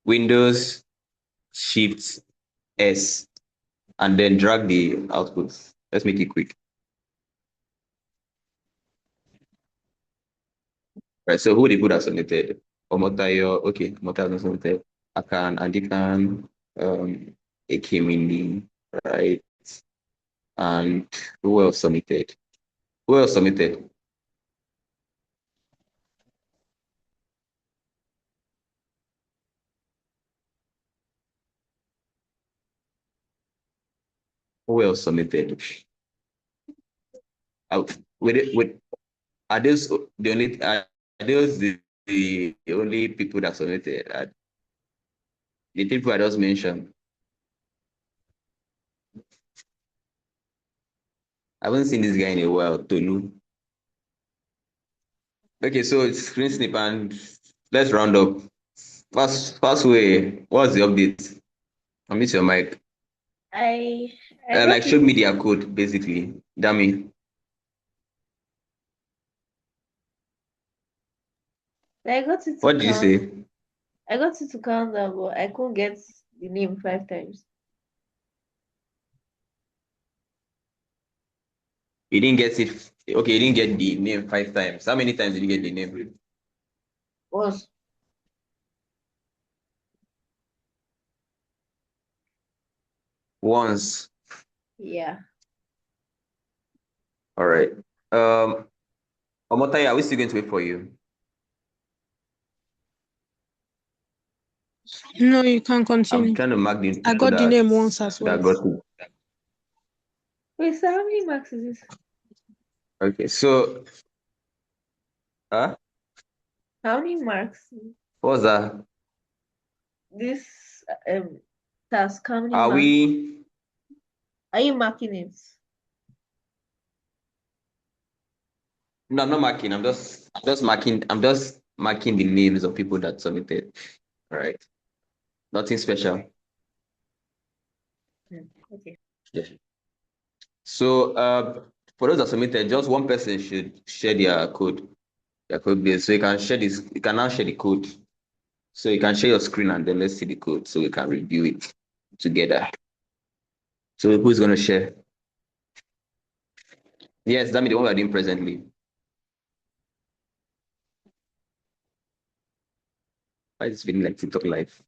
Windows Shift S and then drag the outputs. Let's make it quick. Right. So who the put has submitted? Omotayo. Okay, Omotayo has submitted. Akan, Andikan, Ekemini, right? And who else submitted? Who else submitted? Who else submitted? With are those the only are those the only people that submitted? The people I just mentioned. I haven't seen this guy in a while, Tolu. Okay, so it's screen snip and let's round up. Fast way. What's the update? I miss your mic. I I Like got it. showed me their code basically. Dummy. I got it to What did you count. say? I got it to count down, but I couldn't get the name 5 times. You didn't get it. Okay, you didn't get the name 5 times. How many times did you get the name? Was Once. yeah. All right. Omotaya, are we still going to wait for you? No, you can I'm continue. trying to mark the I people got the name once as well. that got it. Wait, so how many marks is this? Okay, so huh? How many marks? What was that? This task, how many Are marks? we? Are you marking it? No, I'm not marking. I'm just marking the names of people that submitted. All right. Nothing special. Okay. Yes. So for those that submitted, just one person should share their code base. So you can share this, you can now share the code. So you can share your screen and then let's see the code so we can review it together. So who's gonna share? Yes, that means the one we're doing presently. Why is it feeling like TikTok live?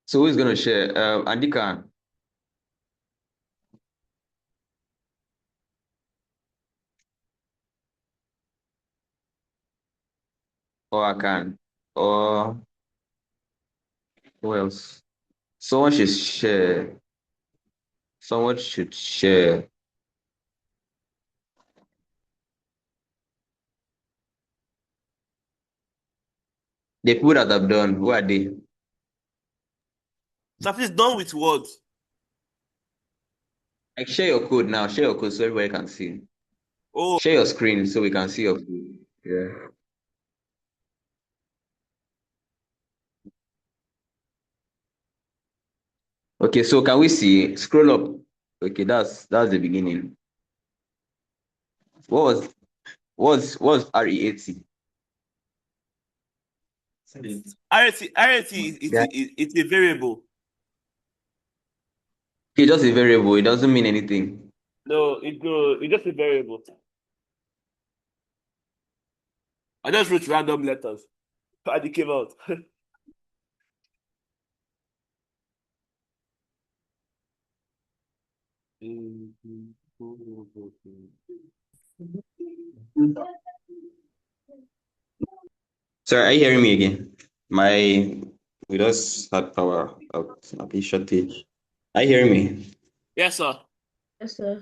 So who's gonna share? Andy can. Or I can. Or who else? Someone should share. Someone should share. The people that have done, who are they? So please done with what? Like share your code now. Share your code so everybody can see. Oh, Share your screen so we can see your code. Yeah. Okay, so can we see? Scroll up. Okay, that's the beginning. What was REAT? RT Yeah. it's a variable. Okay, just a variable. It doesn't mean anything. No, it's just a variable. I just wrote random letters. And it came out. Sorry, are you hearing me again? We just had power out. A bit shortage. Are you hearing me? Yes, sir. Yes, sir.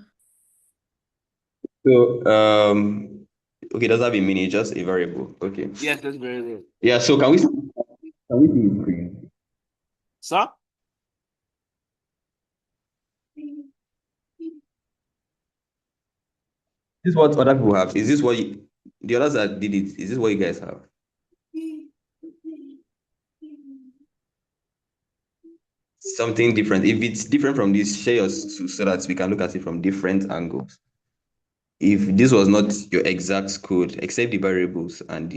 So okay, does that have a meaning? It's just a variable. Okay. Yes, that's very good. Yeah, so can we see the screen? Sir? This is what other people have. Is this what the others that did it? Is this what you guys have? Something different. If it's different from this, share yours too, so that we can look at it from different angles. If this was not your exact code, except the variables and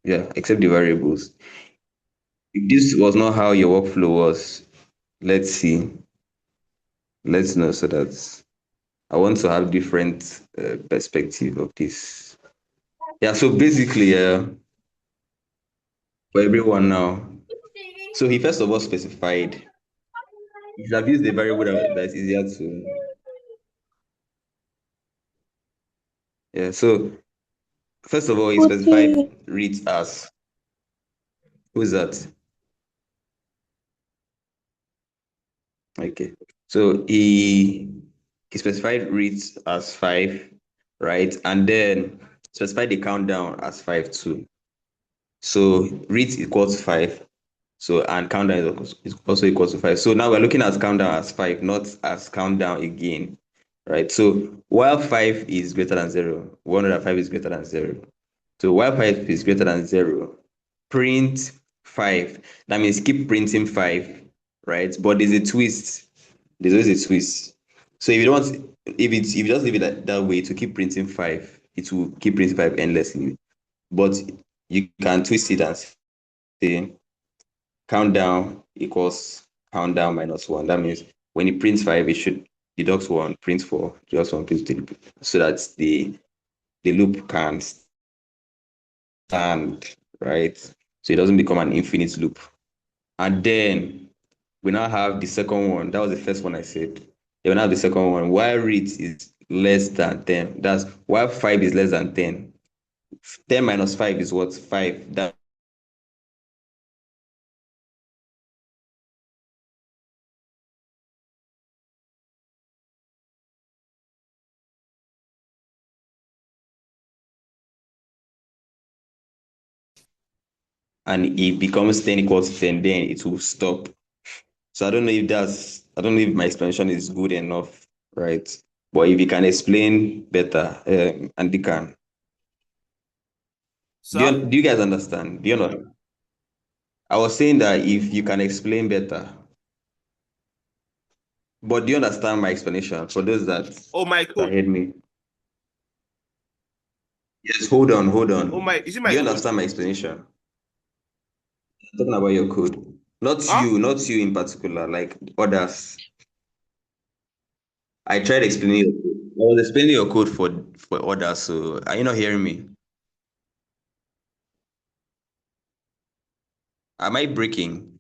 except the variables. If this was not how your workflow was, let's see. Let's know so that I want to have different perspective of this. Yeah, so basically, for everyone now. So he first of all specified you should have used a variable that's easier to. Yeah, so first of all, he Okay. specified reads as. Who's that? Okay. So he specified reads as 5, right? And then specified the countdown as 5 too. So reads equals 5. So and countdown is also equal to 5. So now we're looking at countdown as 5, not as countdown again. Right. So while 5 is greater than 0, 105 is greater than 0. So while 5 is greater than 0, print 5. That means keep printing 5, right? But there's a twist. There's always a twist. So if you don't want, if you just leave it that way to keep printing 5, it will keep printing 5 endlessly. But you can twist it and say countdown equals countdown minus 1. That means when it prints 5, it should deduct 1, print 4, just 1, print 3, so that the loop can stand, right? So it doesn't become an infinite loop. And then we now have the second one. That was the first one I said. Then we now have the second one. While read is less than 10. That's while 5 is less than 10. 10 minus 5 is what? 5. That and it becomes 10 equals 10, then it will stop. So I don't know if my explanation is good enough, right? But if you can explain better, and you can. Sir? Do you guys understand? Do you know? I was saying that if you can explain better, but do you understand my explanation for those Oh my that code. heard me? Yes, hold on, hold Oh on. my, is it Do my you code? understand my explanation? I'm talking about your code. Huh? Not you in particular, like others. I tried explaining your code. I was explaining your code for others, so are you not hearing me? Am I breaking?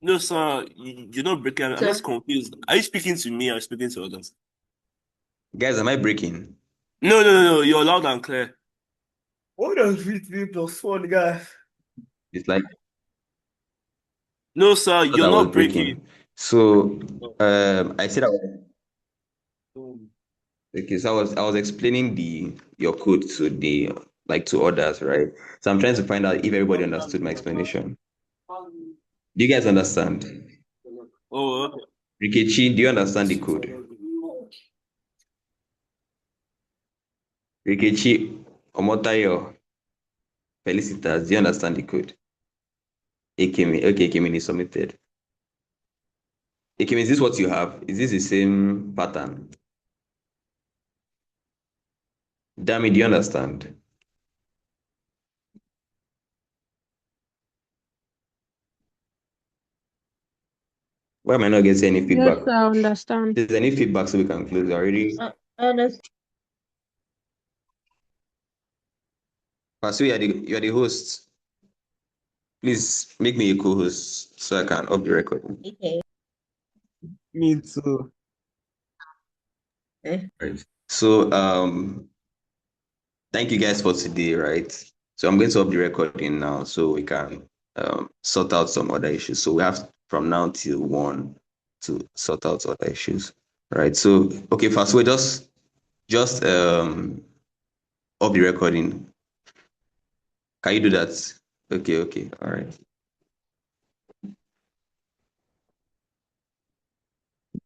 No, sir, you're not breaking. I'm Sir, just confused. Are you speaking to me or speaking to others? Guys, am I breaking? No, no, no, no. You're loud and clear. What does VTV plus one, guys? It's like No, sir, I thought you're I was not breaking. breaking. So I said okay, so I was explaining your code to the like to others, right? So I'm trying to find out if everybody understood my explanation. Do you guys understand? Oh, okay. Rikechi, do you understand the code? Rikechi, Omotayo, Felicitas, do you understand the code? Ekemi, okay, Ekemi is submitted. Ekemi, is this what you have? Is this the same pattern? Dami, do you understand? Why am I not getting any Yes, feedback? I understand. Is there any feedback so we can close already? I understand. Pasu, you are the host. Please make me a co-host so I can up the recording. Okay. Me too. Right. So thank you guys for today, right? So I'm going to up the recording now so we can sort out some other issues. So we have from now till 1 to sort out other issues. Right. So okay, first we just up the recording. Can you do that? Okay, all right.